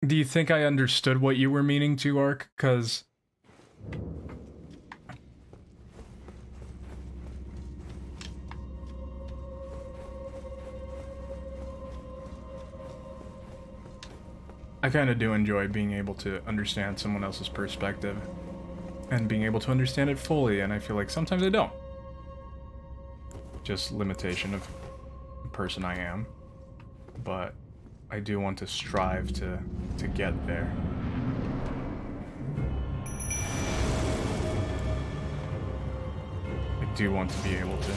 Do you think I understood what you were meaning to, Ark? Because... I kind of do enjoy being able to understand someone else's perspective and being able to understand it fully, and I feel like sometimes I don't. Just limitation of the person I am, but I do want to strive to get there. I do want to be able to.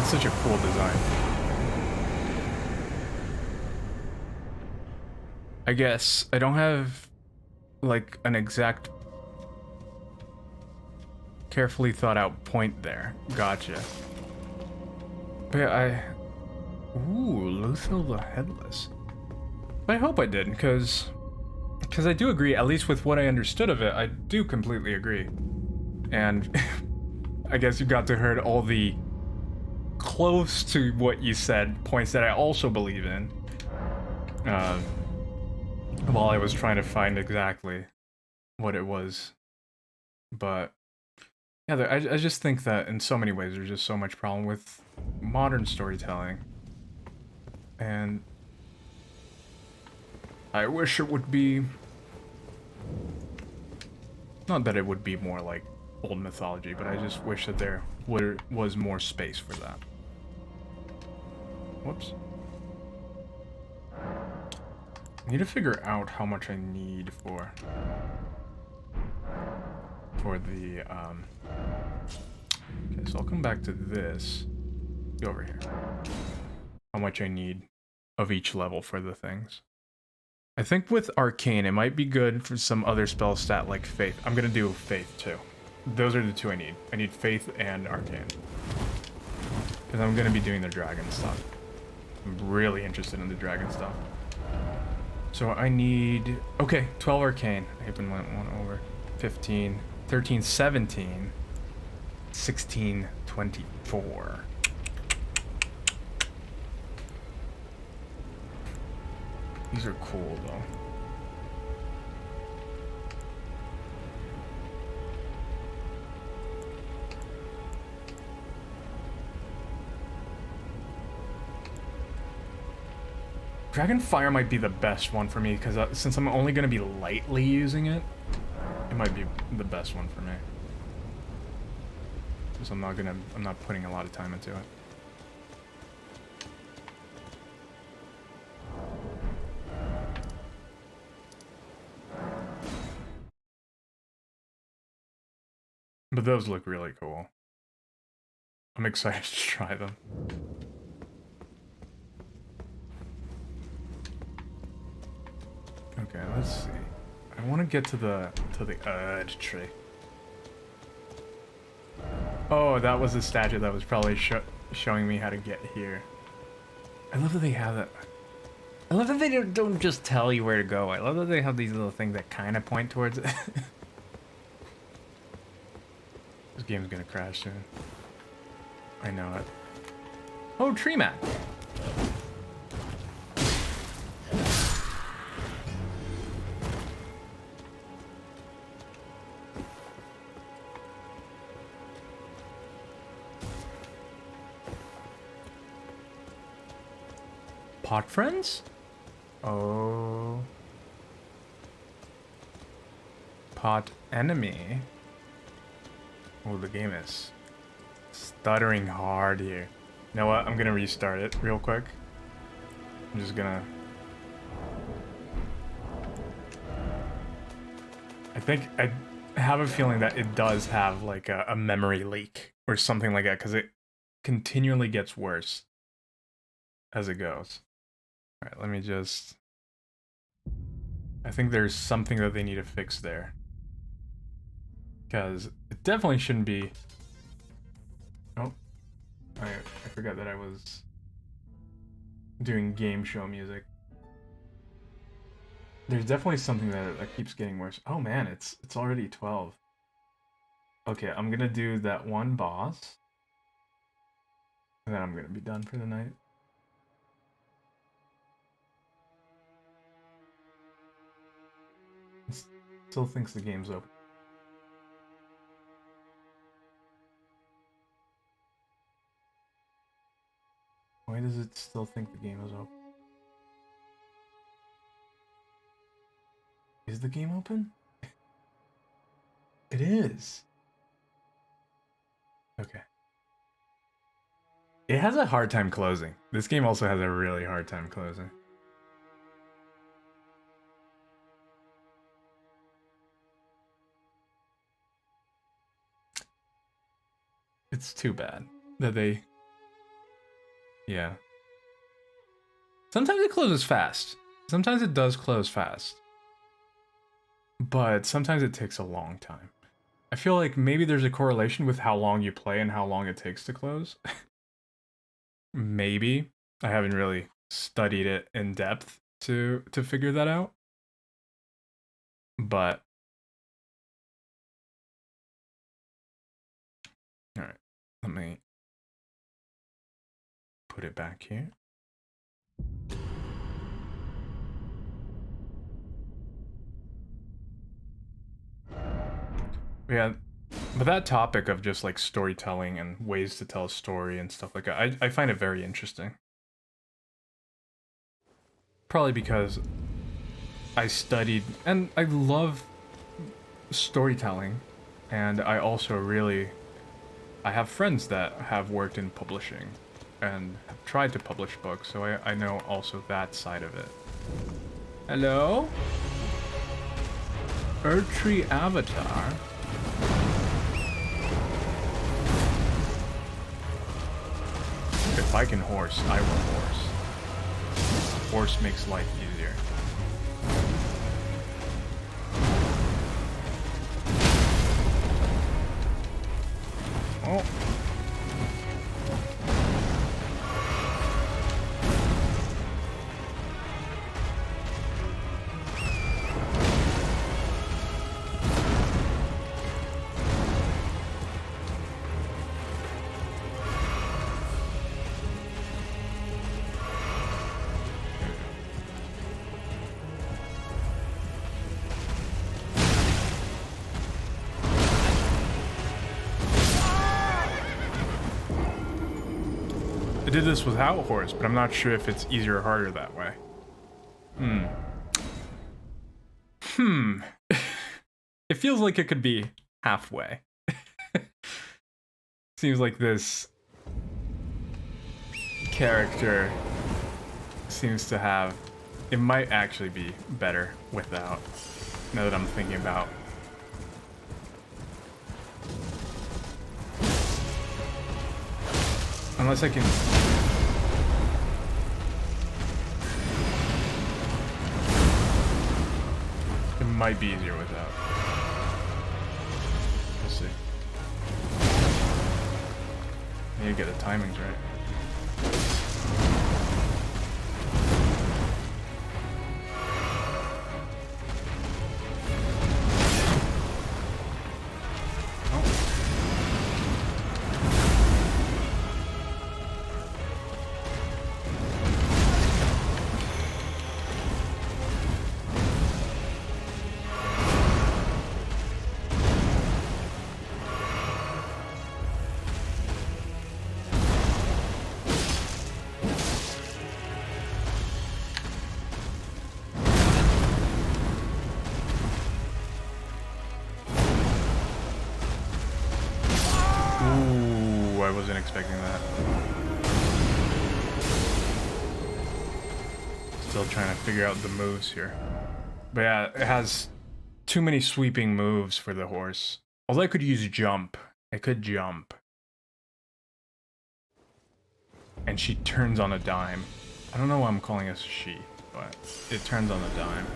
Such a cool design. I guess I don't have like an exact, carefully thought out point there. Gotcha. But yeah, ooh, Luther the Headless. But I hope I did, because I do agree, at least with what I understood of it, I do completely agree. And I guess you got to hear all the close to what you said points that I also believe in. While I was trying to find exactly what it was. But yeah, I just think that in so many ways there's just so much problem with modern storytelling. And I wish it would be... Not that it would be more like old mythology, but I just wish that there was more space for that. Whoops. I need to figure out how much I need for the, Okay, so I'll come back to this. Go over here. How much I need of each level for the things. I think with Arcane, it might be good for some other spell stat like Faith. I'm gonna do Faith too. Those are the two I need. I need Faith and Arcane. Because I'm gonna be doing the dragon stuff. I'm really interested in the dragon stuff. So I need... Okay, 12 Arcane. I even went one over. 15, 13, 17, 16, 24. These are cool, though. Dragonfire might be the best one for me, because since I'm only going to be lightly using it, it might be the best one for me. Because I'm not putting a lot of time into it. But those look really cool. I'm excited to try them. Okay, let's see. I want to get to the Erd tree. Oh, that was the statue that was probably showing me how to get here. I love that they have that. I love that they don't just tell you where to go. I love that they have these little things that kind of point towards it. This game's gonna crash soon. I know it. Oh, tree man. Pot friends? Oh. Pot enemy. Oh, the game is stuttering hard here. You know what? I'm gonna restart it real quick. I'm just gonna... I think I have a feeling that it does have like a memory leak or something like that, because it continually gets worse as it goes. Alright, let me just... I think there's something that they need to fix there. Because it definitely shouldn't be... Oh. I forgot that I was doing game show music. There's definitely something that keeps getting worse. Oh man, it's already 12. Okay, I'm gonna do that one boss. And then I'm gonna be done for the night. Still thinks the game's open. Why does it still think the game is open? Is the game open? It is. Okay. It has a hard time closing. This game also has a really hard time closing. It's too bad that they... Yeah. Sometimes it closes fast. Sometimes it does close fast. but sometimes it takes a long time. I feel like maybe there's a correlation with how long you play and how long it takes to close. Maybe. I haven't really studied it in depth to figure that out. But all right, let me put it back here. Yeah, but that topic of just like storytelling and ways to tell a story and stuff like that, I find it very interesting. Probably because I studied and I love storytelling, and I also I have friends that have worked in publishing and have tried to publish books, so I know also that side of it. Hello? Erdtree Avatar? If I can horse, I will horse. Horse makes life easier. Oh. I did this without horse, but I'm not sure if it's easier or harder that way. It feels like it could be halfway. Seems like this character seems to have... It might actually be better without, now that I'm thinking about. Unless I can... It might be easier without. We'll see. I need to get the timings right. I wasn't expecting that. Still trying to figure out the moves here. But yeah, it has too many sweeping moves for the horse. Although I could use jump. I could jump. And she turns on a dime. I don't know why I'm calling it she, but it turns on a dime.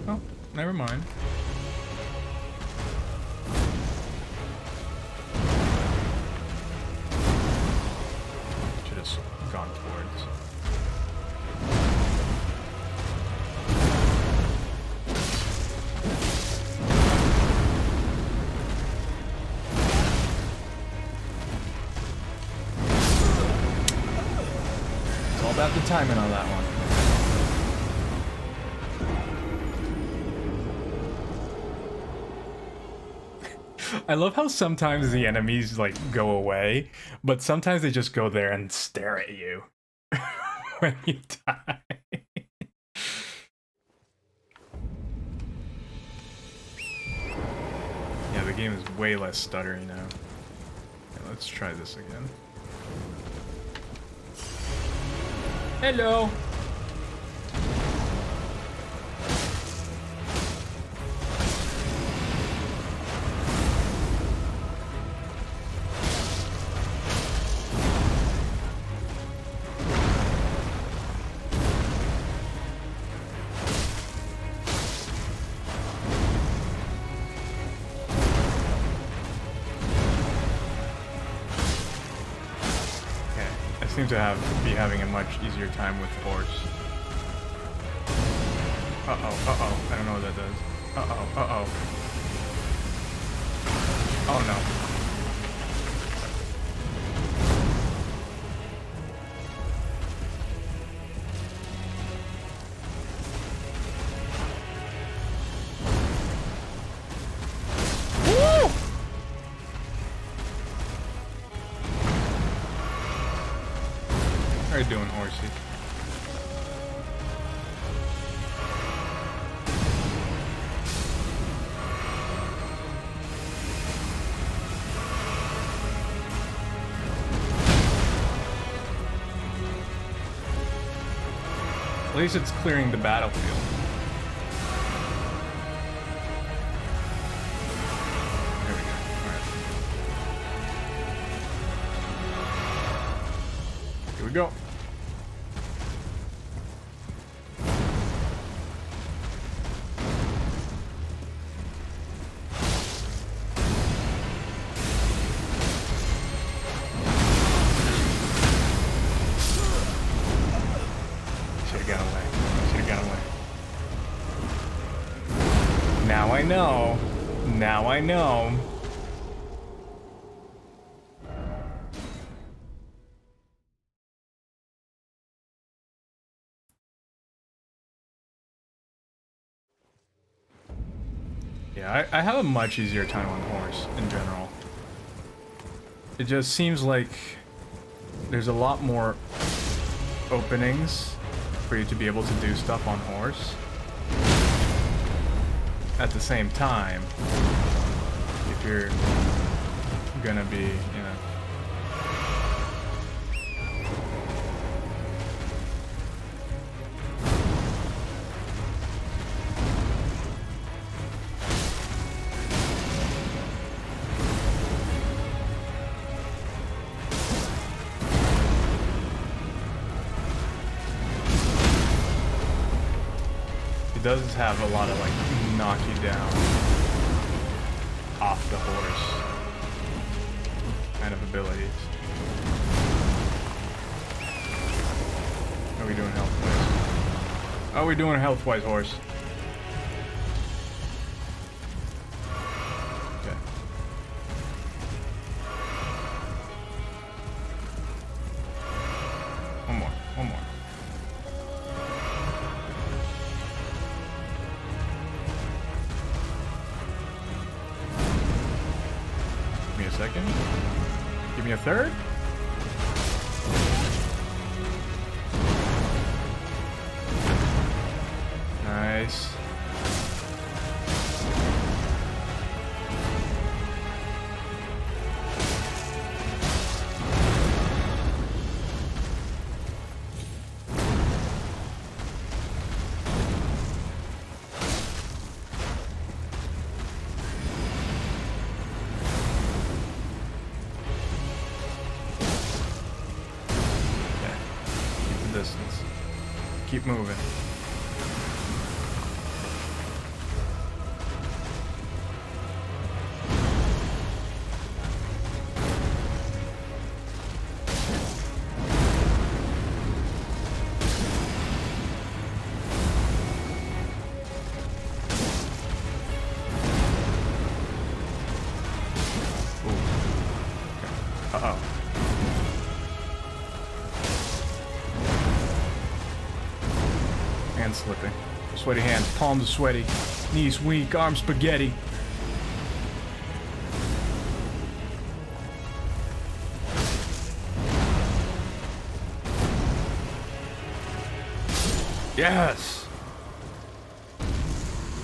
Oh, never mind. Should have gone towards. It's all about the timing on that one. I love how sometimes the enemies like go away, but sometimes they just go there and stare at you when you die. Yeah, the game is way less stuttery now. Okay, let's try this again. Hello. seem to be having a much easier time with horse. Uh-oh. I don't know what that does. Uh-oh. Oh no. How you doing, horsey? At least it's clearing the battlefield. There we go. Alright. Here we go. Now I know. Yeah, I have a much easier time on horse in general. It just seems like there's a lot more openings for you to be able to do stuff on horse. At the same time, if you're gonna be, you know, it does have a lot of like knock you down off the horse kind of abilities. How are we doing health-wise? How are we doing health-wise, horse? Okay. One more. Second. Give me a third. Nice. Distance. Keep moving. Ooh. Okay. Uh-oh. Hands slipping. Sweaty hands, palms are sweaty, knees weak, arms spaghetti. Yes!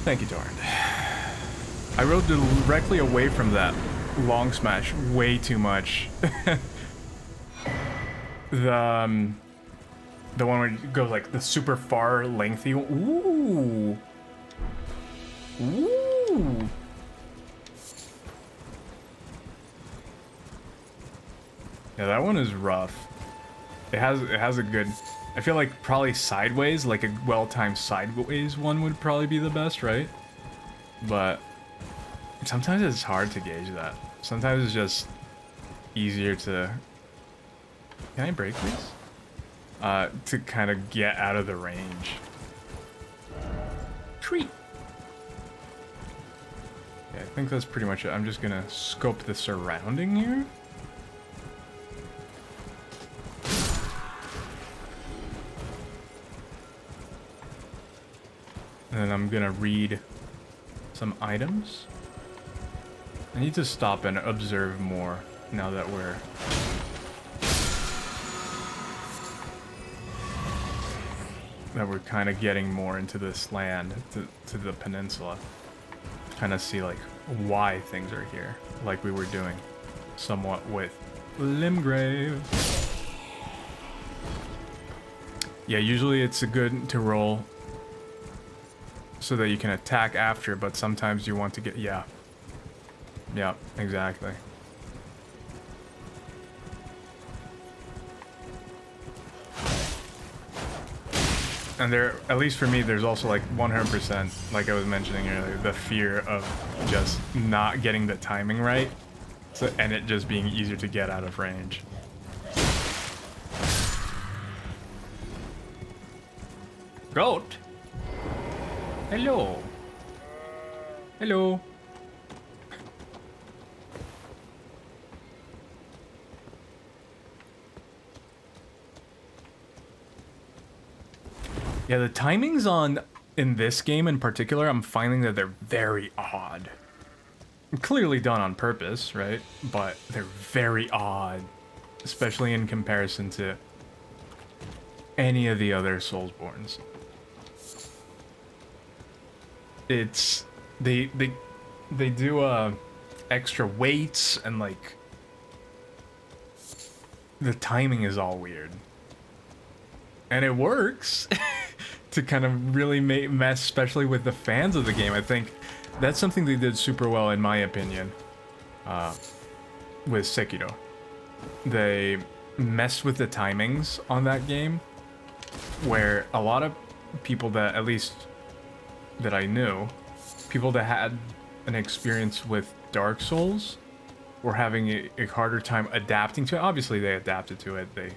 Thank you, Torrent. I rode directly away from that long smash way too much. The one where you go like the super far lengthy. Ooh. Ooh. Yeah, that one is rough. It has a good, I feel like probably sideways, like a well-timed sideways one would probably be the best, right? But sometimes it's hard to gauge that. Sometimes it's just easier to Can I break these? To kind of get out of the range. Treat. Yeah, I think that's pretty much it. I'm just gonna scope the surrounding here. And then I'm gonna read some items. I need to stop and observe more now that we're kind of getting more into this land, to the peninsula. Kind of see like why things are here, like we were doing somewhat with Limgrave. Yeah, usually it's good to roll so that you can attack after, but sometimes you want to get, yeah, exactly. And there, at least for me, there's also like 100%, like I was mentioning earlier, the fear of just not getting the timing right, so, and it just being easier to get out of range. Goat? Hello. Hello. Yeah, the timings in this game in particular, I'm finding that they're very odd. Clearly done on purpose, right? But they're very odd, especially in comparison to any of the other Soulsborns. It's they do extra weights, and like the timing is all weird. And it works to kind of really mess, especially with the fans of the game. I think that's something they did super well, in my opinion, with Sekiro. They messed with the timings on that game, where a lot of people that, at least that I knew, people that had an experience with Dark Souls were having a harder time adapting to it. Obviously, they adapted to it. They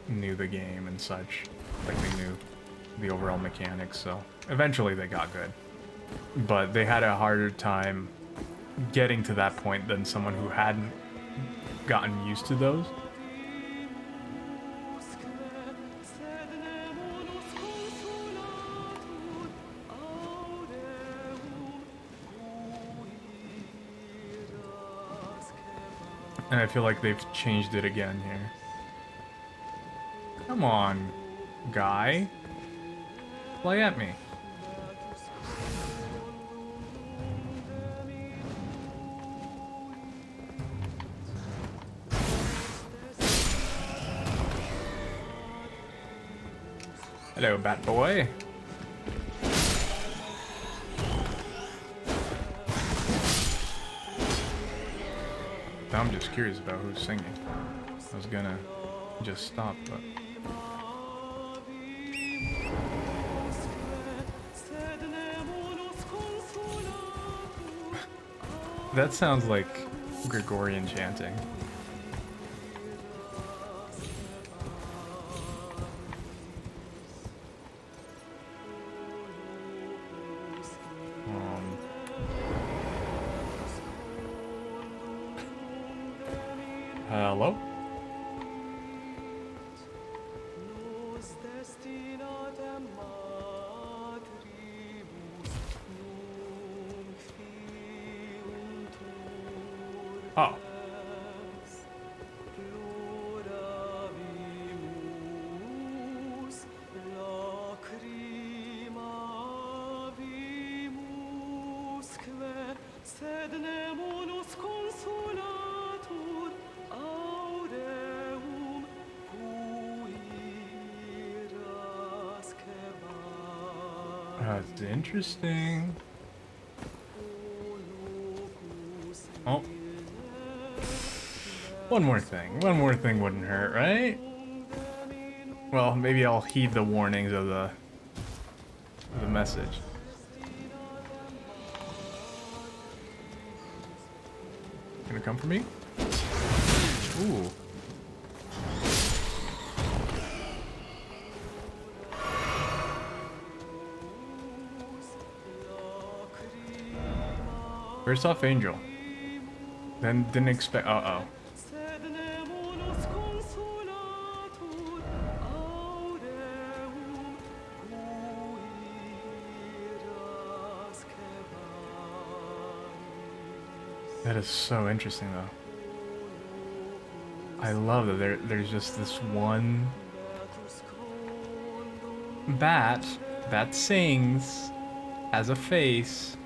knew the game and such, like they knew the overall mechanics, so eventually they got good. But they had a harder time getting to that point than someone who hadn't gotten used to those. And I feel like they've changed it again here. Come on, guy. Play at me. Hello, bat boy. Now I'm just curious about who's singing. I was gonna just stop, but... That sounds like Gregorian chanting. Hello? Oh. That's interesting. Oh. One more thing. One more thing wouldn't hurt, right? Well, maybe I'll heed the warnings of the message. Gonna come for me? Ooh. First off, Angel. Then didn't expect. Uh-oh. That is so interesting, though. I love that there's just this one bat that sings, has a face.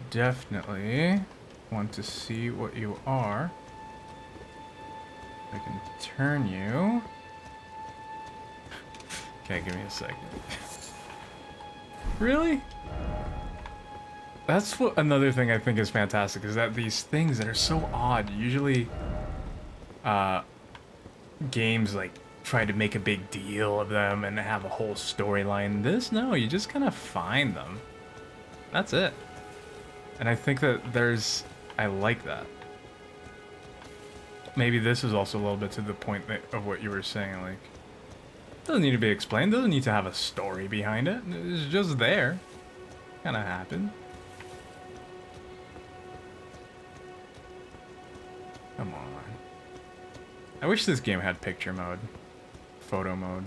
Definitely want to see what you are. I can turn you. Okay, give me a second. Really? That's what another thing I think is fantastic is that these things that are so odd, usually games like try to make a big deal of them and have a whole storyline. This, no, you just kind of find them. That's it. And I think that I like that. Maybe this is also a little bit to the point of what you were saying, like, it doesn't need to be explained, doesn't need to have a story behind it. It's just there. Kinda happened. Come on. I wish this game had picture mode. Photo mode.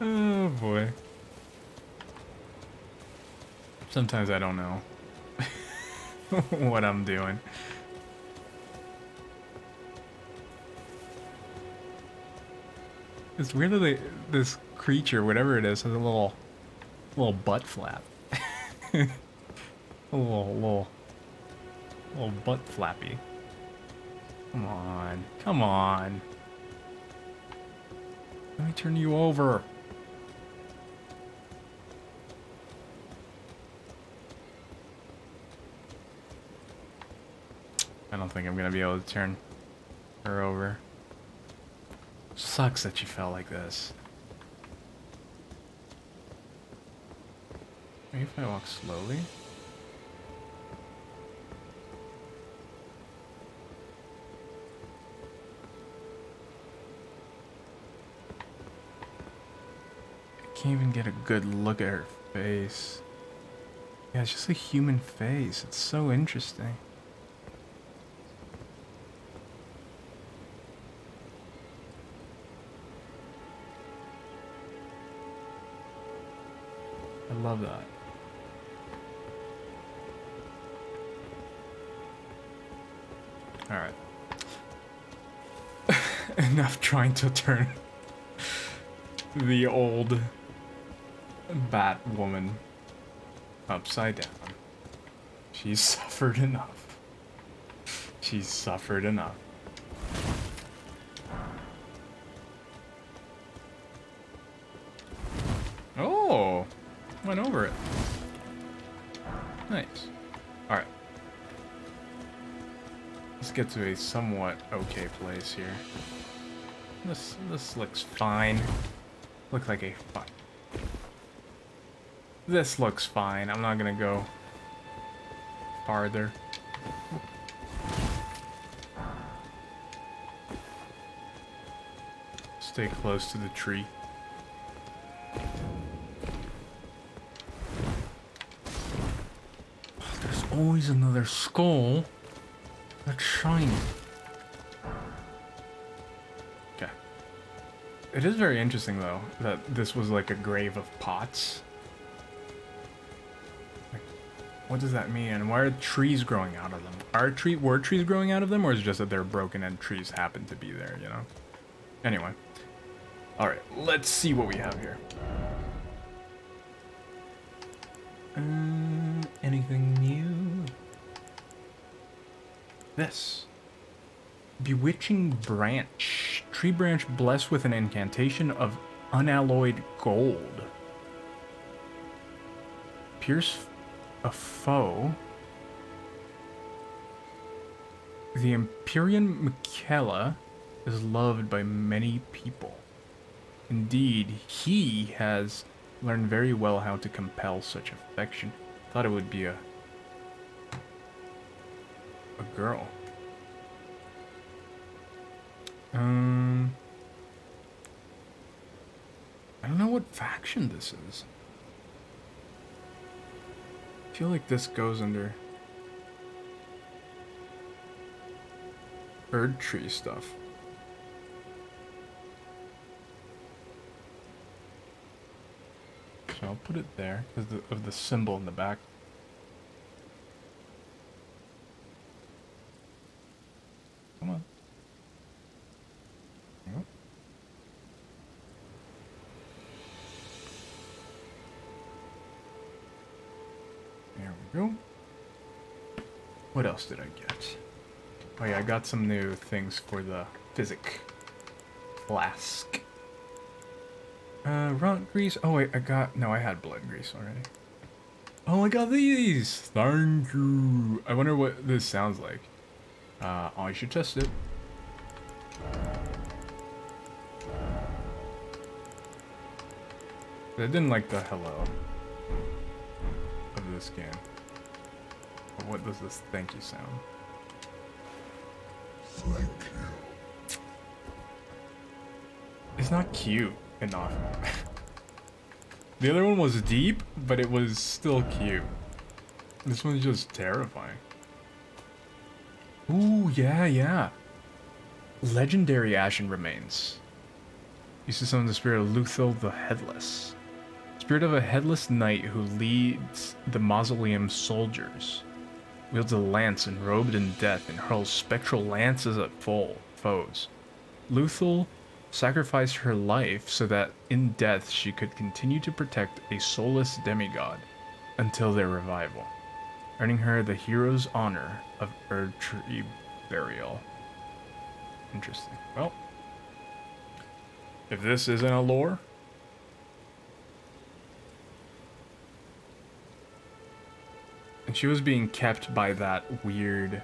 Oh boy. Sometimes I don't know what I'm doing. It's weird that this creature, whatever it is, has a little butt flap. a little butt flappy. Come on, come on. Let me turn you over. I don't think I'm gonna be able to turn her over. Sucks that you fell like this. Maybe if I walk slowly? I can't even get a good look at her face. Yeah, it's just a human face. It's so interesting. I love that. Alright. Enough trying to turn the old bat woman upside down. She's suffered enough. She's suffered enough. Oh! Went over it. Nice. Alright. Let's get to a somewhat okay place here. This looks fine. Looks like a fine. This looks fine. I'm not gonna go farther. Stay close to the tree. There's always another skull that's shiny. Okay. It is very interesting though that this was like a grave of pots. Like, what does that mean? And why are trees growing out of them? Were trees growing out of them, or is it just that they're broken and trees happen to be there, you know? Anyway. Alright, let's see what we have here. Anything new? this? Bewitching branch. Tree branch blessed with an incantation of unalloyed gold. Pierce a foe. The Empyrean Michaela is loved by many people. Indeed, he has learned very well how to compel such affection. Thought it would be a girl. I don't know what faction this is. I feel like this goes under bird tree stuff. So I'll put it there because of the symbol in the back. Come on. Yep. There we go. What else did I get? Oh yeah, I got some new things for the physic flask. Runt grease. Oh wait, I had blood grease already. Oh, I got these! Thank you! I wonder what this sounds like. I should test it. I didn't like the hello of this game. But what does this thank you sound? Thank you. It's not cute enough. The other one was deep, but it was still cute. This one's just terrifying. Ooh, yeah. Legendary Ashen Remains. Used to summon the spirit of Luthil the Headless. Spirit of a headless knight who leads the mausoleum soldiers. Wields a lance enrobed in death and hurls spectral lances at foes. Luthil sacrificed her life so that in death she could continue to protect a soulless demigod until their revival, earning her the hero's honor of Erdtree burial. Interesting. Well, if this isn't a lore, and she was being kept by that weird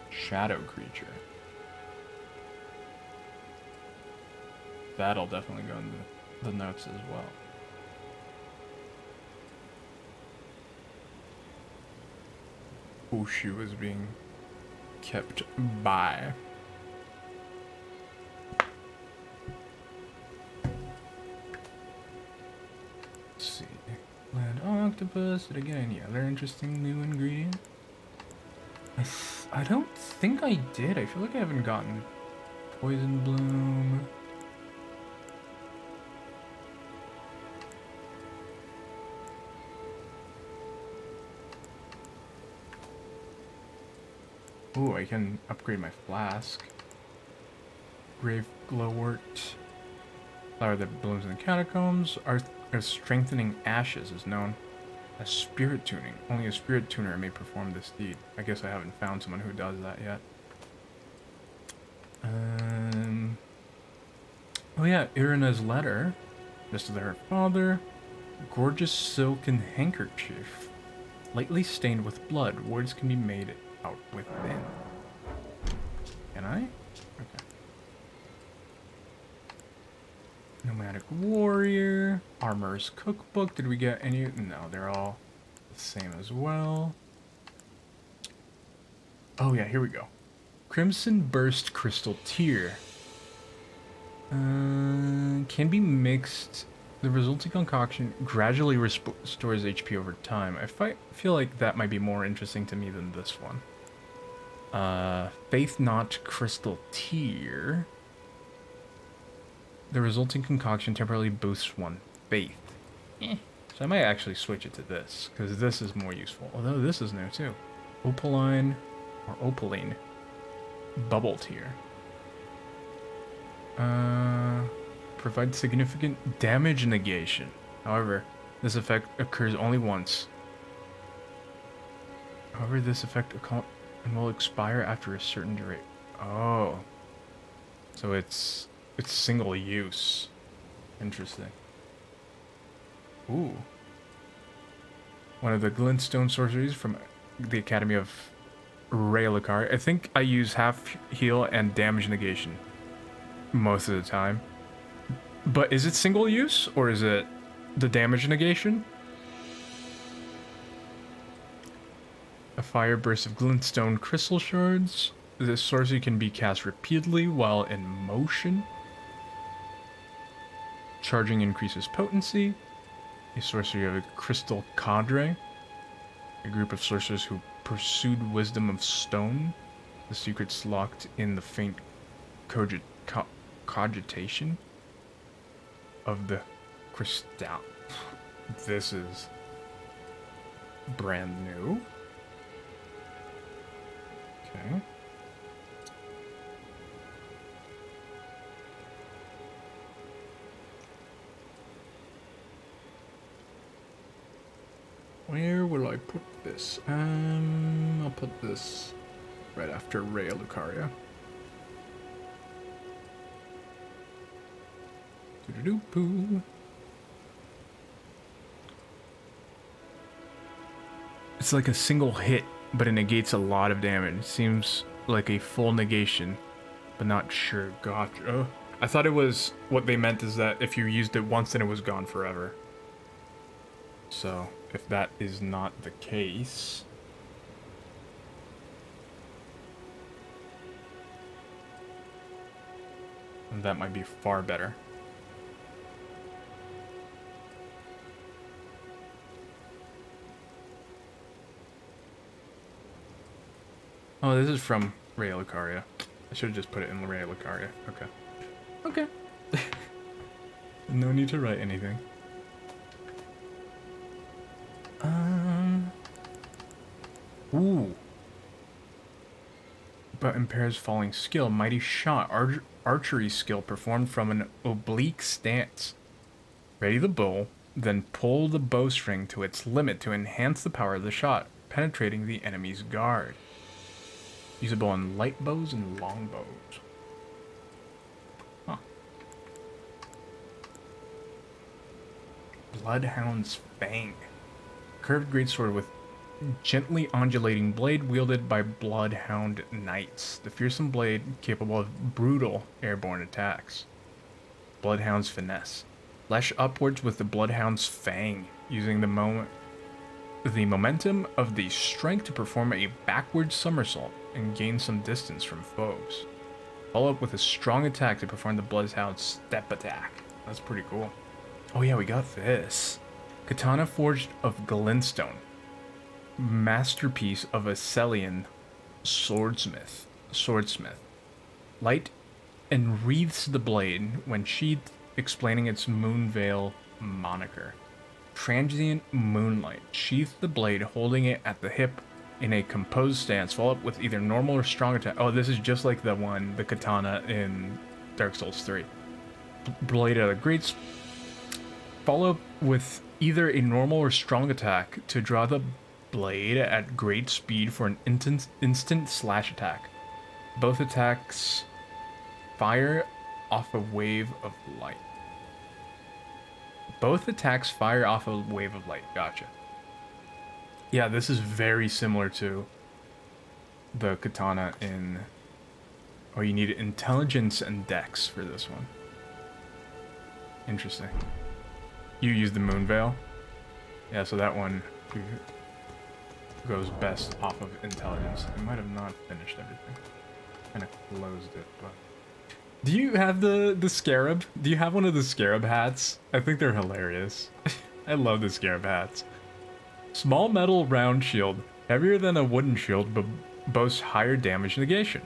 shadow creature. That'll definitely go in the notes as well. Who she was being kept by. Let's see. Land octopus. Did I get any other interesting new ingredient? I don't think I did. I feel like I haven't gotten poison bloom. Ooh, I can upgrade my flask. Grave glowwort. Flower that blooms in the catacombs. Earth strengthening ashes is known as spirit tuning. Only a spirit tuner may perform this deed. I guess I haven't found someone who does that yet. Oh yeah, Irina's letter. This to her father. Gorgeous silken handkerchief. Lightly stained with blood. Words can be made out within. Can I? Okay. Nomadic warrior. Armor's cookbook. Did we get any? No, they're all the same as well. Oh yeah, here we go. Crimson Burst Crystal Tear. Can be mixed. The resulting concoction gradually restores HP over time. I feel like that might be more interesting to me than this one. Faith Knot Crystal Tear. The resulting concoction temporarily boosts one faith. So I might actually switch it to this, because this is more useful. Although this is new too. Opaline, or Opaline. Bubble Tear. Provides significant damage negation. However, this effect occurs only once. However, this effect and will expire after a certain duration. Oh. So it's single use. Interesting. Ooh. One of the glintstone sorceries from the Academy of Raylikar. I think I use half heal and damage negation most of the time. But is it single use or is it the damage negation? A fire burst of glintstone crystal shards. This sorcery can be cast repeatedly while in motion. Charging increases potency. A sorcery of a crystal cadre. A group of sorcerers who pursued wisdom of stone. The secrets locked in the faint cogitation of the crystal. This is brand new. Okay. Where will I put this? I'll put this right after Rhea Lucaria. Doo-doo-doo-poo. It's like a single hit, but it negates a lot of damage. Seems like a full negation, but not sure. Gotcha. I thought it was, what they meant is that if you used it once, then it was gone forever. So, if that is not the case... that might be far better. Oh, this is from Rhea Lucaria. I should have just put it in Rhea Lucaria. Okay. Okay. No need to write anything. Ooh. But impairs falling skill. Mighty shot. Archery skill performed from an oblique stance. Ready the bow, then pull the bowstring to its limit to enhance the power of the shot, penetrating the enemy's guard. Usable on light bows and long bows. Huh. Bloodhound's Fang. Curved greatsword with gently undulating blade wielded by Bloodhound Knights. The fearsome blade capable of brutal airborne attacks. Bloodhound's Finesse. Lash upwards with the Bloodhound's Fang, using the momentum of the strength to perform a backward somersault and gain some distance from foes. Follow up with a strong attack to perform the Bloodhound's Step Attack. That's pretty cool. Oh yeah, we got this. Katana forged of glintstone. Masterpiece of a Celian swordsmith. Light enwreathes the blade when sheathed, explaining its Moonveil moniker. Transient Moonlight. Sheath the blade, holding it at the hip in a composed stance. Follow up with either normal or strong attack. Oh, this is just like the one, the katana in Dark Souls 3. Blade at a great... Follow up with either a normal or strong attack to draw the blade at great speed for an instant slash attack. Both attacks fire off a wave of light. Both attacks fire off a wave of light. Gotcha. Yeah, this is very similar to the katana in... Oh, you need intelligence and dex for this one. Interesting. You use the Moonveil? Yeah, so that one goes best off of intelligence. I might have not finished everything. Kind of closed it, but... Do you have the scarab? Do you have one of the scarab hats? I think they're hilarious. I love the scarab hats. Small metal round shield, heavier than a wooden shield, but boasts higher damage negation.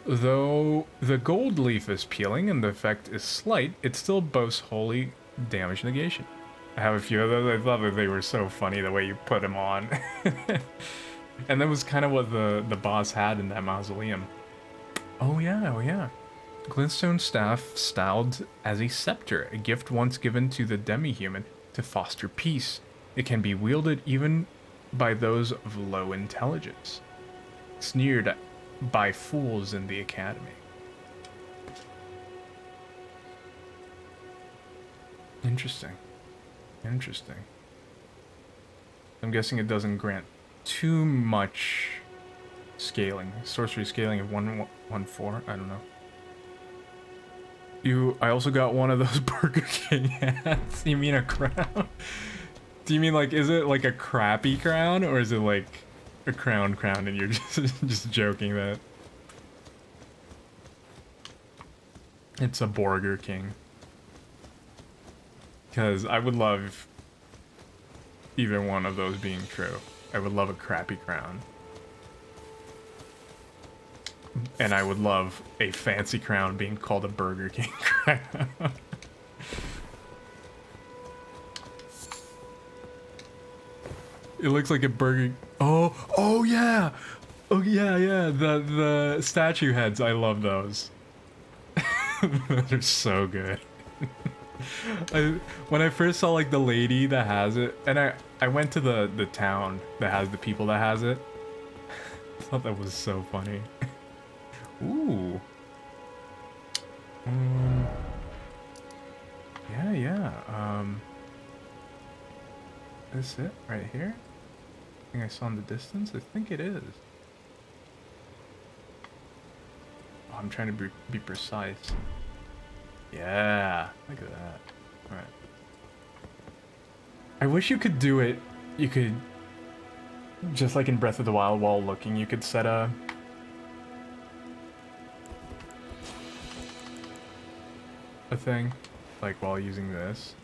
Though the gold leaf is peeling and the effect is slight, it still boasts holy damage negation. I have a few of those. I thought that they were so funny the way you put them on. And that was kind of what the boss had in that mausoleum. Oh yeah. Glintstone staff styled as a scepter, a gift once given to the demi-human to foster peace. It can be wielded even by those of low intelligence. sneered by fools in the academy. Interesting. Interesting. I'm guessing it doesn't grant too much scaling. Sorcery scaling of 114. I don't know. I also got one of those Burger King hats. You mean a crown? Do you mean like, is it like a crappy crown, or is it like a crown and you're just joking that it's a Burger King? Because I would love either one of those being true. I would love a crappy crown. And I would love a fancy crown being called a Burger King crown. It looks like a burger. Oh yeah. Oh yeah. The statue heads. I love those. Those are so good. When I first saw like the lady that has it, and I went to the town that has the people that has it. I thought that was so funny. Ooh. Yeah. Is it right here? I think I saw in the distance. I think it is. Oh, I'm trying to be precise. Yeah, look at that. All right. I wish you could do it. You could, just like in Breath of the Wild, while looking, you could set a thing, like while using this.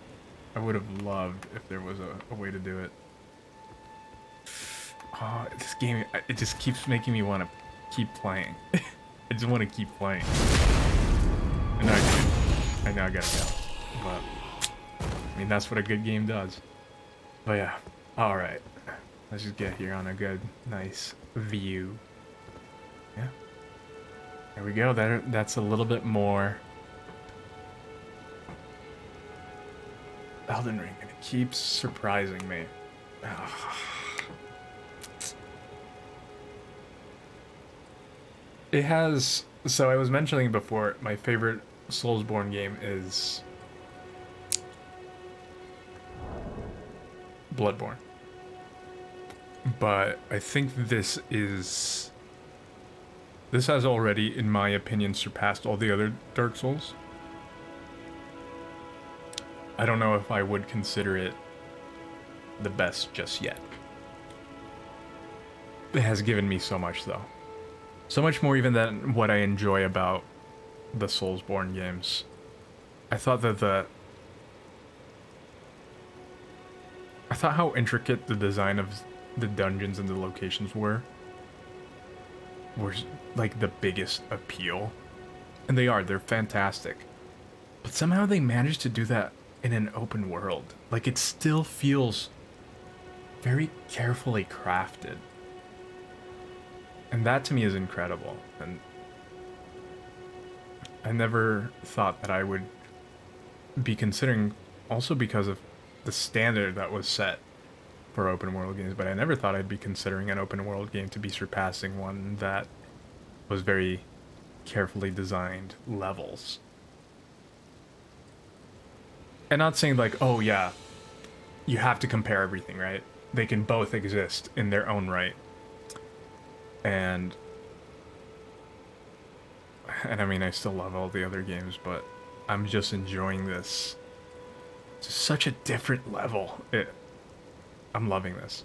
I would have loved if there was a way to do it. Oh, this game, it just keeps making me want to keep playing. I just want to keep playing. I know I gotta go. But, I mean, that's what a good game does. But yeah, alright. Let's just get here on a good, nice view. Yeah. There we go. That's a little bit more Elden Ring, and it keeps surprising me. It has, so I was mentioning before, my favorite Soulsborne game is Bloodborne. But I think this has already, in my opinion, surpassed all the other Dark Souls. I don't know if I would consider it the best just yet. It has given me so much, though. So much more even than what I enjoy about the Soulsborne games. I thought how intricate the design of the dungeons and the locations were like the biggest appeal. And they're fantastic. But somehow they managed to do that in an open world. Like, it still feels very carefully crafted. And that to me is incredible. And I never thought that I would be considering, also because of the standard that was set for open world games, but I never thought I'd be considering an open world game to be surpassing one that was very carefully designed levels. And not saying like, oh yeah, you have to compare everything, right? They can both exist in their own right. And I mean, I still love all the other games, but I'm just enjoying this to such a different level. I'm loving this.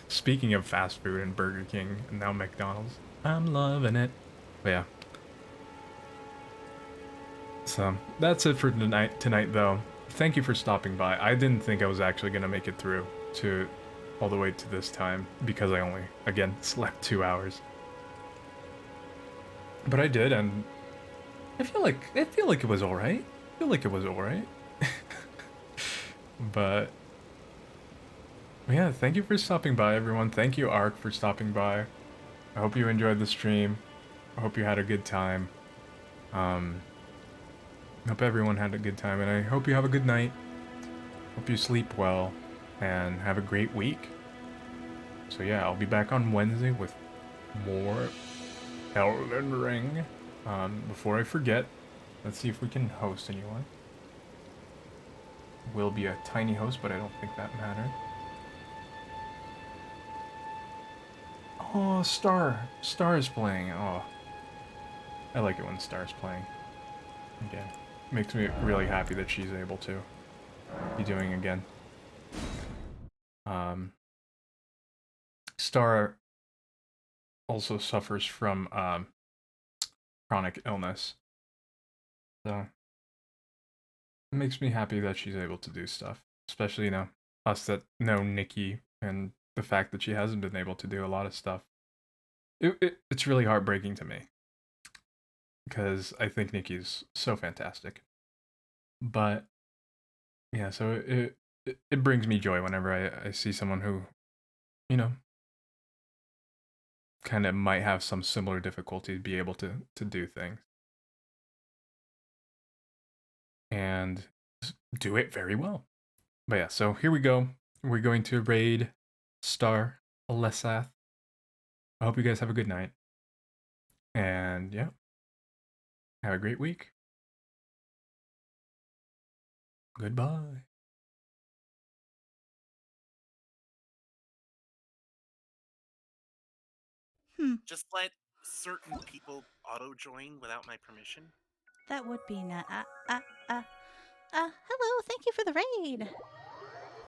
Speaking of fast food and Burger King and now McDonald's, I'm loving it. But yeah. So that's it for tonight though. Thank you for stopping by. I didn't think I was actually going to make it through to all the way to this time because I only, again, slept 2 hours. But I did, and I feel like it was alright. But yeah, thank you for stopping by, everyone. Thank you, Ark, for stopping by. I hope you enjoyed the stream. I hope you had a good time. Hope everyone had a good time, and I hope you have a good night. Hope you sleep well, and have a great week. So yeah, I'll be back on Wednesday with more Elden Ring. Before I forget, let's see if we can host anyone. Will be a tiny host, but I don't think that matters. Oh, Star. Star is playing. Oh. I like it when Star's playing. Again. Makes me really happy that she's able to be doing again. Star also suffers from chronic illness. So it makes me happy that she's able to do stuff. Especially, us that know Nikki and the fact that she hasn't been able to do a lot of stuff. It's really heartbreaking to me. Because I think Nikki's so fantastic. But yeah, so it brings me joy whenever I see someone who, you know, kind of might have some similar difficulty to be able to do things. And do it very well. But yeah, so here we go. We're going to raid Star Alesath. I hope you guys have a good night. And yeah, have a great week. Goodbye. Just let certain people auto join without my permission. That would be hello, thank you for the raid.